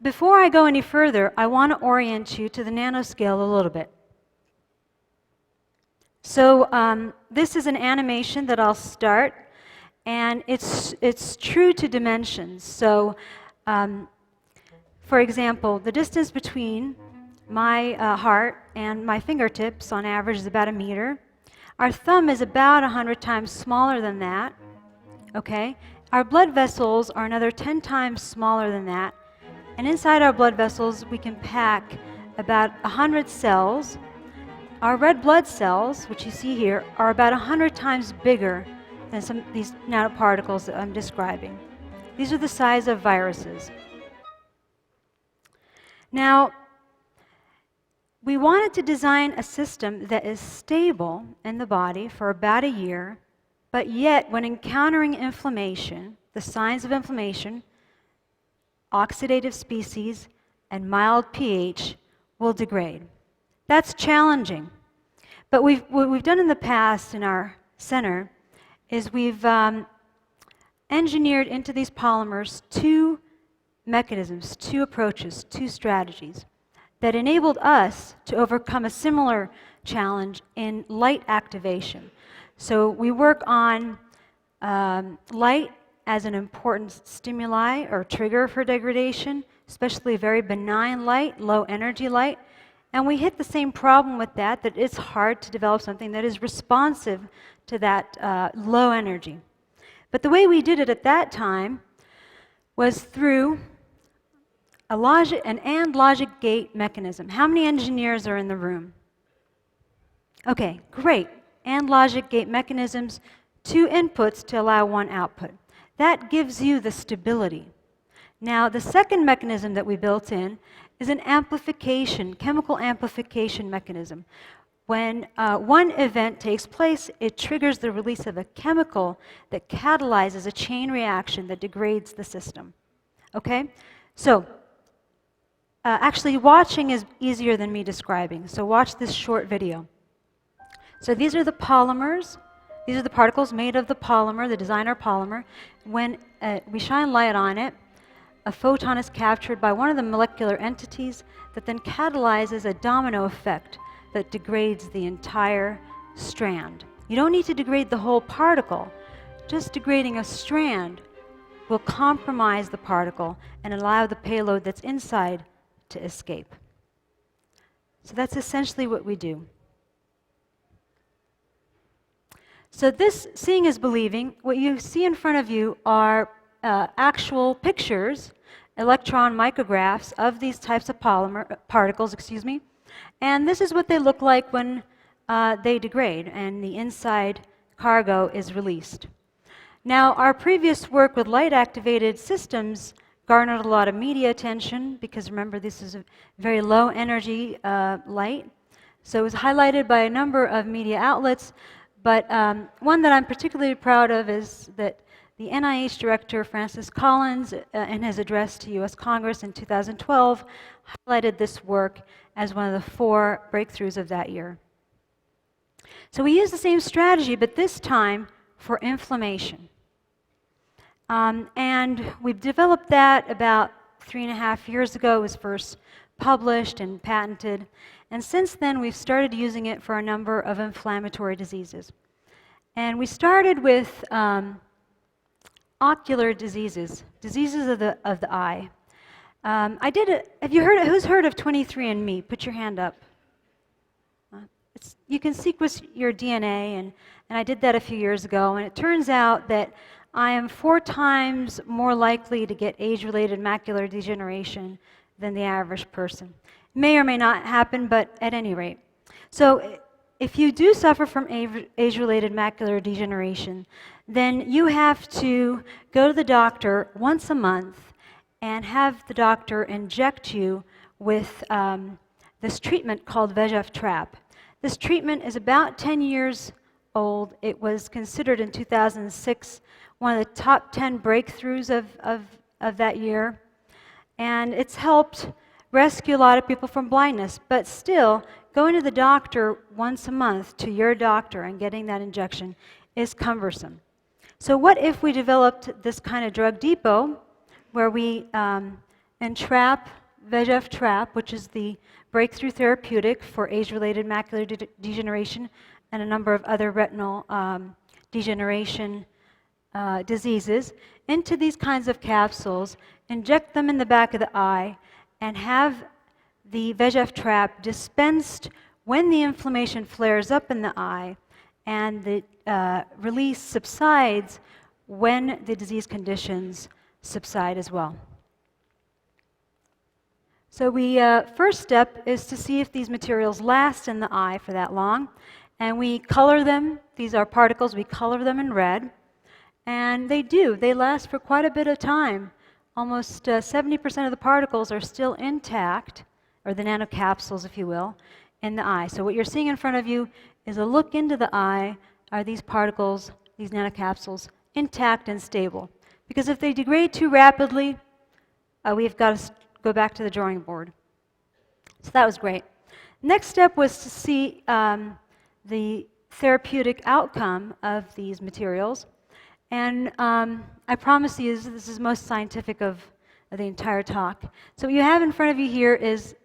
before I go any further, I want to orient you to the nanoscale a little bit. So this is an animation that I'll start, and it's true to dimensions. So for example, the distance between my heart and my fingertips on average is about 1 meter. Our thumb is about 100 times smaller than that, okay? Our blood vessels are another 10 times smaller than that. And inside our blood vessels, we can pack about 100 cells. Our red blood cells, which you see here, are about 100 times bigger than some of these nanoparticles that I'm describing. These are the size of viruses. Now, we wanted to design a system that is stable in the body for about a year, but yet when encountering inflammation, the signs of inflammation, oxidative species, and mild pH will degrade. That's challenging. But what we've done in the past in our center is we've engineered into these polymers 2 mechanisms, 2 approaches, 2 strategies that enabled us to overcome a similar challenge in light activation. So we work on light as an important stimuli or trigger for degradation, especially very benign light, low energy light. And we hit the same problem with that it's hard to develop something that is responsive to that low energy. But the way we did it at that time was through an AND logic gate mechanism. How many engineers are in the room? Okay, great. AND logic gate mechanisms, 2 inputs to allow 1 output. That gives you the stability. Now, the second mechanism that we built in is an amplification, chemical amplification mechanism. When one event takes place, it triggers the release of a chemical that catalyzes a chain reaction that degrades the system. Okay? So, actually, watching is easier than me describing. So watch this short video. So these are the polymers. These are the particles made of the polymer, the designer polymer. When we shine light on it, a photon is captured by one of the molecular entities that then catalyzes a domino effect that degrades the entire strand. You don't need to degrade the whole particle. Just degrading a strand will compromise the particle and allow the payload that's inside to escape. So that's essentially what we do. So this seeing is believing. What you see in front of you are actual pictures, electron micrographs of these types of particles, and this is what they look like when they degrade and the inside cargo is released. Now, our previous work with light-activated systems garnered a lot of media attention because remember, this is a very low energy light. So it was highlighted by a number of media outlets, but one that I'm particularly proud of is that the NIH director, Francis Collins, in his address to US Congress in 2012, highlighted this work as one of the 4 breakthroughs of that year. So we use the same strategy, but this time for inflammation. And we've developed that about 3.5 years ago. It was first published and patented. And since then, we've started using it for a number of inflammatory diseases. And we started with ocular diseases, diseases of the eye. Have you heard? Who's heard of 23andMe? Put your hand up. You can sequence your DNA, and I did that a few years ago. And it turns out that I am 4 times more likely to get age-related macular degeneration than the average person. It may or may not happen, but at any rate. So if you do suffer from age-related macular degeneration, then you have to go to the doctor once a month and have the doctor inject you with this treatment called VEGF trap. This treatment is about 10 years old. It was considered in 2006 one of the top 10 breakthroughs of that year. And it's helped rescue a lot of people from blindness. But still, going to the doctor once a month, to your doctor, and getting that injection is cumbersome. So what if we developed this kind of drug depot where we entrap VEGF trap, which is the breakthrough therapeutic for age-related macular degeneration and a number of other retinal degeneration diseases, into these kinds of capsules, inject them in the back of the eye, and have the VEGF trap dispensed when the inflammation flares up in the eye, and the release subsides when the disease conditions subside as well. So first step is to see if these materials last in the eye for that long, and we color them. These are particles. We color them in red. And they do. They last for quite a bit of time. Almost 70% of the particles are still intact, or the nanocapsules, if you will, in the eye. So what you're seeing in front of you is a look into the eye. Are these particles, these nanocapsules, intact and stable? Because if they degrade too rapidly, we've got to go back to the drawing board. So that was great. Next step was to see the therapeutic outcome of these materials. And I promise you, this is most scientific of the entire talk. So what you have in front of you here is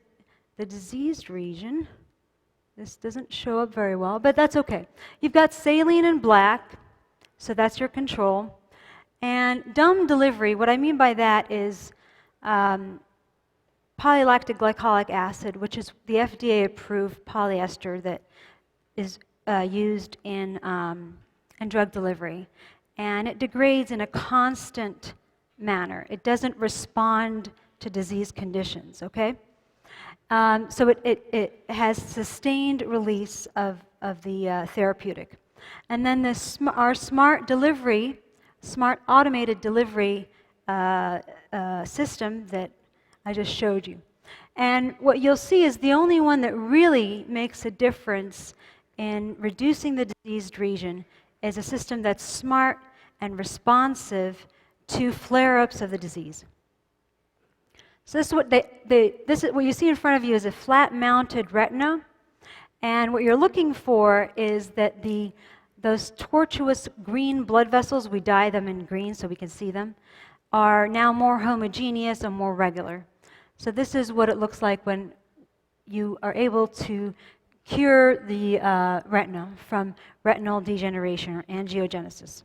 the diseased region. This doesn't show up very well, but that's okay. You've got saline in black, so that's your control. And dumb delivery, what I mean by that is polylactic glycolic acid, which is the FDA-approved polyester that is used in drug delivery. And it degrades in a constant manner. It doesn't respond to disease conditions, okay? So it has sustained release of the therapeutic. And then our smart automated delivery system that I just showed you. And what you'll see is the only one that really makes a difference in reducing the diseased region is a system that's smart and responsive to flare-ups of the disease. So this is what what you see in front of you is a flat-mounted retina, And what you're looking for is that those tortuous green blood vessels, we dye them in green so we can see them, are now more homogeneous and more regular. So this is what it looks like when you are able to cure the retina from retinal degeneration or angiogenesis.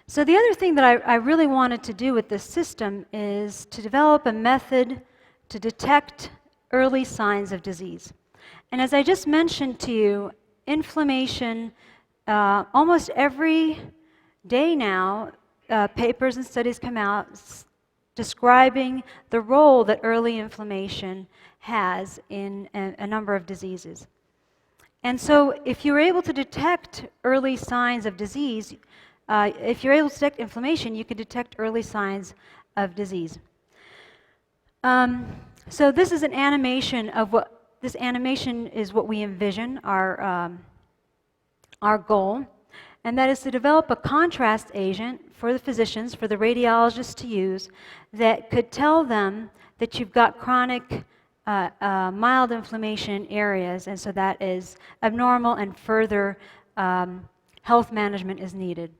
So the other thing that I really wanted to do with this system is to develop a method to detect early signs of disease. And as I just mentioned to you, inflammation, almost every day now, papers and studies come out describing the role that early inflammation has in a number of diseases. And so if you're able to detect early signs of disease, if you're able to detect inflammation, you can detect early signs of disease. So this is an animation of this animation is what we envision, our goal, and that is to develop a contrast agent for the physicians, for the radiologists to use, that could tell them that you've got chronic mild inflammation in areas, and so that is abnormal and further health management is needed.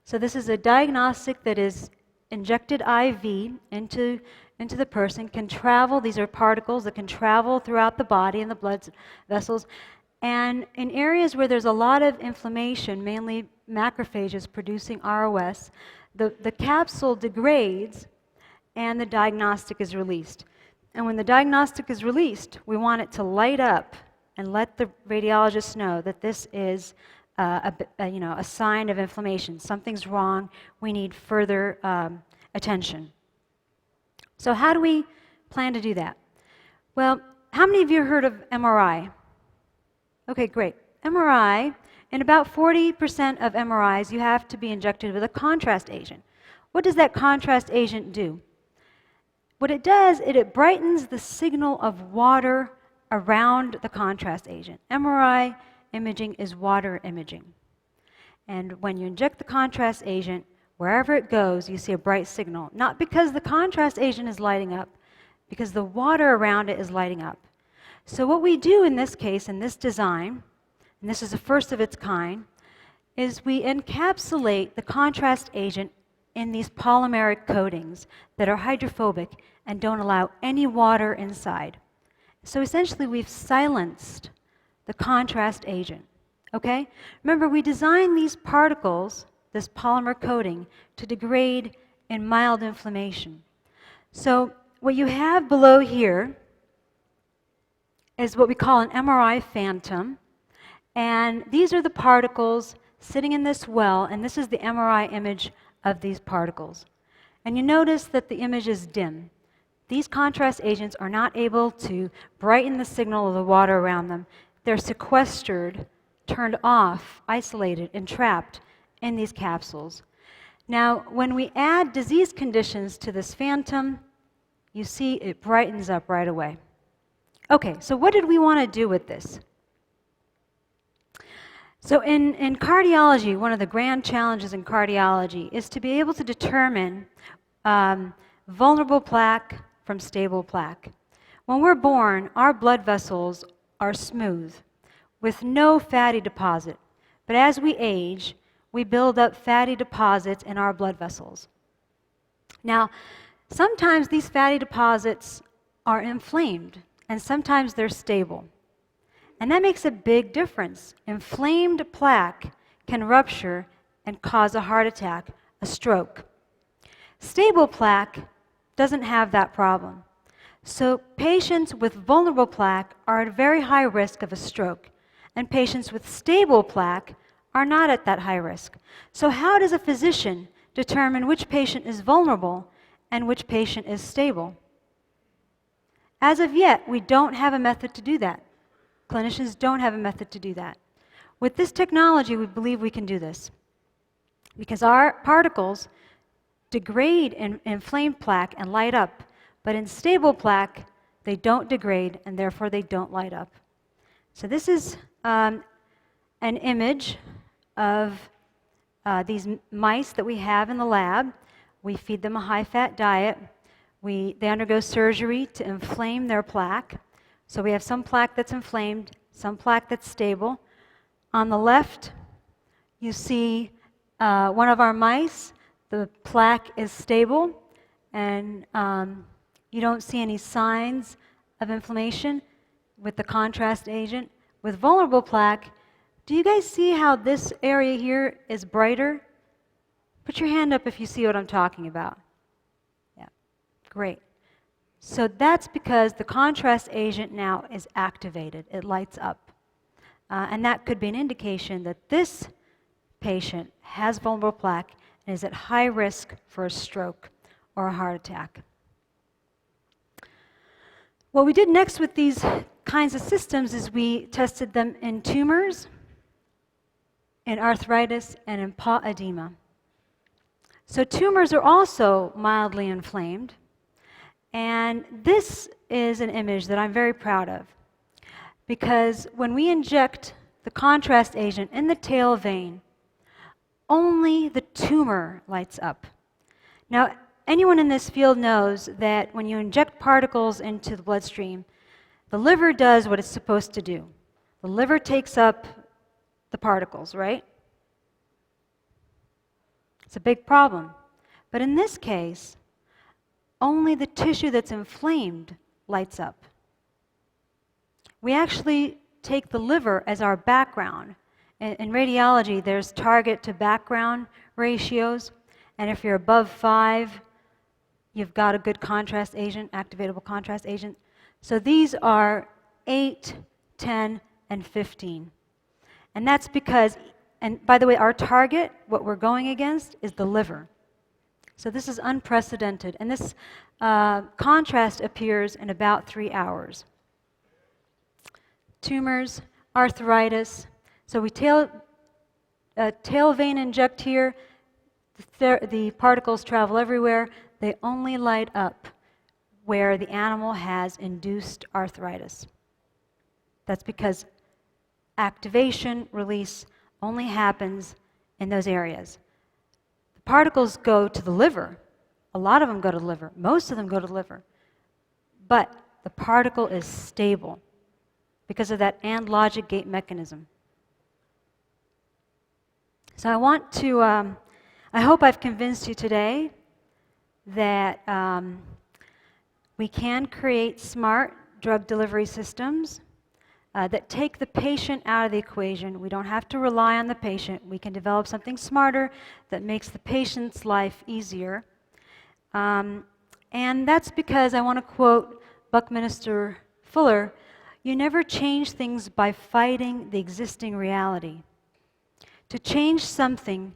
So this is a diagnostic that is injected IV into the person, can travel, these are particles that can travel throughout the body and the blood vessels, and in areas where there's a lot of inflammation, mainly macrophages producing ROS, the capsule degrades and the diagnostic is released. And when the diagnostic is released, we want it to light up and let the radiologist know that this is a sign of inflammation. Something's wrong. We need further attention. So how do we plan to do that? Well, how many of you heard of MRI? Okay, great. MRI, in about 40% of MRIs, you have to be injected with a contrast agent. What does that contrast agent do? What it does, it brightens the signal of water around the contrast agent. MRI imaging is water imaging. And when you inject the contrast agent, wherever it goes, you see a bright signal. Not because the contrast agent is lighting up, because the water around it is lighting up. So what we do in this case, in this design, and this is the first of its kind, is we encapsulate the contrast agent in these polymeric coatings that are hydrophobic and don't allow any water inside. So essentially we've silenced the contrast agent, okay? Remember, we designed these particles, this polymer coating, to degrade in mild inflammation. So what you have below here is what we call an MRI phantom, and these are the particles sitting in this well, and this is the MRI image of these particles. And you notice that the image is dim. These contrast agents are not able to brighten the signal of the water around them. They're sequestered, turned off, isolated, and trapped in these capsules. Now, when we add disease conditions to this phantom, you see it brightens up right away. Okay, so what did we want to do with this? So in cardiology, one of the grand challenges in cardiology is to be able to determine vulnerable plaque from stable plaque. When we're born, our blood vessels are smooth with no fatty deposit. But as we age, we build up fatty deposits in our blood vessels. Now, sometimes these fatty deposits are inflamed, and sometimes they're stable. And that makes a big difference. Inflamed plaque can rupture and cause a heart attack, a stroke. Stable plaque doesn't have that problem. So patients with vulnerable plaque are at very high risk of a stroke, and patients with stable plaque are not at that high risk. So how does a physician determine which patient is vulnerable and which patient is stable? As of yet, we don't have a method to do that. Clinicians don't have a method to do that. With this technology, we believe we can do this, because our particles degrade in inflamed plaque and light up, but in stable plaque, they don't degrade, and therefore they don't light up. So this is an image of these mice that we have in the lab. We feed them a high-fat diet. They undergo surgery to inflame their plaque. So we have some plaque that's inflamed, some plaque that's stable. On the left, you see one of our mice. The plaque is stable, and you don't see any signs of inflammation with the contrast agent. With vulnerable plaque, do you guys see how this area here is brighter? Put your hand up if you see what I'm talking about. Yeah, great. So that's because the contrast agent now is activated. It lights up. And that could be an indication that this patient has vulnerable plaque and is at high risk for a stroke or a heart attack. What we did next with these kinds of systems is we tested them in tumors, in arthritis, and in paw edema. So tumors are also mildly inflamed, and this is an image that I'm very proud of, because when we inject the contrast agent in the tail vein, only the tumor lights up. Now, anyone in this field knows that when you inject particles into the bloodstream, the liver does what it's supposed to do. The liver takes up the particles, right? It's a big problem. But in this case, only the tissue that's inflamed lights up. We actually take the liver as our background. In radiology, there's target to background ratios, and if you're above 5, you've got a good contrast agent, activatable contrast agent. So these are 8, 10, and 15. And that's because, and by the way, our target, what we're going against, is the liver. So this is unprecedented, and this contrast appears in about 3 hours. Tumors, arthritis. So we tail vein inject here. The particles travel everywhere. They only light up where the animal has induced arthritis. That's because activation, release only happens in those areas. The particles go to the liver. A lot of them go to the liver. Most of them go to the liver. But the particle is stable because of that AND logic gate mechanism. So I want to, I hope I've convinced you today that we can create smart drug delivery systems that take the patient out of the equation. We don't have to rely on the patient. We can develop something smarter that makes the patient's life easier. And that's because I want to quote Buckminster Fuller, "You never change things by fighting the existing reality. To change something,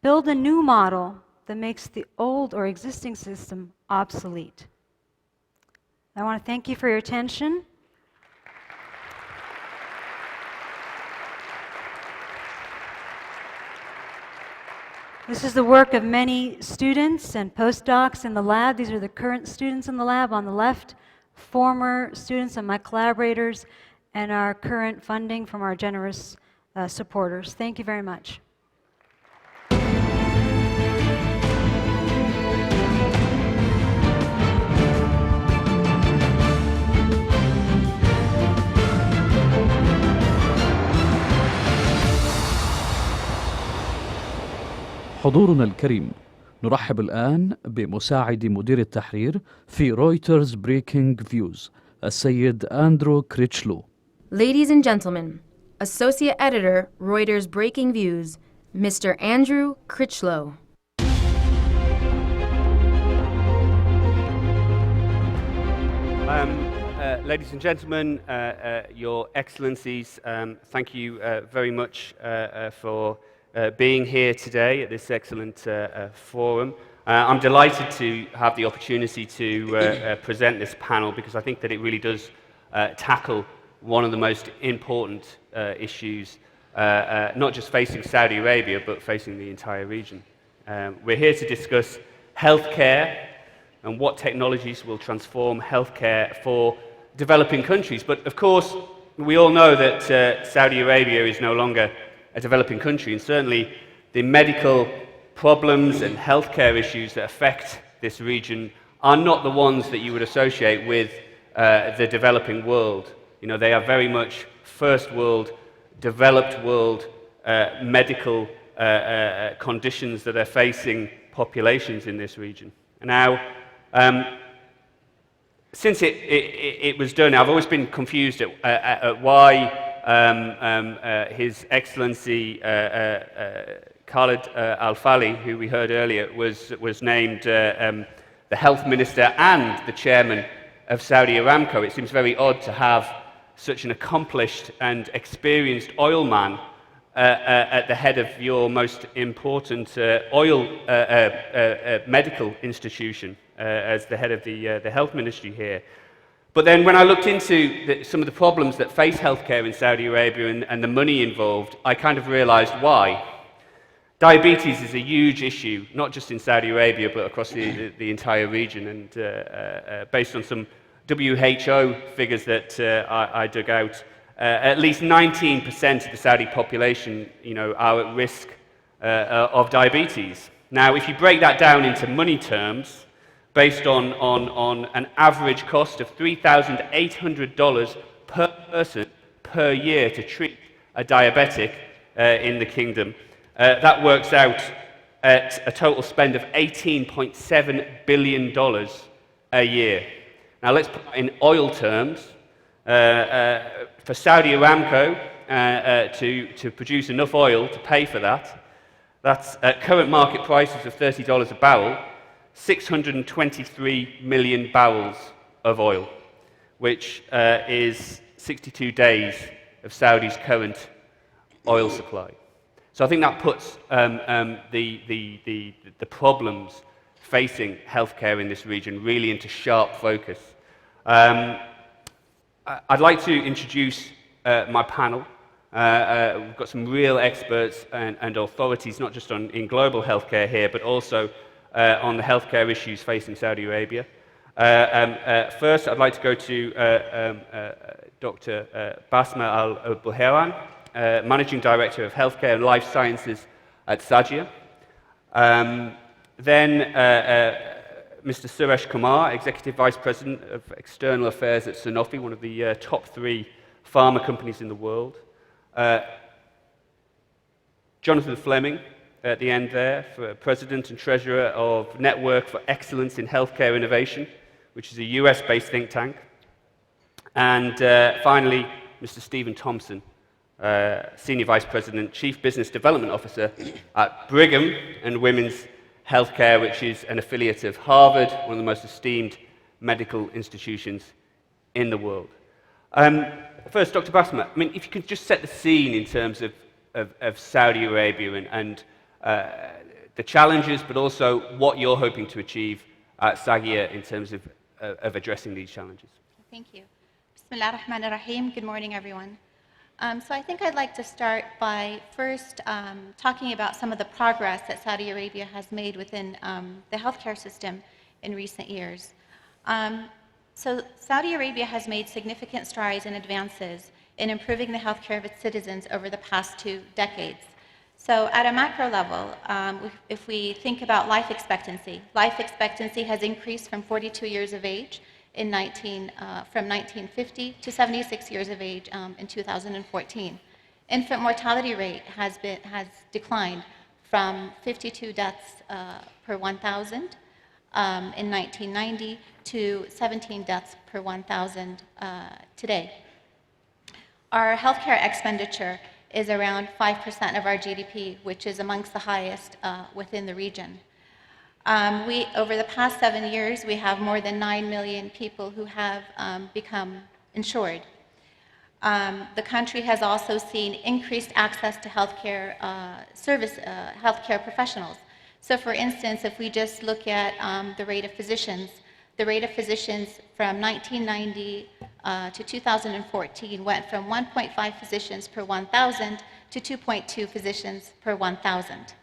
build a new model that makes the old or existing system obsolete." I want to thank you for your attention. This is the work of many students and postdocs in the lab. These are the current students in the lab on the left, former students and my collaborators, and our current funding from our generous supporters. Thank you very much. حضورنا الكريم، نرحب الآن بمساعد مدير التحرير في رويترز بريكنج فيوز السيد أندرو كريتشلو. Ladies and gentlemen, Associate Editor, Reuters Breaking Views, Mr. Andrew Critchlow. Ladies and gentlemen, Your Excellencies, thank you very much for being here today at this excellent forum. I'm delighted to have the opportunity to present this panel because I think that it really does tackle one of the most important issues, not just facing Saudi Arabia, but facing the entire region. We're here to discuss healthcare and what technologies will transform healthcare for developing countries. But of course, we all know that Saudi Arabia is no longer a developing country, and certainly the medical problems and healthcare issues that affect this region are not the ones that you would associate with the developing world. You know, they are very much first world, developed world medical conditions that are facing populations in this region. Now, since it was done, I've always been confused at why His Excellency Khalid Al-Fali, who we heard earlier, was named the Health Minister and the Chairman of Saudi Aramco. It seems very odd to have such an accomplished and experienced oil man at the head of your most important oil medical institution as the head of the health ministry here. But then when I looked into some of the problems that face healthcare in Saudi Arabia and the money involved, I kind of realized why. Diabetes is a huge issue, not just in Saudi Arabia, but across the entire region. And based on some WHO figures that I dug out, at least 19% of the Saudi population, you know, are at risk of diabetes. Now, if you break that down into money terms, based on an average cost of $3,800 per person per year to treat a diabetic in the kingdom, that works out at a total spend of $18.7 billion a year. Now, let's put that in oil terms. For Saudi Aramco to produce enough oil to pay for that, that's at current market prices of $30 a barrel, 623 million barrels of oil, which is 62 days of Saudi's current oil supply. So I think that puts the problems facing healthcare in this region really into sharp focus. I'd like to introduce my panel. We've got some real experts and authorities, not just in global healthcare here, but also on the healthcare issues facing Saudi Arabia. First, I'd like to go to Dr. Basma Al-Buhairan, Managing Director of Healthcare and Life Sciences at Sagia. Then Mr. Suresh Kumar, Executive Vice President of External Affairs at Sanofi, one of the top 3 pharma companies in the world. Jonathan Fleming, at the end there, for President and Treasurer of Network for Excellence in Healthcare Innovation, which is a US-based think tank. And finally, Mr. Stephen Thompson, Senior Vice President, Chief Business Development Officer at Brigham and Women's Healthcare, which is an affiliate of Harvard, one of the most esteemed medical institutions in the world. First, Dr. Basma, I mean, if you could just set the scene in terms of Saudi Arabia and the challenges, but also what you're hoping to achieve at Sagia in terms of addressing these challenges. Thank you. Bismillah ar-Rahman ar-Rahim. Good morning, everyone. So I think I'd like to start by first talking about some of the progress that Saudi Arabia has made within the healthcare system in recent years. So Saudi Arabia has made significant strides and advances in improving the healthcare of its citizens over the past 2 decades. So at a macro level, if we think about life expectancy has increased from 42 years of age from 1950 to 76 years of age in 2014. Infant mortality rate has declined from 52 deaths per 1,000 in 1990 to 17 deaths per 1,000 today. Our healthcare expenditure is around 5% of our GDP, which is amongst the highest within the region. Over the past 7 years, we have more than 9 million people who have become insured. The country has also seen increased access to healthcare healthcare professionals. So for instance, if we just look at the rate of physicians from 1990 to 2014 went from 1.5 physicians per 1,000 to 2.2 physicians per 1,000.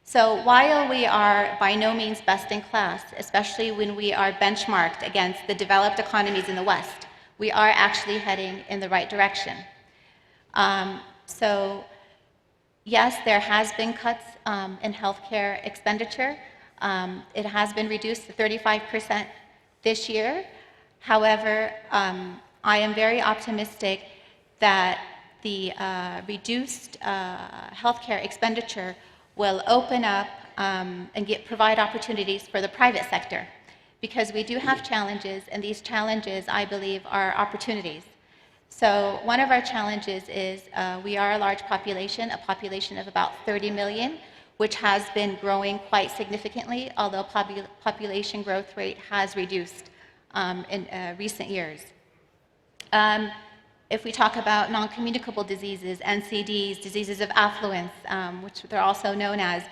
So while we are by no means best in class, especially when we are benchmarked against the developed economies in the West, we are actually heading in the right direction. So yes, there has been cuts in healthcare expenditure. It has been reduced to 35% this year. However, I am very optimistic that the reduced healthcare expenditure will open up and provide opportunities for the private sector, because we do have challenges, and these challenges, I believe, are opportunities. So one of our challenges is we are a large population, a population of about 30 million, which has been growing quite significantly, although population growth rate has reduced in recent years. If we talk about non-communicable diseases, NCDs, diseases of affluence, which they're also known as,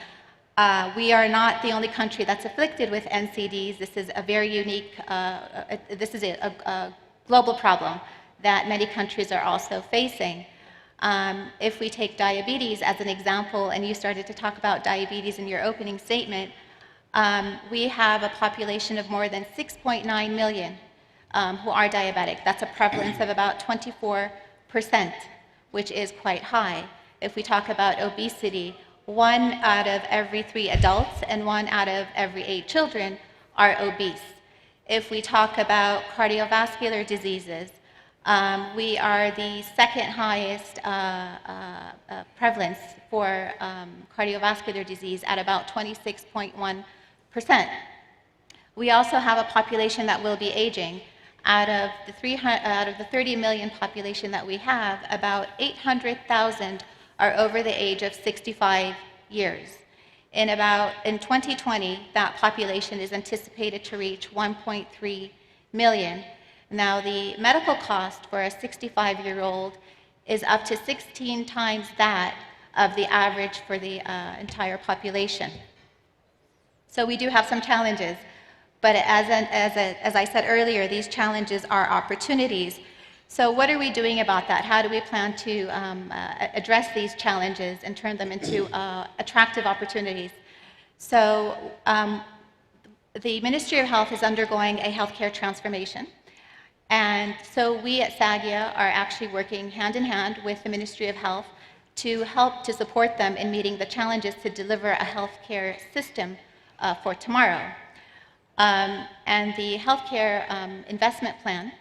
we are not the only country that's afflicted with NCDs. This is a very unique, this is a global problem that many countries are also facing. If we take diabetes as an example, and you started to talk about diabetes in your opening statement, we have a population of more than 6.9 million who are diabetic. That's a prevalence of about 24%, which is quite high. If we talk about obesity, 1 out of every 3 adults and 1 out of every 8 children are obese. If we talk about cardiovascular diseases, we are the second highest prevalence for cardiovascular disease at about 26.1%. We also have a population that will be aging. Out of the 30 million population that we have, about 800,000 are over the age of 65 years. In 2020, that population is anticipated to reach 1.3 million. Now, the medical cost for a 65-year-old is up to 16 times that of the average for the entire population. So we do have some challenges. But as I said earlier, these challenges are opportunities. So what are we doing about that? How do we plan to address these challenges and turn them into attractive opportunities? So the Ministry of Health is undergoing a healthcare transformation. And so we at SAGIA are actually working hand in hand with the Ministry of Health to help to support them in meeting the challenges to deliver a healthcare system for tomorrow. And the healthcare investment plan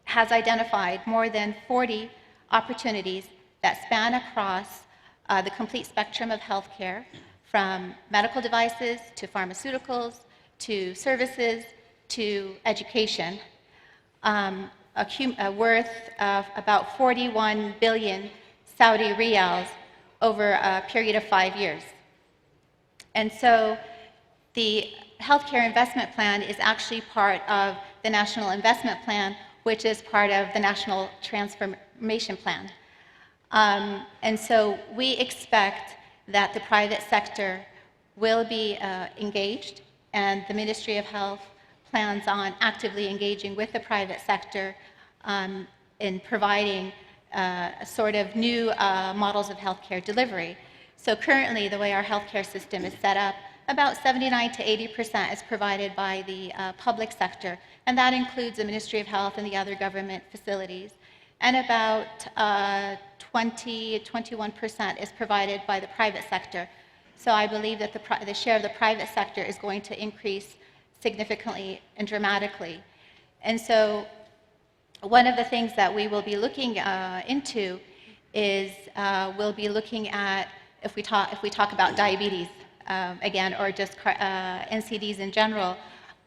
has identified more than 40 opportunities that span across the complete spectrum of healthcare, from medical devices to pharmaceuticals to services to education, worth of about 41 billion Saudi riyals over a period of 5 years. And so the healthcare investment plan is actually part of the National Investment Plan, which is part of the National Transformation Plan. And so we expect that the private sector will be engaged, and the Ministry of Health plans on actively engaging with the private sector in providing sort of new models of healthcare delivery. So currently, the way our healthcare system is set up, about 79 to 80% is provided by the public sector, and that includes the Ministry of Health and the other government facilities. And about 21% is provided by the private sector. So I believe that the share of the private sector is going to increase significantly and dramatically. And so one of the things that we will be looking into is we'll be looking at, if we talk about diabetes, again, or just NCDs in general,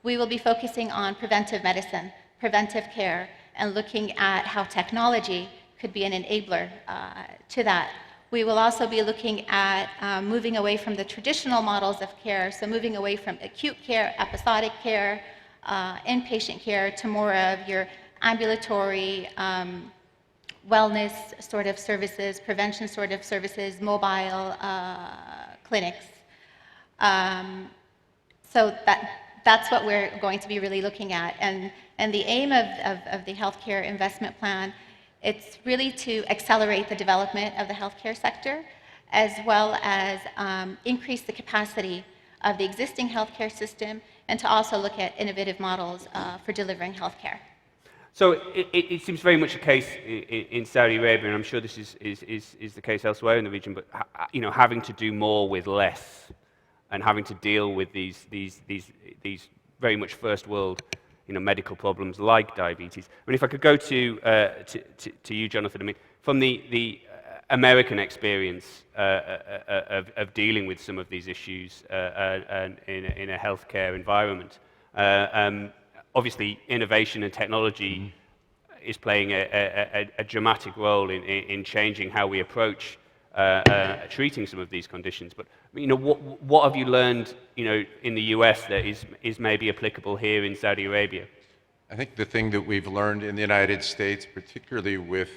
we will be focusing on preventive medicine, preventive care, and looking at how technology could be an enabler to that. We will also be looking at moving away from the traditional models of care, so moving away from acute care, episodic care, inpatient care, to more of your ambulatory wellness sort of services, prevention sort of services, mobile clinics. So that's what we're going to be really looking at. And the aim of the healthcare investment plan, it's really to accelerate the development of the healthcare sector, as well as increase the capacity of the existing healthcare system, and to also look at innovative models for delivering healthcare. So it seems very much a case in Saudi Arabia, and I'm sure this is the case elsewhere in the region, but having to do more with less, and having to deal with these very much first world medical problems like diabetes. I mean, if I could go to you, Jonathan. I mean, from the American experience of dealing with some of these issues in a healthcare environment, obviously innovation and technology is playing a dramatic role in changing how we approach treating some of these conditions. But what have you learned in the US that is maybe applicable here in Saudi Arabia? I think the thing that we've learned in the United States, particularly with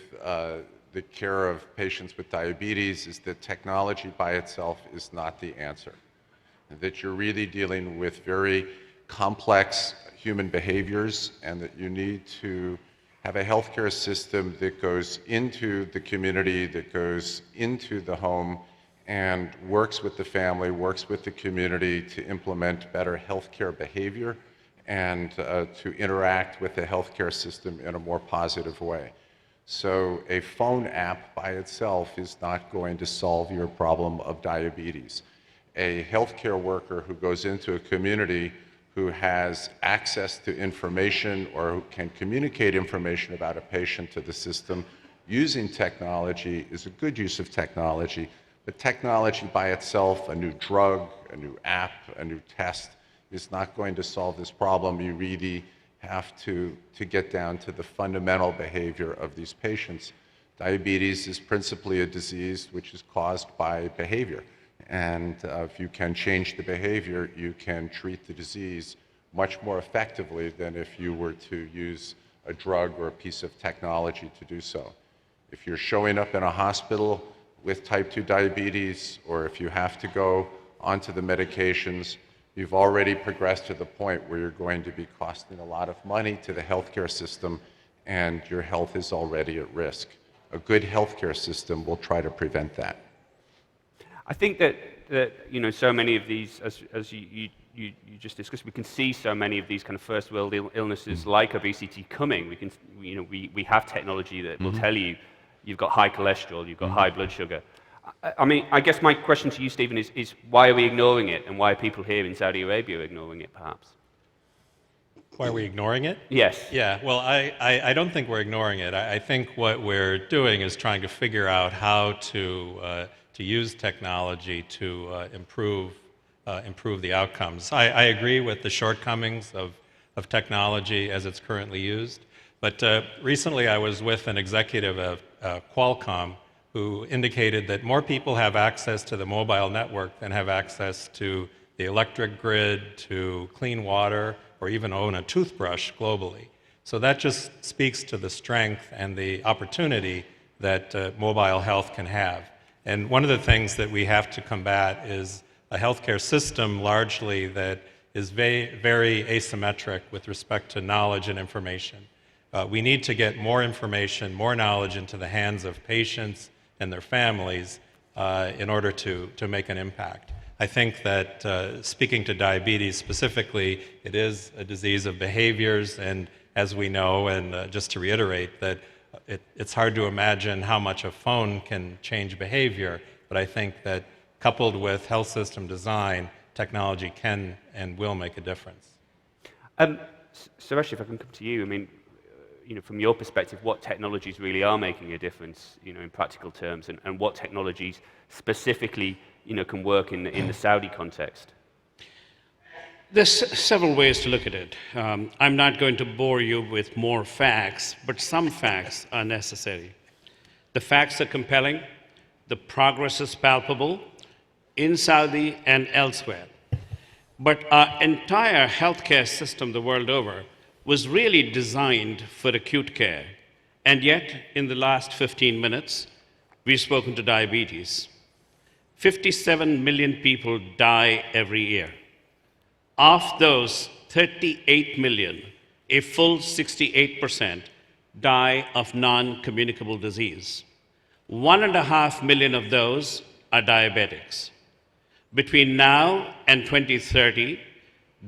the care of patients with diabetes, is that technology by itself is not the answer. That you're really dealing with very complex human behaviors, and that you need to have a healthcare system that goes into the community, that goes into the home, and works with the family, works with the community to implement better healthcare behavior and to interact with the healthcare system in a more positive way. So a phone app by itself is not going to solve your problem of diabetes. A healthcare worker who goes into a community who has access to information or who can communicate information about a patient to the system using technology is a good use of technology. But technology by itself, a new drug, a new app, a new test, is not going to solve this problem. You really have to get down to the fundamental behavior of these patients. Diabetes is principally a disease which is caused by behavior. And if you can change the behavior, you can treat the disease much more effectively than if you were to use a drug or a piece of technology to do so. If you're showing up in a hospital with type 2 diabetes, or if you have to go onto the medications, you've already progressed to the point where you're going to be costing a lot of money to the healthcare system, and your health is already at risk. A good healthcare system will try to prevent that. I think that so many of these, as you just discussed, we can see so many of these kind of first world illnesses like obesity coming. We can, we have technology that will tell you you've got high cholesterol, you've got high blood sugar. I mean, I guess my question to you, Stephen, is why are we ignoring it, and why are people here in Saudi Arabia ignoring it, perhaps? Why are we ignoring it? Yes. Yeah, well, I don't think we're ignoring it. I think what we're doing is trying to figure out how to use technology to improve the outcomes. I agree with the shortcomings of technology as it's currently used, but recently I was with an executive of Qualcomm who indicated that more people have access to the mobile network than have access to the electric grid, to clean water, or even own a toothbrush globally. So that just speaks to the strength and the opportunity that mobile health can have. And one of the things that we have to combat is a healthcare system largely that is very asymmetric with respect to knowledge and information. We need to get more information, more knowledge into the hands of patients and their families in order to make an impact. I think that speaking to diabetes specifically, it is a disease of behaviors, and as we know, and just to reiterate, that it's hard to imagine how much a phone can change behavior, but I think that coupled with health system design, technology can and will make a difference. Suresh, if I can come to you, I mean, from your perspective, what technologies really are making a difference, in practical terms, and what technologies specifically, can work in the Saudi context? There's several ways to look at it. I'm not going to bore you with more facts, but some facts are necessary. The facts are compelling. The progress is palpable in Saudi and elsewhere. But our entire healthcare system the world over was really designed for acute care. And yet, in the last 15 minutes, we've spoken to diabetes. 57 million people die every year. Of those, 38 million, a full 68%, die of non-communicable disease. 1.5 million of those are diabetics. Between now and 2030,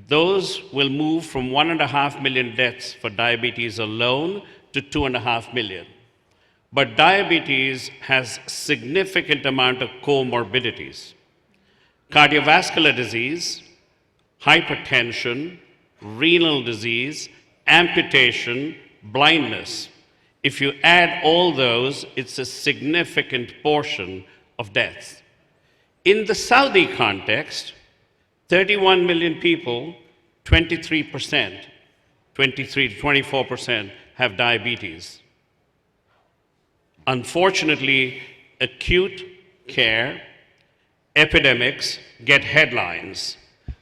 those will move from 1.5 million deaths for diabetes alone to 2.5 million. But diabetes has significant amount of comorbidities. Cardiovascular disease, hypertension, renal disease, amputation, blindness. If you add all those, it's a significant portion of deaths. In the Saudi context, 31 million people, 23%, 23 to 24% have diabetes. Unfortunately, acute care epidemics get headlines,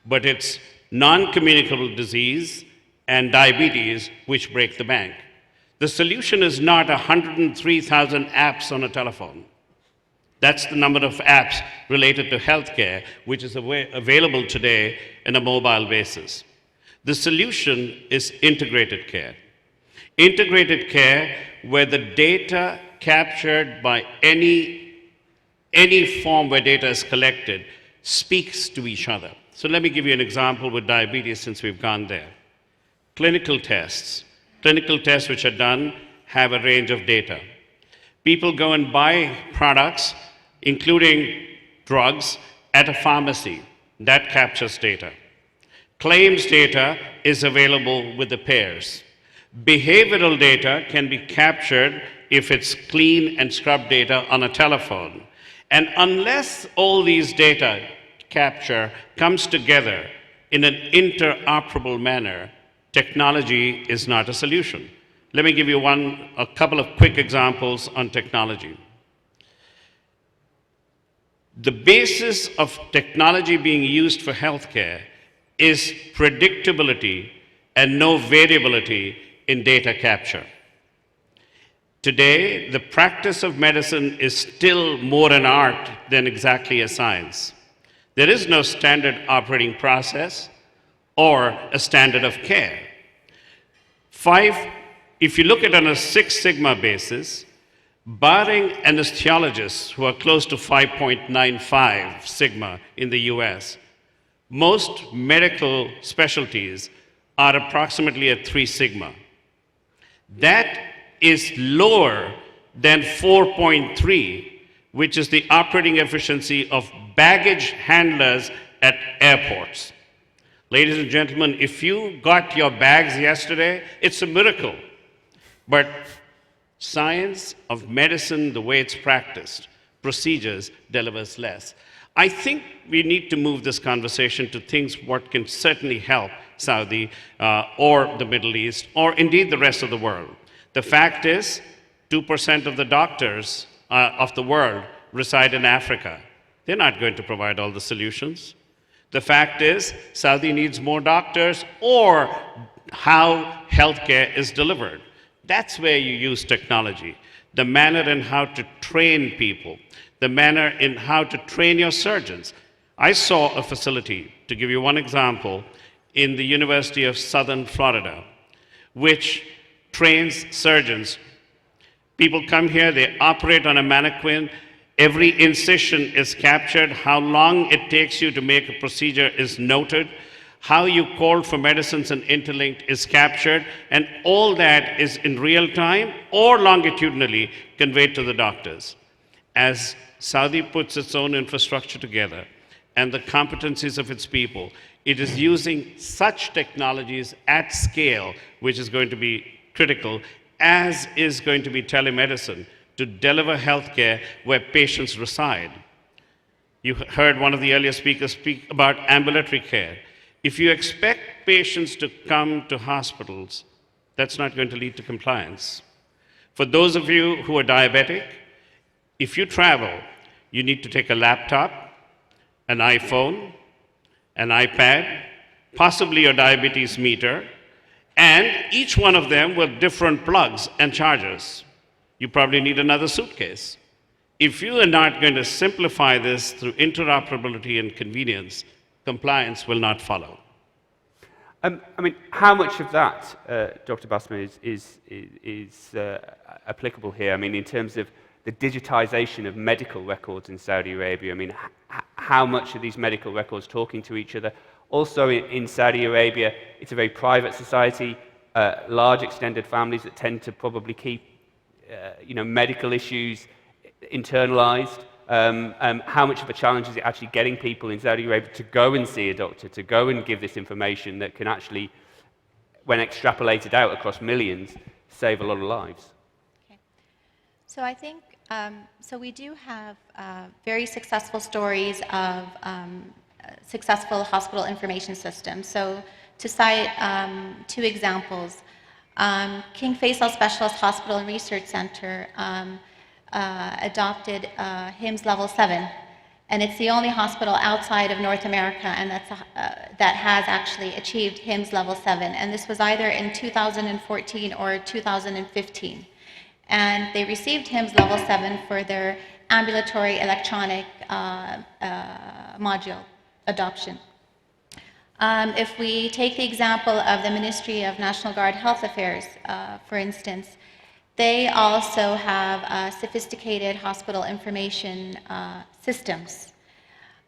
but it's non-communicable disease and diabetes which break the bank. The solution is not 103,000 apps on a telephone. That's the number of apps related to healthcare, which is available today on a mobile basis. The solution is integrated care. Integrated care where the data captured by any form where data is collected speaks to each other. So let me give you an example with diabetes since we've gone there. Clinical tests. Clinical tests which are done have a range of data. People go and buy products, including drugs, at a pharmacy. That captures data. Claims data is available with the payers. Behavioral data can be captured if it's clean and scrubbed data on a telephone. And unless all these data capture comes together in an interoperable manner, technology is not a solution. Let me give you a couple of quick examples on technology. The basis of technology being used for healthcare is predictability and no variability in data capture. Today, the practice of medicine is still more an art than exactly a science. There is no standard operating process or a standard of care. If you look at it on a Six Sigma basis, barring anesthesiologists who are close to 5.95 Sigma in the US, most medical specialties are approximately at 3 Sigma. That is lower than 4.3, which is the operating efficiency of baggage handlers at airports. Ladies and gentlemen, if you got your bags yesterday, it's a miracle. But science of medicine, the way it's practiced, procedures, delivers less. I think we need to move this conversation to things what can certainly help Saudi or the Middle East, or indeed the rest of the world. The fact is, 2% of the doctors of the world reside in Africa. They're not going to provide all the solutions. The fact is, Saudi needs more doctors or how healthcare is delivered. That's where you use technology. The manner in how to train people, the manner in how to train your surgeons. I saw a facility, to give you one example, in the University of Southern Florida, which trains surgeons. People come here, they operate on a mannequin. Every incision is captured. How long it takes you to make a procedure is noted. How you call for medicines and interlinked is captured. And all that is in real time or longitudinally conveyed to the doctors. As Saudi puts its own infrastructure together and the competencies of its people, it is using such technologies at scale, which is going to be critical, as is going to be telemedicine, to deliver healthcare where patients reside. You heard one of the earlier speakers speak about ambulatory care. If you expect patients to come to hospitals, that's not going to lead to compliance. For those of you who are diabetic, if you travel, you need to take a laptop, an iPhone, an iPad, possibly your diabetes meter, and each one of them with different plugs and chargers. You probably need another suitcase. If you are not going to simplify this through interoperability and convenience, compliance will not follow. I mean, how much of that, Dr. Basma, is applicable here? I mean, in terms of the digitization of medical records in Saudi Arabia, I mean, how much are these medical records talking to each other? Also, in Saudi Arabia, it's a very private society, large extended families that tend to probably keep medical issues internalized. How much of a challenge is it actually getting people in Saudi Arabia to go and see a doctor, to go and give this information that can actually, when extrapolated out across millions, save a lot of lives. So I think, so we do have very successful stories of successful hospital information systems. So to cite 2 examples, King Faisal Specialist Hospital and Research Center adopted HIMSS Level 7, and it's the only hospital outside of North America and that has actually achieved HIMSS Level 7, and this was either in 2014 or 2015. And they received HIMSS Level 7 for their ambulatory electronic module adoption. If we take the example of the Ministry of National Guard Health Affairs, for instance, they also have sophisticated hospital information systems.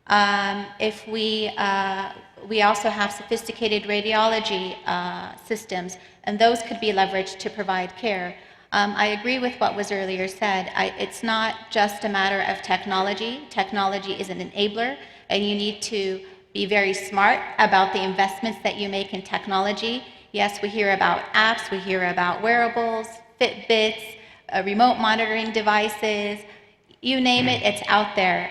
If we also have sophisticated radiology systems, and those could be leveraged to provide care. I agree with what was earlier said. It's not just a matter of technology. Technology is an enabler, and you need to be very smart about the investments that you make in technology. Yes, we hear about apps, we hear about wearables, Fitbits, remote monitoring devices, you name it, it's out there.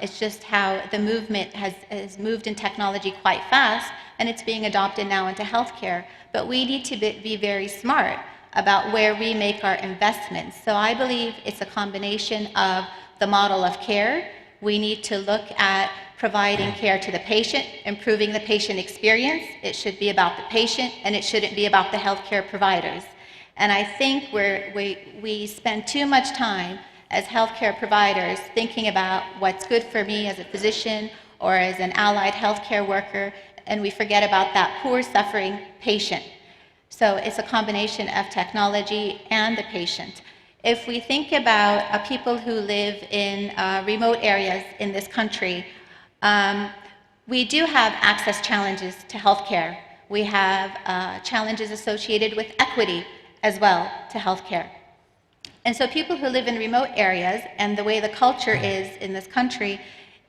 It's just how the movement has moved in technology quite fast, and it's being adopted now into healthcare. But we need to be very smart about where we make our investments. So I believe it's a combination of the model of care. We need to look at providing care to the patient, improving the patient experience. It should be about the patient, and it shouldn't be about the healthcare providers. And I think we spend too much time as healthcare providers thinking about what's good for me as a physician or as an allied healthcare worker, and we forget about that poor, suffering patient. So it's a combination of technology and the patient. If we think about people who live in remote areas in this country, we do have access challenges to healthcare. We have challenges associated with equity as well to healthcare. And so people who live in remote areas, and the way the culture is in this country,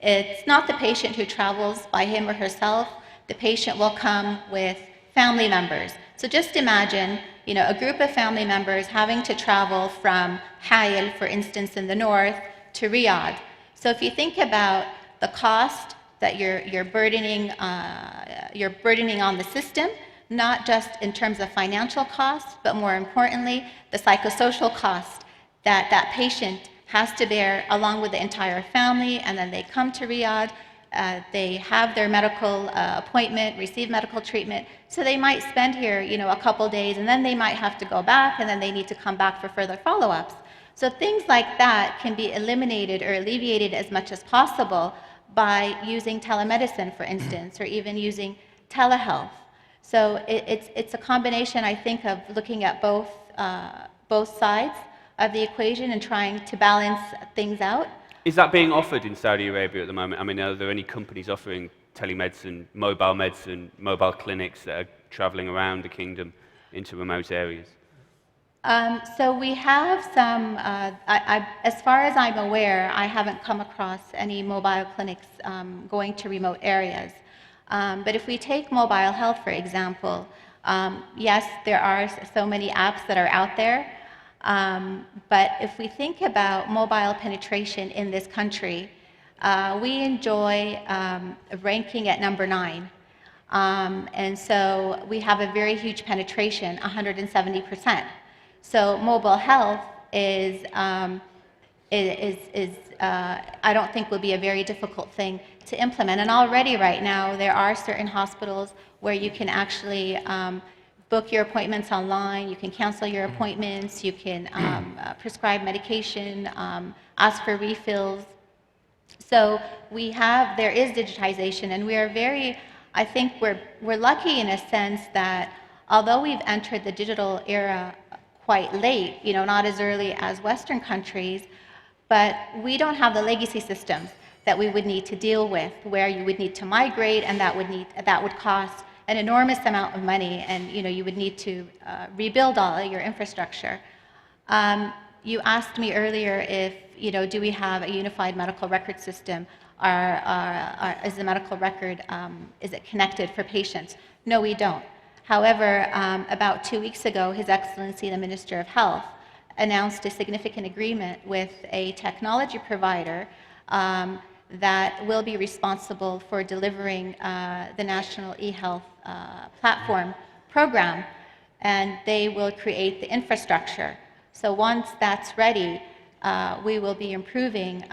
it's not the patient who travels by him or herself. The patient will come with family members. So just imagine, a group of family members having to travel from Hayel, for instance, in the north, to Riyadh. So if you think about the cost that you're burdening on the system, not just in terms of financial costs, but more importantly, the psychosocial cost that that patient has to bear along with the entire family, and then they come to Riyadh, they have their medical appointment, receive medical treatment, so they might spend here, a couple days, and then they might have to go back, and then they need to come back for further follow-ups. So things like that can be eliminated or alleviated as much as possible by using telemedicine, for instance, or even using telehealth. So it's a combination, I think, of looking at both sides of the equation and trying to balance things out. Is that being offered in Saudi Arabia at the moment? I mean, are there any companies offering telemedicine, mobile clinics that are traveling around the kingdom into remote areas? So we have some, as far as I'm aware, I haven't come across any mobile clinics going to remote areas. But if we take mobile health, for example, yes, there are so many apps that are out there. But if we think about mobile penetration in this country, we enjoy ranking at number 9. And so we have a very huge penetration, 170%. So mobile health is I don't think will be a very difficult thing to implement. And already right now, there are certain hospitals where you can actually book your appointments online, you can cancel your appointments, you can prescribe medication, ask for refills. So there is digitization, and we are I think we're lucky in a sense that although we've entered the digital era quite late, not as early as Western countries, but we don't have the legacy systems that we would need to deal with, where you would need to migrate, and that would cost an enormous amount of money, and you would need to rebuild all your infrastructure. You asked me earlier if do we have a unified medical record system? Is the medical record is it connected for patients? No, we don't. However, about 2 weeks ago, His Excellency the Minister of Health announced a significant agreement with a technology provider that will be responsible for delivering the National eHealth Platform program, and they will create the infrastructure. So once that's ready, we will be improving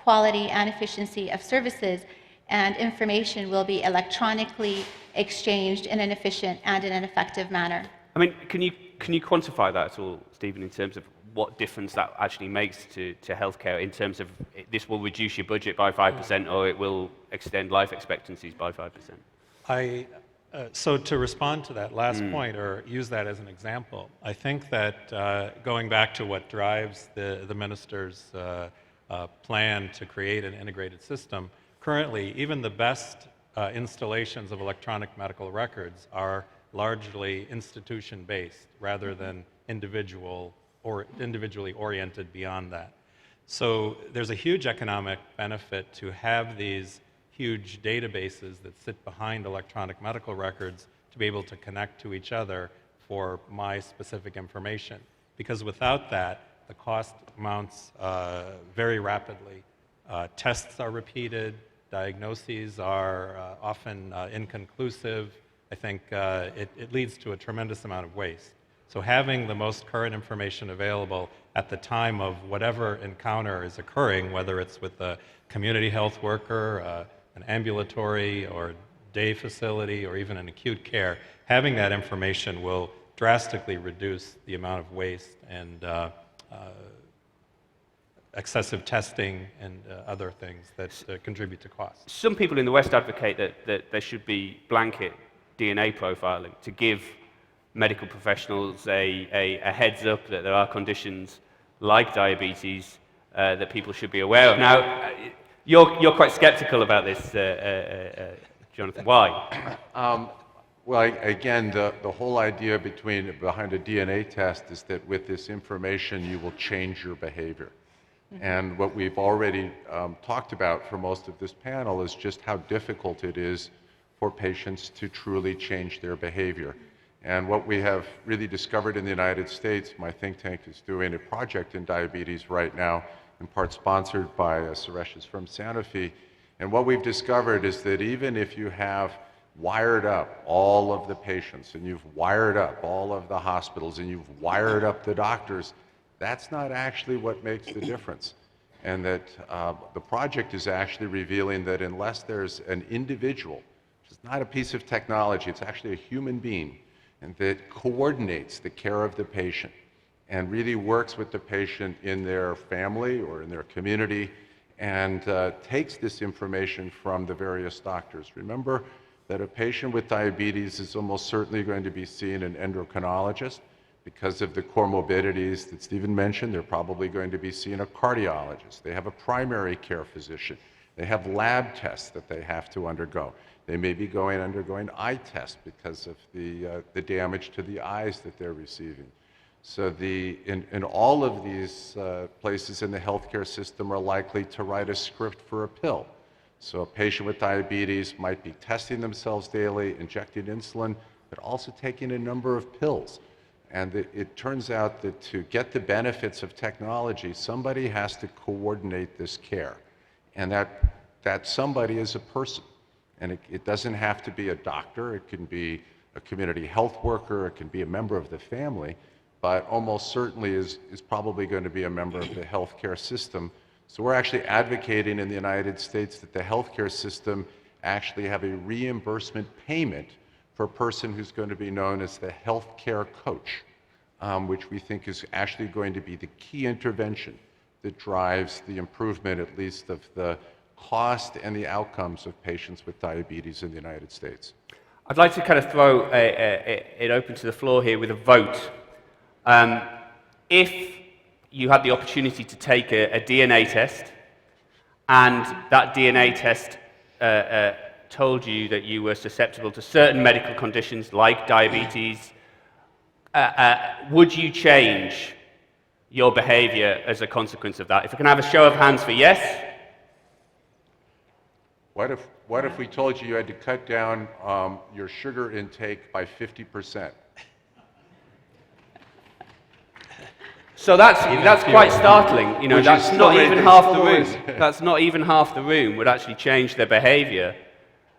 quality and efficiency of services, and information will be electronically exchanged in an efficient and in an effective manner. I mean, can you quantify that at all, Stephen, in terms of what difference that actually makes to healthcare, in terms of this will reduce your budget by 5% or it will extend life expectancies by 5%? So to respond to that last point, or use that as an example, I think that going back to what drives the minister's plan to create an integrated system, currently even the best installations of electronic medical records are largely institution-based rather than individually oriented beyond that. So there's a huge economic benefit to have these huge databases that sit behind electronic medical records to be able to connect to each other for my specific information. Because without that, the cost mounts very rapidly. Tests are repeated, diagnoses are often inconclusive. I think it leads to a tremendous amount of waste. So having the most current information available at the time of whatever encounter is occurring, whether it's with a community health worker, an ambulatory or day facility, or even an acute care, having that information will drastically reduce the amount of waste and excessive testing and other things that contribute to costs. Some people in the West advocate that there should be blanket DNA profiling to give medical professionals a heads up that there are conditions like diabetes that people should be aware of. Now, you're quite skeptical about this, Jonathan. Why? Well, again, the whole idea behind a DNA test is that with this information, you will change your behavior. And what we've already talked about for most of this panel is just how difficult it is for patients to truly change their behavior. And what we have really discovered in the United States, my think tank is doing a project in diabetes right now, in part sponsored by Suresh's from Sanofi. And what we've discovered is that even if you have wired up all of the patients, and you've wired up all of the hospitals, and you've wired up the doctors, that's not actually what makes the difference. And that the project is actually revealing that unless there's an individual, which is not a piece of technology, it's actually a human being, and that coordinates the care of the patient and really works with the patient in their family or in their community and takes this information from the various doctors. Remember that a patient with diabetes is almost certainly going to be seeing an endocrinologist. Because of the comorbidities that Stephen mentioned, they're probably going to be seeing a cardiologist. They have a primary care physician. They have lab tests that they have to undergo. They may be undergoing eye tests because of the damage to the eyes that they're receiving. So in all of these places in the healthcare system are likely to write a script for a pill. So a patient with diabetes might be testing themselves daily, injecting insulin, but also taking a number of pills. And it turns out that to get the benefits of technology, somebody has to coordinate this care. And that somebody is a person. And it doesn't have to be a doctor. It can be a community health worker. It can be a member of the family. But almost certainly is probably going to be a member of the healthcare system. So we're actually advocating in the United States that the healthcare system actually have a reimbursement payment for a person who's going to be known as the healthcare coach, which we think is actually going to be the key intervention that drives the improvement, at least, of the cost and the outcomes of patients with diabetes in the United States. I'd like to kind of throw it open to the floor here with a vote. If you had the opportunity to take a DNA test, and that DNA test told you that you were susceptible to certain medical conditions like diabetes, would you change your behavior as a consequence of that? If we can have a show of hands for yes. What if we told you you had to cut down your sugar intake by 50%? So that's quite startling. You know, Which that's is not still even a- half the room. still a- That's not even half the room would actually change their behaviour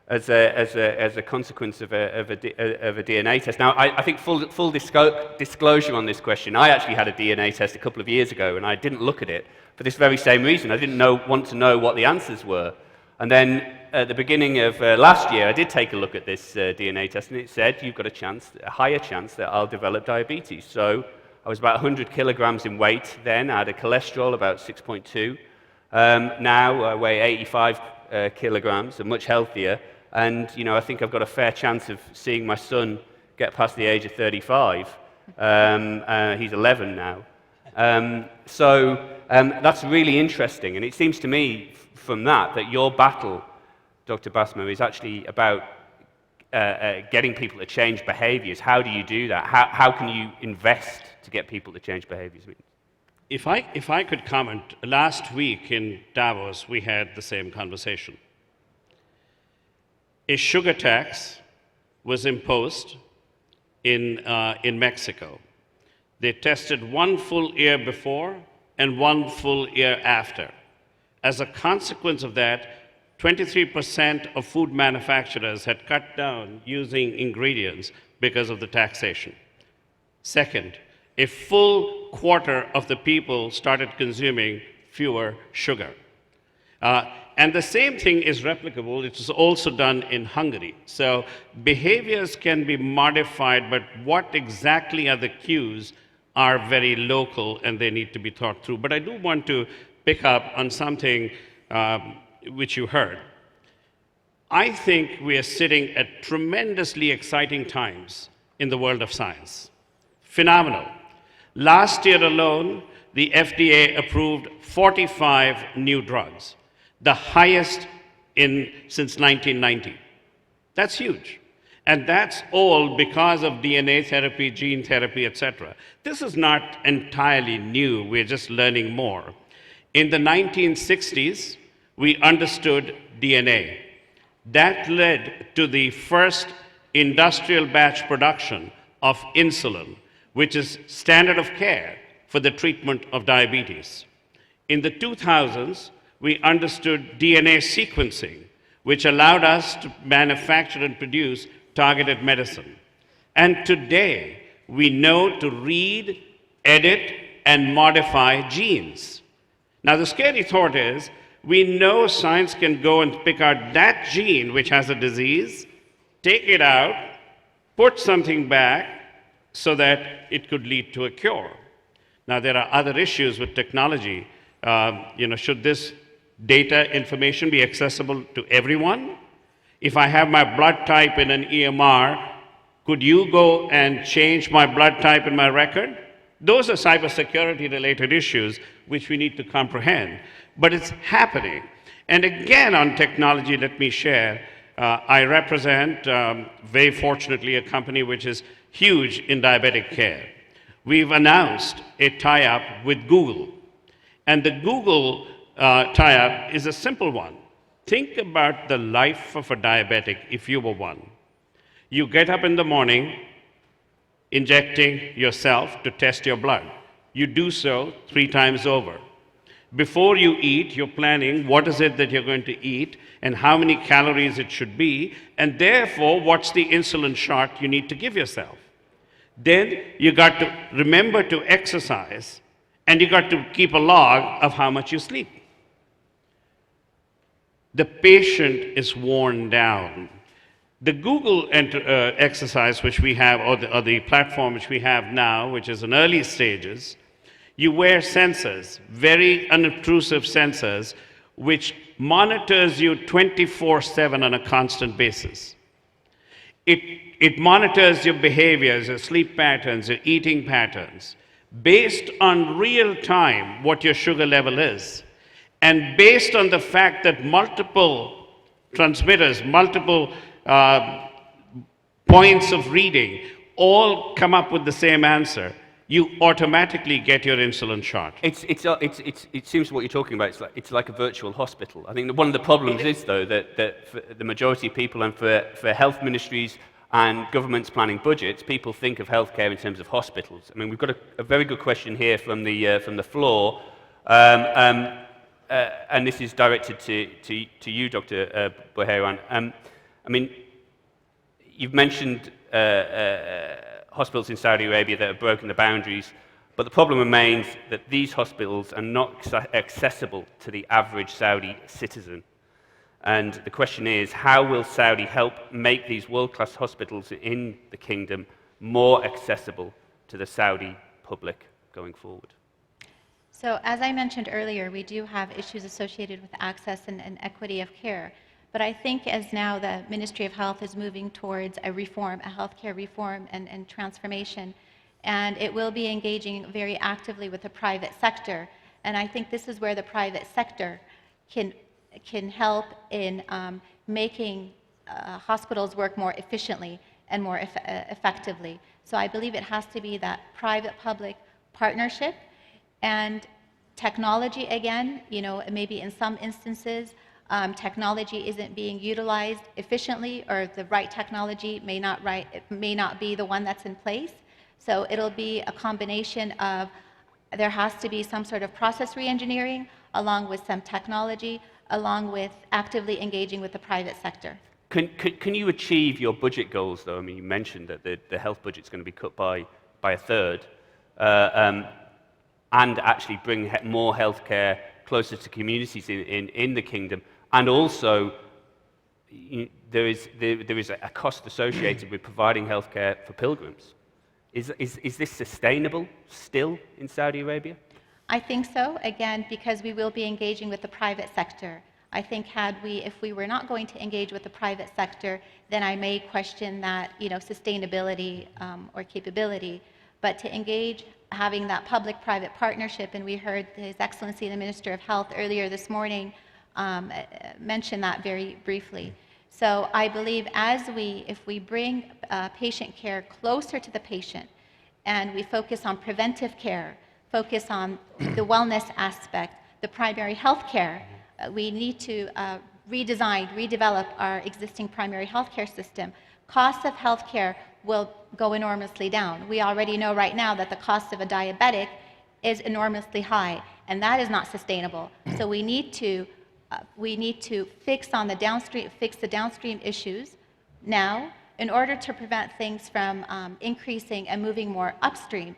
as a consequence of a DNA test. Now, I think full disclosure on this question. I actually had a DNA test a couple of years ago, and I didn't look at it for this very same reason. I didn't want to know what the answers were, and then at the beginning of last year, I did take a look at this DNA test, and it said you've got a higher chance that I'll develop diabetes. So I was about 100 kilograms in weight then. I had a cholesterol about 6.2. Now I weigh 85 kilograms. I'm much healthier. And, you know, I think I've got a fair chance of seeing my son get past the age of 35. He's 11 now. So that's really interesting. And it seems to me from that your battle, Dr. Basma, is actually about getting people to change behaviors. How do you do that? How can you invest to get people to change behaviors? If I could comment, last week in Davos, we had the same conversation. A sugar tax was imposed in Mexico. They tested 1 full year before and 1 full year after. As a consequence of that, 23% of food manufacturers had cut down using ingredients because of the taxation. Second, a full quarter of the people started consuming fewer sugar. And the same thing is replicable. It is also done in Hungary. So behaviors can be modified, but what exactly are the cues are very local and they need to be thought through. But I do want to pick up on something which you heard. I think we are sitting at tremendously exciting times in the world of science. Phenomenal. Last year alone, the FDA approved 45 new drugs, the highest since 1990. That's huge. And that's all because of DNA therapy, gene therapy, etc. This is not entirely new. We're just learning more. In the 1960s, we understood DNA. That led to the first industrial batch production of insulin, which is standard of care for the treatment of diabetes. In the 2000s, we understood DNA sequencing, which allowed us to manufacture and produce targeted medicine. And today, we know to read, edit, and modify genes. Now, the scary thought is, we know science can go and pick out that gene which has a disease, take it out, put something back so that it could lead to a cure. Now, there are other issues with technology. Should this data information be accessible to everyone? If I have my blood type in an EMR, could you go and change my blood type in my record? Those are cybersecurity related issues which we need to comprehend. But it's happening. And again, on technology, let me share, I represent, very fortunately, a company which is huge in diabetic care. We've announced a tie-up with Google. And the Google tie-up is a simple one. Think about the life of a diabetic if you were one. You get up in the morning, injecting yourself to test your blood. You do so 3 times over. Before you eat, you're planning what is it that you're going to eat and how many calories it should be, and therefore, what's the insulin shot you need to give yourself. Then you got to remember to exercise, and you got to keep a log of how much you sleep. The patient is worn down. The Google exercise which we have, or the platform which we have now, which is in early stages, you wear sensors, very unobtrusive sensors, which monitors you 24/7 on a constant basis. It monitors your behaviors, your sleep patterns, your eating patterns, based on real time what your sugar level is, and based on the fact that multiple transmitters, multiple points of reading all come up with the same answer. you automatically get your insulin shot. It seems what you're talking about, it's like a virtual hospital. I think that one of the problems is, though, that for the majority of people and for health ministries and governments planning budgets, people think of healthcare in terms of hospitals. I mean, we've got a very good question here from the floor, and this is directed to you, Dr. Bohairan. I mean, you've mentioned hospitals in Saudi Arabia that have broken the boundaries, but the problem remains that these hospitals are not accessible to the average Saudi citizen. And the question is, how will Saudi help make these world-class hospitals in the kingdom more accessible to the Saudi public going forward? So as I mentioned earlier, we do have issues associated with access and equity of care. But I think as now the Ministry of Health is moving towards a reform, a healthcare reform and transformation, and it will be engaging very actively with the private sector. And I think this is where the private sector can help in making hospitals work more efficiently and more effectively. So I believe it has to be that private-public partnership, and technology, again, you know, maybe in some instances, technology isn't being utilized efficiently, or the right technology may not be the one that's in place. So it'll be a combination of, there has to be some sort of process reengineering along with some technology, along with actively engaging with the private sector. Can you achieve your budget goals, though? I mean, you mentioned that the health budget's going to be cut by a third, and actually bring more healthcare closer to communities in the kingdom. And also, there is a cost associated with providing healthcare for pilgrims. Is this sustainable still in Saudi Arabia? I think so, again, because we will be engaging with the private sector. I think if we were not going to engage with the private sector, then I may question that, you know, sustainability or capability. But to engage, having that public-private partnership, and we heard His Excellency the Minister of Health earlier this morning mention that very briefly. So I believe if we bring patient care closer to the patient, and we focus on preventive care, focus on the wellness aspect, the primary health care, we need to redevelop our existing primary health care system. Costs of health care will go enormously down. We already know right now that the cost of a diabetic is enormously high, and that is not sustainable. So we need to fix the downstream issues now in order to prevent things from increasing and moving more upstream.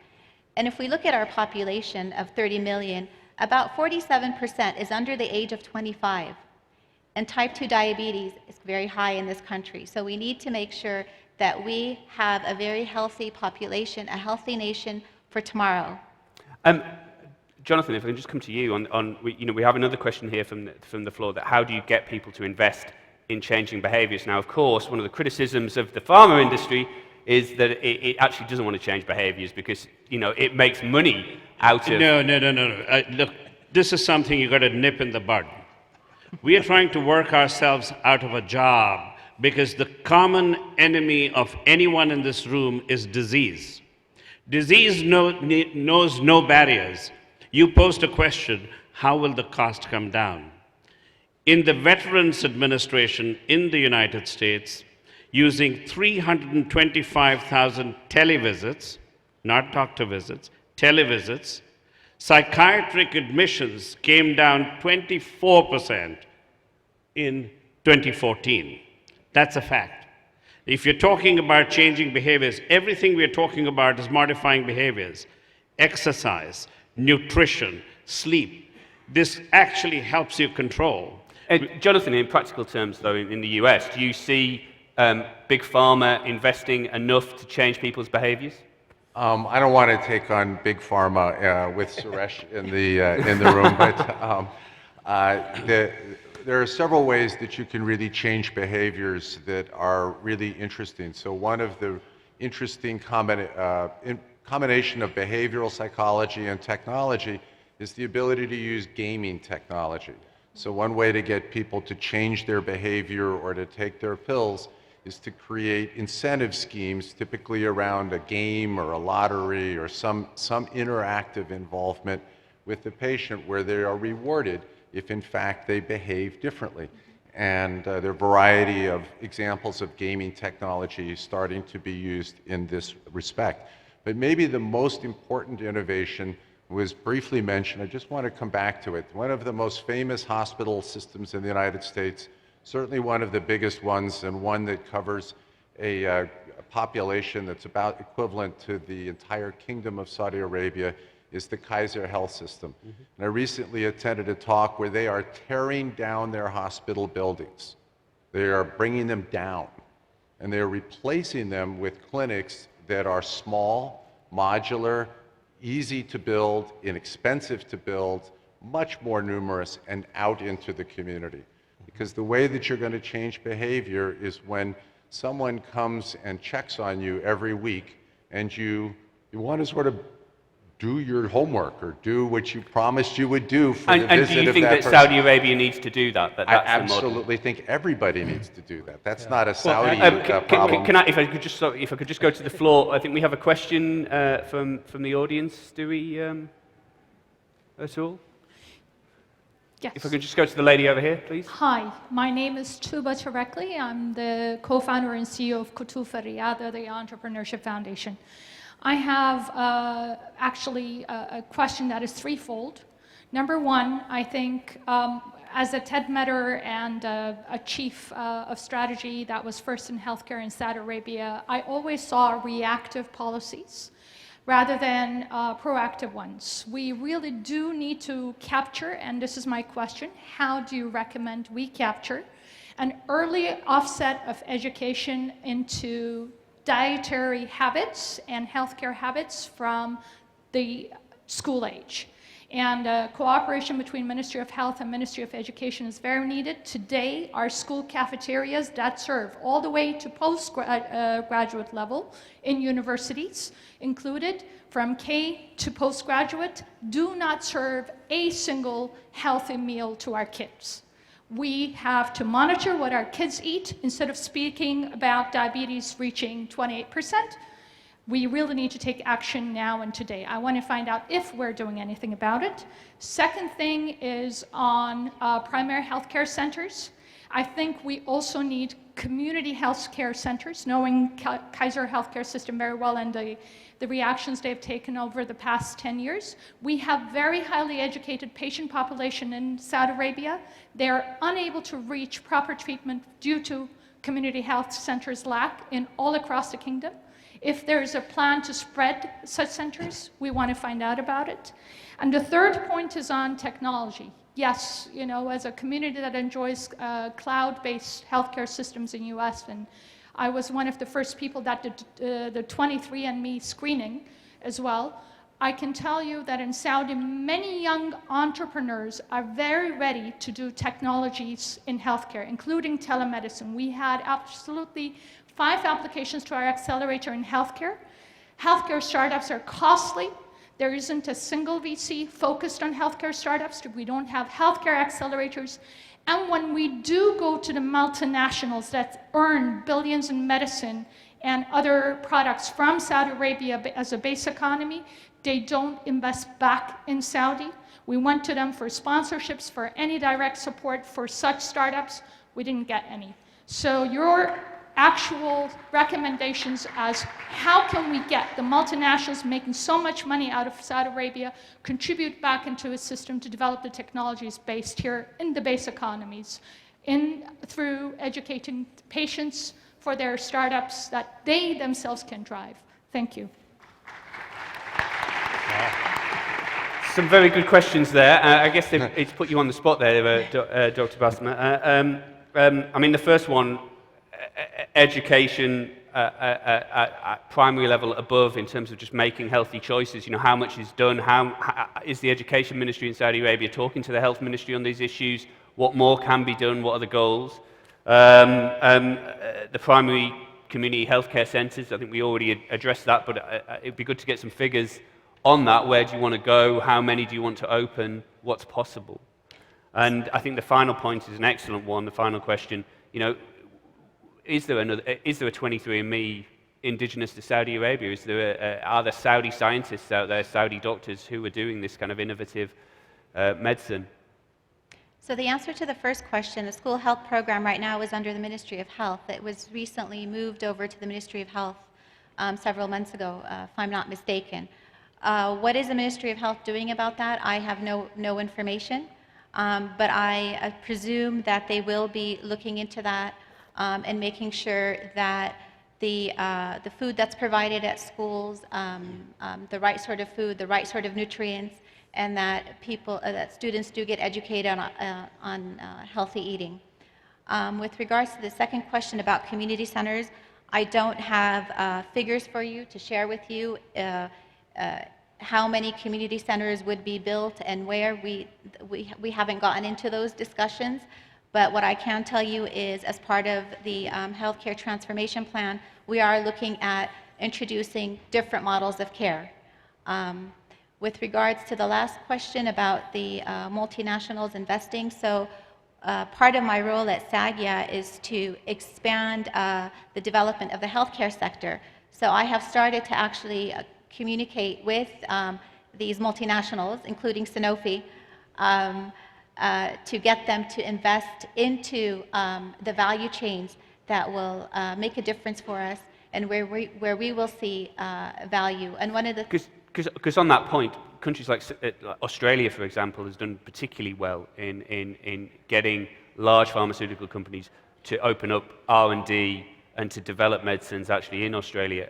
And if we look at our population of 30 million, about 47% is under the age of 25. And type 2 diabetes is very high in this country. So we need to make sure that we have a very healthy population, a healthy nation for tomorrow. Jonathan, if I can just come to you we have another question here from the floor, that how do you get people to invest in changing behaviors? Now, of course, one of the criticisms of the pharma industry is that it actually doesn't want to change behaviors because, you know, it makes money out of... No. Look, this is something you got to nip in the bud. We are trying to work ourselves out of a job because the common enemy of anyone in this room is disease. Disease knows no barriers. You posed a question, how will the cost come down? In the Veterans Administration in the United States, using 325,000 televisits, not doctor visits, televisits, psychiatric admissions came down 24% in 2014. That's a fact. If you're talking about changing behaviors, everything we're talking about is modifying behaviors. Exercise, nutrition, sleep. This actually helps you control. Jonathan, in practical terms, though, in the US, do you see Big Pharma investing enough to change people's behaviors? I don't want to take on Big Pharma with Suresh in the room, but there are several ways that you can really change behaviors that are really interesting. So one of the interesting combination of behavioral psychology and technology is the ability to use gaming technology. So one way to get people to change their behavior or to take their pills is to create incentive schemes, typically around a game or a lottery or some interactive involvement with the patient where they are rewarded if in fact they behave differently. And there are a variety of examples of gaming technology starting to be used in this respect. But maybe the most important innovation was briefly mentioned. I just want to come back to it. One of the most famous hospital systems in the United States, certainly one of the biggest ones, and one that covers a population that's about equivalent to the entire Kingdom of Saudi Arabia, is the Kaiser Health System. And I recently attended a talk where they are tearing down their hospital buildings. They are bringing them down, and they are replacing them with clinics that are small, modular, easy to build, inexpensive to build, much more numerous, and out into the community. Because the way that you're going to change behavior is when someone comes and checks on you every week, and you want to sort of do your homework or do what you promised you would do for the visit of that person. And do you think that Saudi Arabia needs to do that? I absolutely think everybody needs to do that. That's not a Saudi problem. If I could just go to the floor, I think we have a question from the audience. Do we at all? Yes. If I could just go to the lady over here, please. Hi, my name is Tuba Tarekli. I'm the co-founder and CEO of Kutufa Riyadh, the Entrepreneurship Foundation. I have actually a question that is threefold. Number one, I think as a TED Medder and a chief of strategy that was first in healthcare in Saudi Arabia, I always saw reactive policies rather than proactive ones. We really do need to capture, and this is my question, how do you recommend we capture an early offset of education into dietary habits and healthcare habits from the school age? And cooperation between Ministry of Health and Ministry of Education is very needed. Today, our school cafeterias that serve all the way to postgraduate level in universities included, from K to postgraduate, do not serve a single healthy meal to our kids. We have to monitor what our kids eat instead of speaking about diabetes reaching 28%. We really need to take action now and today. I want to find out if we're doing anything about it. Second thing is on primary health care centers. I think we also need community health care centers, knowing Kaiser healthcare system very well and the reactions they've taken over the past 10 years. We have very highly educated patient population in Saudi Arabia. They're unable to reach proper treatment due to community health centers lack in all across the kingdom. If there's a plan to spread such centers, we want to find out about it. And the third point is on technology. Yes, you know, as a community that enjoys cloud-based healthcare systems in US, and I was one of the first people that did the 23andMe screening as well, I can tell you that in Saudi, many young entrepreneurs are very ready to do technologies in healthcare, including telemedicine. We had absolutely 5 applications to our accelerator in healthcare. Healthcare startups are costly. There isn't a single VC focused on healthcare startups. We don't have healthcare accelerators. And when we do go to the multinationals that earn billions in medicine and other products from Saudi Arabia as a base economy, they don't invest back in Saudi. We went to them for sponsorships, for any direct support for such startups. We didn't get any. So your actual recommendations as how can we get the multinationals making so much money out of Saudi Arabia contribute back into a system to develop the technologies based here in the base economies, through educating patients for their startups that they themselves can drive. Thank you. Some very good questions there. I guess it's put you on the spot there, Dr. Basma. I mean, the first one, education at primary level above in terms of just making healthy choices. You know, how much is done? How is the education ministry in Saudi Arabia talking to the health ministry on these issues? What more can be done? What are the goals? The primary community healthcare centres, I think we already addressed that, but it'd be good to get some figures on that. Where do you want to go? How many do you want to open? What's possible? And I think the final point is an excellent one, the final question. You know, is there a 23andMe indigenous to Saudi Arabia? Are there Saudi scientists out there, Saudi doctors, who are doing this kind of innovative medicine? So the answer to the first question, the school health program right now is under the Ministry of Health. It was recently moved over to the Ministry of Health several months ago, if I'm not mistaken. What is the Ministry of Health doing about that? I have no information, but I presume that they will be looking into that and making sure that the food that's provided at schools, the right sort of food, the right sort of nutrients, and that that students do get educated on healthy eating. With regards to the second question about community centers, I don't have figures for you to share with you how many community centers would be built and where. We haven't gotten into those discussions, but what I can tell you is, as part of the healthcare transformation plan, we are looking at introducing different models of care. With regards to the last question about the multinationals investing, so part of my role at SAGIA is to expand the development of the healthcare sector. So I have started to actually communicate with these multinationals, including Sanofi, to get them to invest into the value chains that will make a difference for us and where we will see value. And one of the Because on that point, countries like Australia, for example, has done particularly well in getting large pharmaceutical companies to open up R&D and to develop medicines actually in Australia.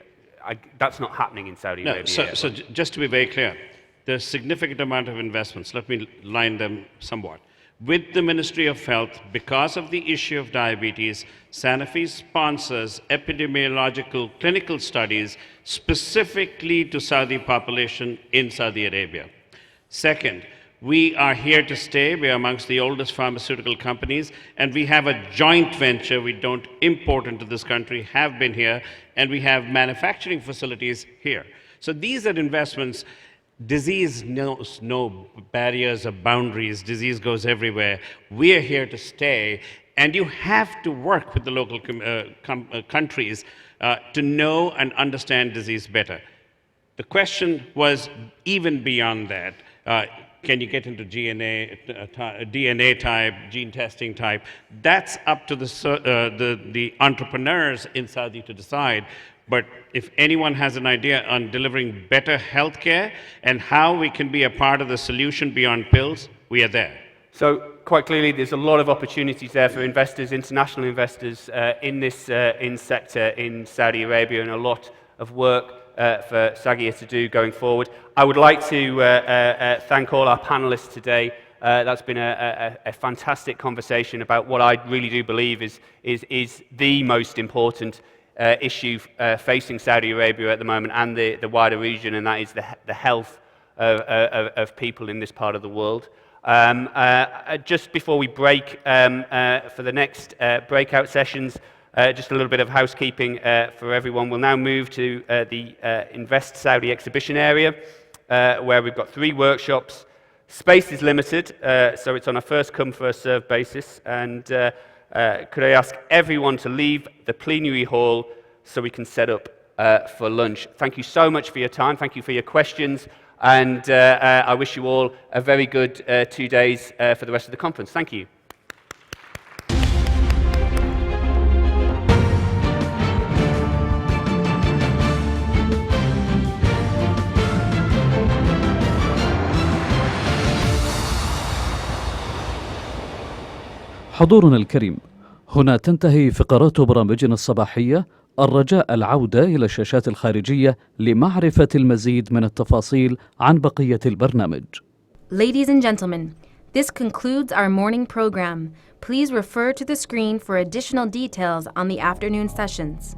That's not happening in Saudi Arabia. So just to be very clear, there's a significant amount of investments. Let me line them somewhat. With the Ministry of Health, because of the issue of diabetes, Sanofi sponsors epidemiological clinical studies specifically to Saudi population in Saudi Arabia. Second, we are here to stay. We are amongst the oldest pharmaceutical companies, and we have a joint venture. We don't import into this country, have been here, and we have manufacturing facilities here. So these are investments. Disease knows no barriers or boundaries. Disease goes everywhere. We are here to stay, and you have to work with the local countries to know and understand disease better. The question was even beyond that. Can you get into DNA type, gene testing type? That's up to the entrepreneurs in Saudi to decide. But if anyone has an idea on delivering better healthcare and how we can be a part of the solution beyond pills, we are there. So quite clearly, there's a lot of opportunities there for investors, international investors in this sector in Saudi Arabia, and a lot of work for SAGIA to do going forward. I would like to thank all our panelists today. That's been a fantastic conversation about what I really do believe is the most important issue facing Saudi Arabia at the moment and the wider region, and that is the health of people in this part of the world. Just before we break for the next breakout sessions, just a little bit of housekeeping for everyone. We'll now move to the Invest Saudi exhibition area, where we've got 3 workshops. Space is limited, so it's on a first-come, first-served basis, and could I ask everyone to leave the plenary hall so we can set up for lunch. Thank you so much for your time. Thank you for your questions. And I wish you all a very good 2 days for the rest of the conference. Thank you. حضورنا الكريم، هنا تنتهي فقرات برامجنا الصباحية. الرجاء العودة إلى الشاشات الخارجية لمعرفة المزيد من التفاصيل عن بقية البرنامج. Ladies and gentlemen, this concludes our morning program. Please refer to the screen for additional details on the afternoon sessions.